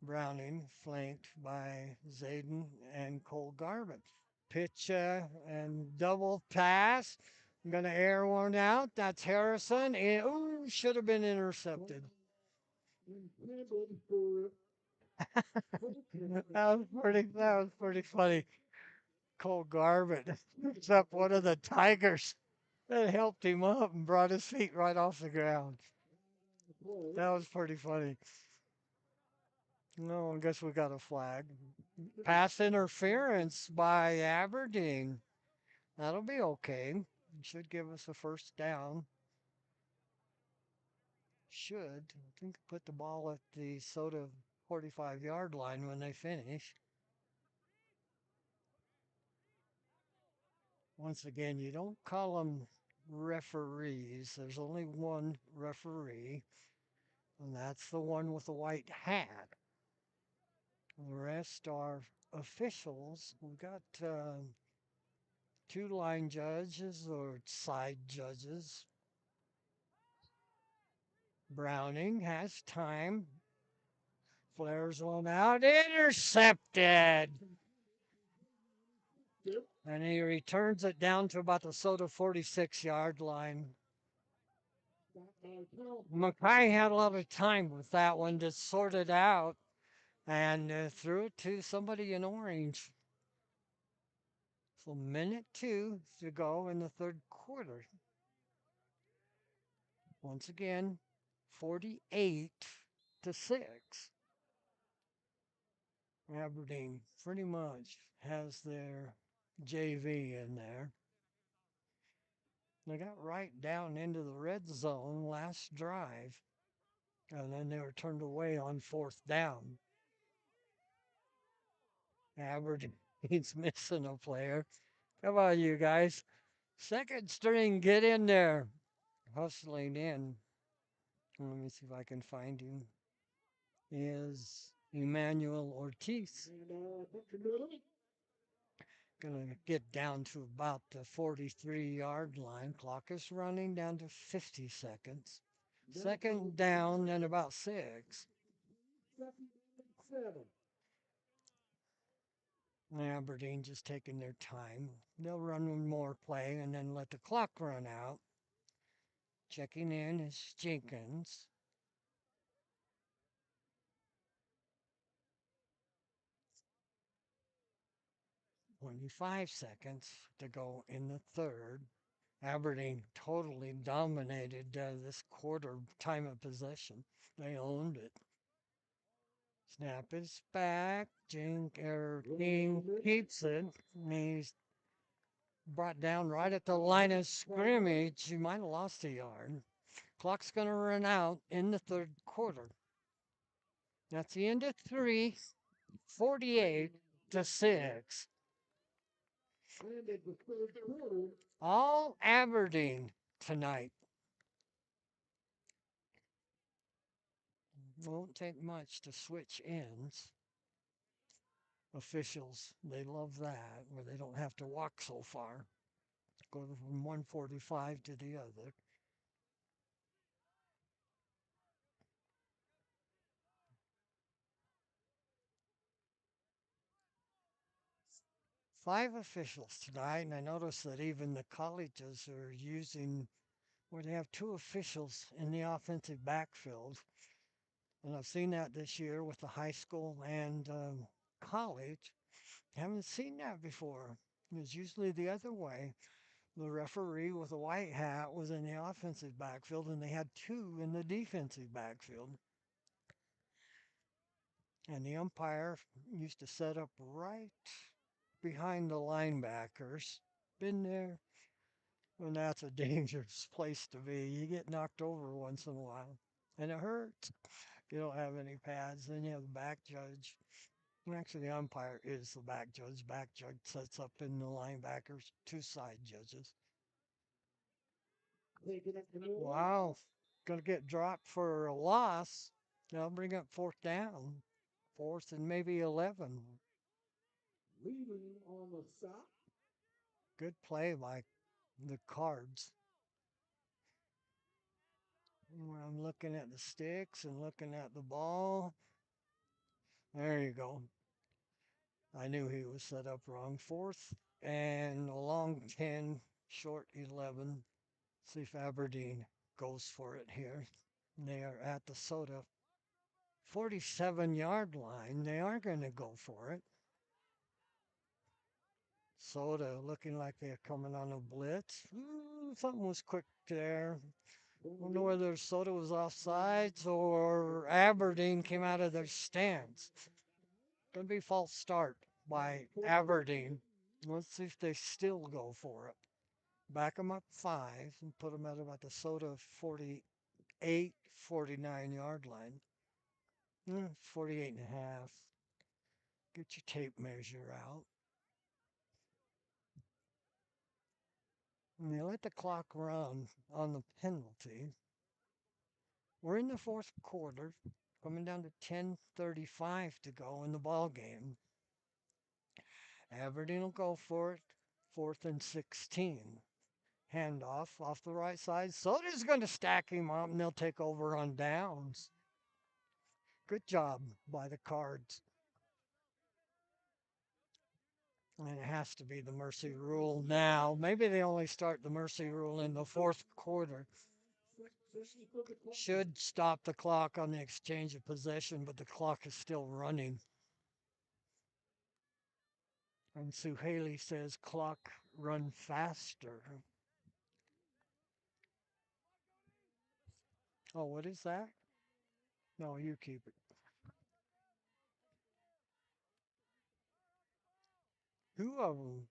[SPEAKER 4] Browning flanked by Zayden and Cole Garbett. Pitch and double pass. I'm going to air one out. That's Harrison. Ooh, should have been intercepted. That was pretty funny. Cole Garbett picks up one of the Tigers that helped him up and brought his feet right off the ground. That was pretty funny. No, I guess we got a flag. Pass interference by Aberdeen. That'll be okay. Should give us a first down. Should. I think put the ball at the Soda 45-yard line when they finish. Once again, you don't call them referees. There's only one referee, and that's the one with the white hat. The rest are officials. We've got two line judges or side judges. Browning has time. Flares one out. Intercepted. And he returns it down to about the Soda 46-yard line. Mackay had a lot of time with that one to sort it out and threw it to somebody in orange. So minute 2 to go in the third quarter. Once again, 48-6. Aberdeen pretty much has their JV in there. They got right down into the red zone last drive, and then they were turned away on fourth down. Aberdeen's missing a player. Come on, you guys. Second string, get in there. Hustling in. Let me see if I can find him. Is Emmanuel Ortiz. Gonna get down to about the 43-yard line. Clock is running down to 50 seconds. Second down and about 6. Aberdeen just taking their time. They'll run one more play and then let the clock run out. Checking in is Jenkins. 25 seconds to go in the third. Aberdeen totally dominated this quarter time of possession. They owned it. Snap is back. King keeps it. And he's brought down right at the line of scrimmage. He might have lost a yard. Clock's going to run out in the third quarter. That's the end of 3. 48-6. All Aberdeen tonight. Won't take much to switch ends. Officials, they love that, where they don't have to walk so far. Go from 145 to the other. Five officials tonight, and I noticed that even the colleges are using where they have two officials in the offensive backfield. And I've seen that this year with the high school and college. Haven't seen that before. It's usually the other way. The referee with a white hat was in the offensive backfield, and they had two in the defensive backfield. And the umpire used to set up right behind the linebackers. Been there, and that's a dangerous place to be. You get knocked over once in a while, and it hurts. You don't have any pads. Then you have the back judge. Well, actually, the umpire is the back judge. Back judge sets up in the linebackers, two side judges. Wow. Going to get dropped for a loss. They'll bring up fourth down. Fourth and maybe 11.
[SPEAKER 3] Leaving on the stop.
[SPEAKER 4] Good play by the Cards. I'm looking at the sticks and looking at the ball. There you go. I knew he was set up wrong. Fourth and a long 10, short 11. See if Aberdeen goes for it here. They are at the Soda 47-yard line. They are going to go for it. Soda looking like they're coming on a blitz. Something was quick there. I don't know whether Soda was offsides or Aberdeen came out of their stance. Going to be false start by Aberdeen. Let's see if they still go for it. Back them up 5 and put them at about the Soda 48, 49-yard line. 48 and a half. Get your tape measure out. And they let the clock run on the penalty. We're in the fourth quarter, coming down to 10:35 to go in the ball game. Aberdeen will go for it, 4th and 16. Handoff off the right side. Soda's going to stack him up, and they'll take over on downs. Good job by the Cards. And it has to be the mercy rule now. Maybe they only start the mercy rule in the fourth quarter. Should stop the clock on the exchange of possession, but the clock is still running. And Sue Haley says, clock run faster. Oh, what is that? No, you keep it. Two of them.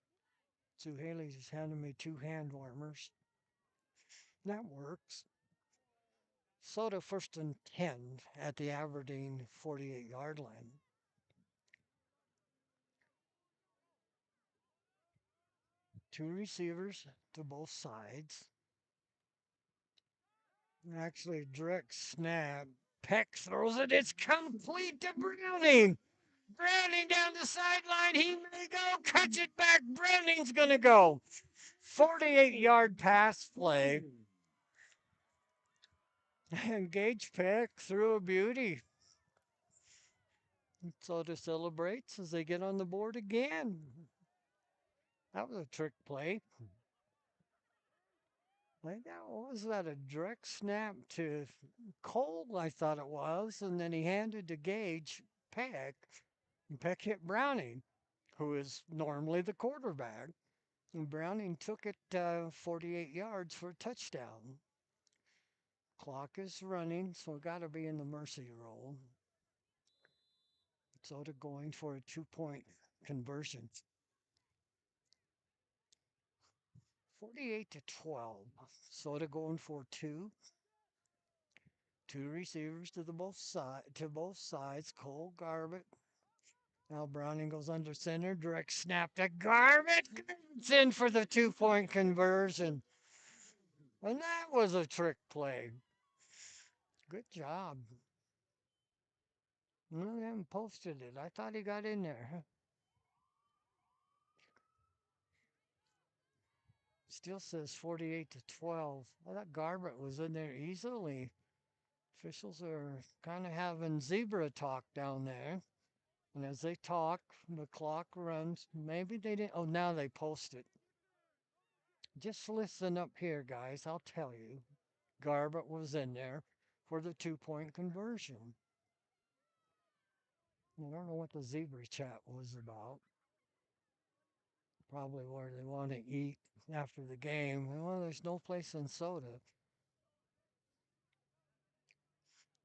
[SPEAKER 4] Sue Haley just handed me 2 hand warmers. That works. Soda 1st and 10 at the Aberdeen 48-yard line. Two receivers to both sides. Actually, direct snap. Peck throws it. It's complete to Browning. Browning down the sideline. He may go. Catch it back. Browning's going to go. 48-yard pass play. And Gage Peck threw a beauty. Soda celebrates as they get on the board again. That was a trick play. Like that was that a direct snap to Cole, I thought it was, and then he handed to Gage Peck, and Peck hit Browning, who is normally the quarterback. And Browning took it 48 yards for a touchdown. Clock is running, so got to be in the mercy roll. Soda going for a 2-point conversion. 48-12. Soda going for 2. Two receivers to both sides. Cole Garbett. Now Browning goes under center. Direct snap to Garbett. It's in for the 2-point conversion. And that was a trick play. Good job. No, they haven't posted it. I thought he got in there. Still says 48 to 12. I thought Garbett was in there easily. Officials are kind of having zebra talk down there. And as they talk, the clock runs. Maybe they didn't. Oh, now they post it. Just listen up here, guys. I'll tell you. Garbett was in there for the 2 point conversion. I don't know what the zebra chat was about. Probably where they want to eat after the game. Well, there's no place in soda.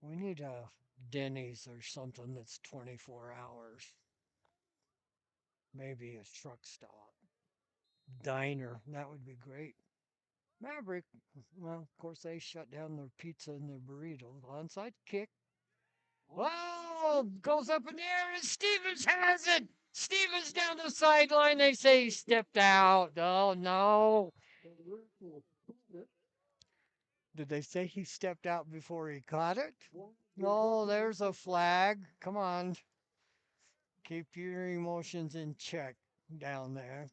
[SPEAKER 4] We need a Denny's or something that's 24 hours. Maybe a truck stop. Diner. That would be great. Maverick. Well, of course, they shut down their pizza and their burritos. Onside kick. Whoa! Goes up in the air and Stevens has it! Stevens down the sideline. They say he stepped out. Oh, no. Did they say he stepped out before he caught it? No, there's a flag. Come on. Keep your emotions in check down there.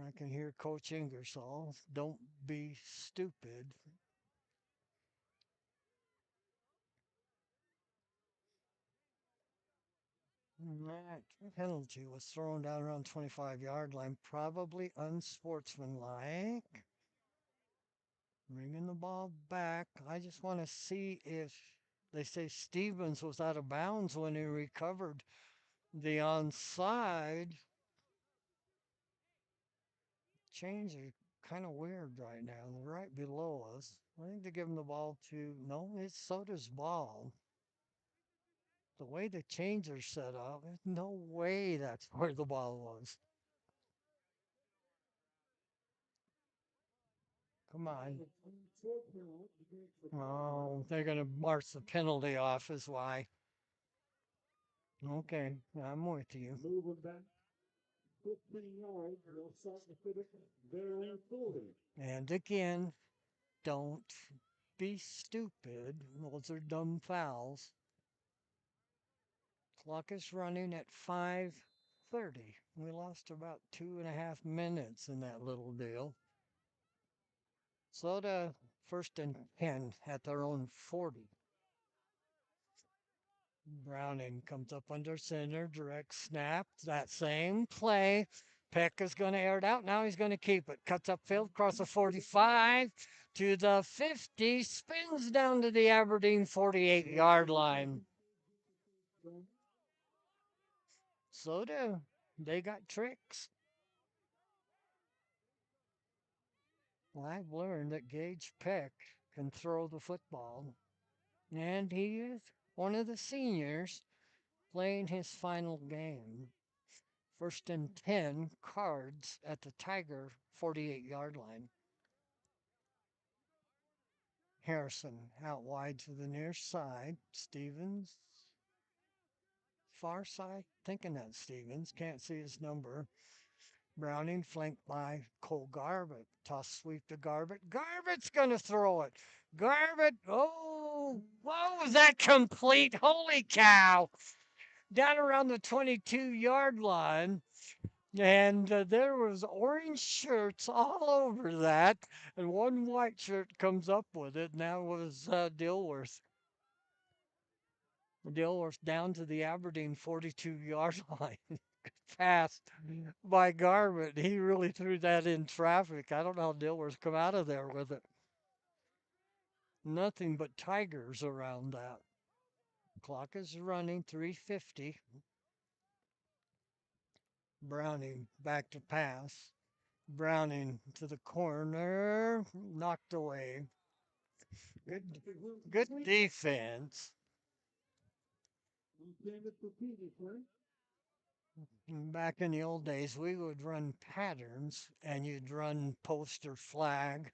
[SPEAKER 4] I can hear Coach Ingersoll. Don't be stupid. That penalty was thrown down around 25-yard line, probably unsportsmanlike. Bringing the ball back. I just want to see if they say Stevens was out of bounds when he recovered the onside. Chains are kind of weird right now. They're right below us. I think they give him the ball to. No, it's Soda's ball. The way the chains are set up, there's no way that's where the ball was. Come on. Oh, they're going to march the penalty off, is why. Okay, I'm with you.
[SPEAKER 3] Moving back 15 yards, they'll start to fit it their own 40.
[SPEAKER 4] And again, don't be stupid. Those are dumb fouls. Clock is running at 5:30. We lost about 2.5 minutes in that little deal. So the first and 10 at their own 40. Browning comes up under center, direct snap. That same play. Peck is going to air it out. Now he's going to keep it. Cuts upfield, across the 45 to the 50, spins down to the Aberdeen 48-yard line. So they got tricks. Well, I've learned that Gage Peck can throw the football, and he is one of the seniors playing his final game. First and 10, Cards at the Tiger 48-yard line. Harrison out wide to the near side. Stevens, far side, thinking that's Stevens. Can't see his number. Browning flanked by Cole Garbett. Toss sweep to Garbett. Garbett's going to throw it. Garbett, oh, whoa, was that complete? Holy cow. Down around the 22-yard line. And there was orange shirts all over that. And one white shirt comes up with it. And that was Dilworth. Dilworth down to the Aberdeen 42-yard line. Passed by Garment. He really threw that in traffic. I don't know how Dilworth come out of there with it. Nothing but Tigers around that. Clock is running 3:50. Browning back to pass. Browning to the corner. Knocked away. Good defense. Back in the old days, we would run patterns and you'd run post or flag,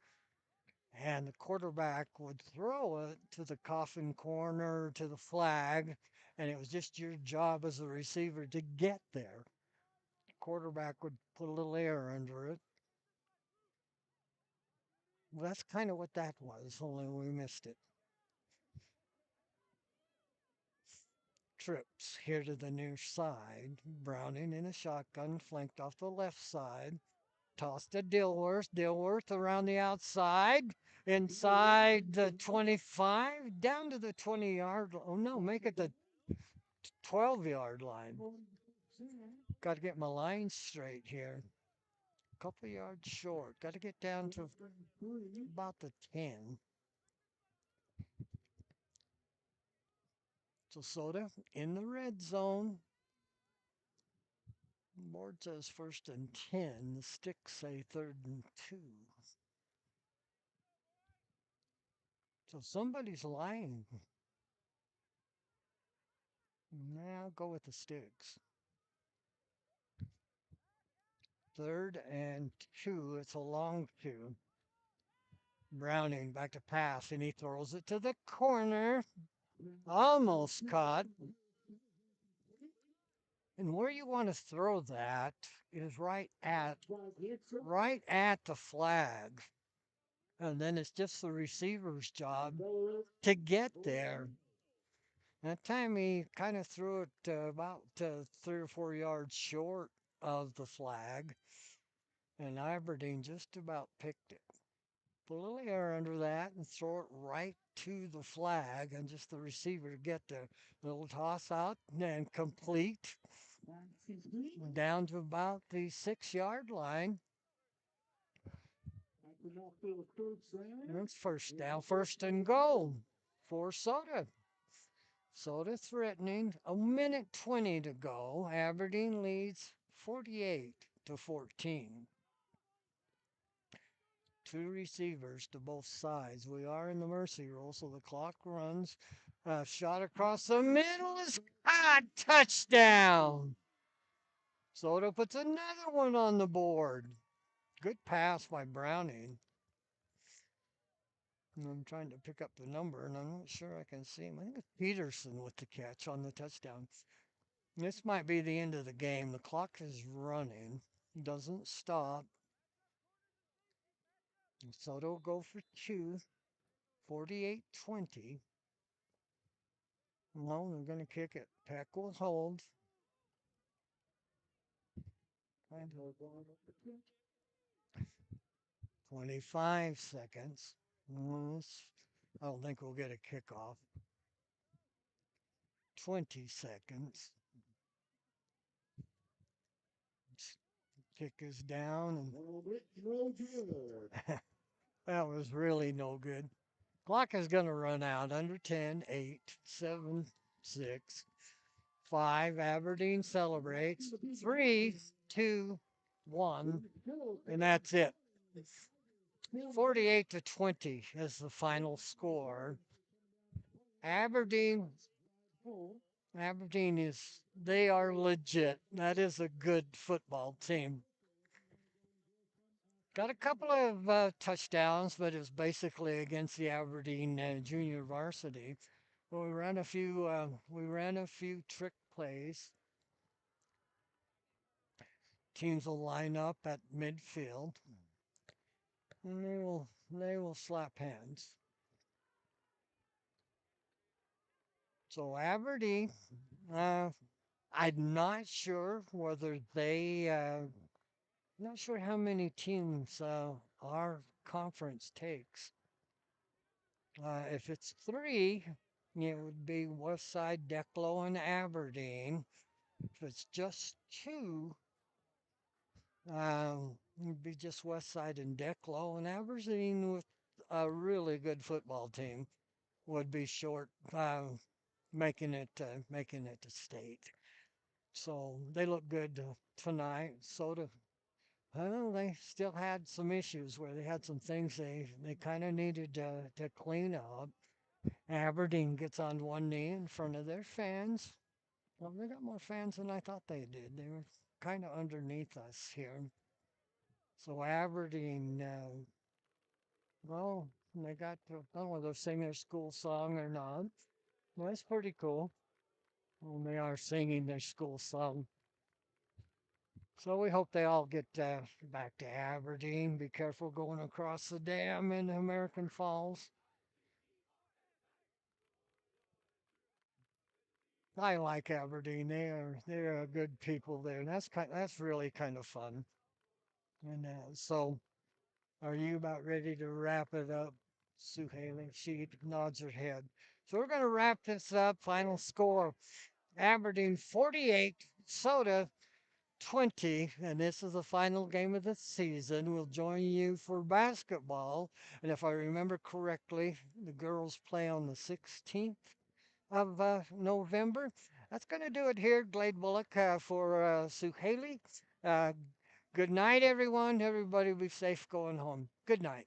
[SPEAKER 4] and the quarterback would throw it to the coffin corner, to the flag, and it was just your job as a receiver to get there. The quarterback would put a little air under it. Well, that's kind of what that was, only we missed it. Trips here to the near side. Browning in a shotgun, flanked off the left side. Toss to Dilworth. Dilworth around the outside. Inside the 25. Down to the 20-yard. Oh no, make it the 12-yard line. Got to get my line straight here. Couple yards short. Got to get down to about the 10. So Soda in the red zone. Board says first and 10. The sticks say third and 2. So somebody's lying. Now go with the sticks. Third and 2. It's a long 2. Browning back to pass, and he throws it to the corner. Almost caught. And where you want to throw that is right at the flag. And then it's just the receiver's job to get there. That time he kind of threw it about 3 or 4 yards short of the flag, and Aberdeen just about picked it. Put a little air under that and throw it right to the flag, and just the receiver to get the little toss out and complete down to about the 6-yard line. That's first down, first and goal for Soda. Soda threatening. A minute 20 to go. Aberdeen leads 48-14. Two receivers to both sides. We are in the mercy rule, so the clock runs. Shot across the middle is caught. Touchdown. Soda puts another one on the board. Good pass by Browning. And I'm trying to pick up the number, and I'm not sure I can see him. I think it's Peterson with the catch on the touchdown. This might be the end of the game. The clock is running, doesn't stop. Soto will go for two, 48-20. No, they're going to kick it. Peck will hold. 25 seconds. I don't think we'll get a kickoff. 20 seconds. Kick is down, and that was really no good. Clock is going to run out under 10, 8, 7, 6, 5. Aberdeen celebrates. 3, 2, 1, and that's it. 48-20 is the final score. Aberdeen they are legit. That is a good football team. Got a couple of touchdowns, but it was basically against the Aberdeen junior varsity. We ran a few trick plays. Teams will line up at midfield, and they will slap hands. So Aberdeen, I'm not sure whether not sure how many teams our conference takes. If it's 3, it would be Westside, Declo, and Aberdeen. If it's just 2, it'd be just Westside and Declo, and Aberdeen with a really good football team would be short, making it to state. So they look good tonight. Well, they still had some issues where they had some things they kind of needed to clean up. Aberdeen gets on one knee in front of their fans. Well, they got more fans than I thought they did. They were kind of underneath us here. So Aberdeen, well, they got to, I don't know whether they're singing their school song or not. Well, that's pretty cool. Well, they are singing their school song. So we hope they all get back to Aberdeen. Be careful going across the dam in American Falls. I like Aberdeen. They're good people there. And that's really kind of fun. And so, are you about ready to wrap it up, Sue Haley? She nods her head. So we're going to wrap this up. Final score: Aberdeen 48, Soda 20, and this is the final game of the season. We'll join you for basketball. And if I remember correctly, the girls play on the 16th of November. That's going to do it here, Glade Bullock, for Sue Haley. Uh, good night, everyone. Everybody be safe going home. Good night.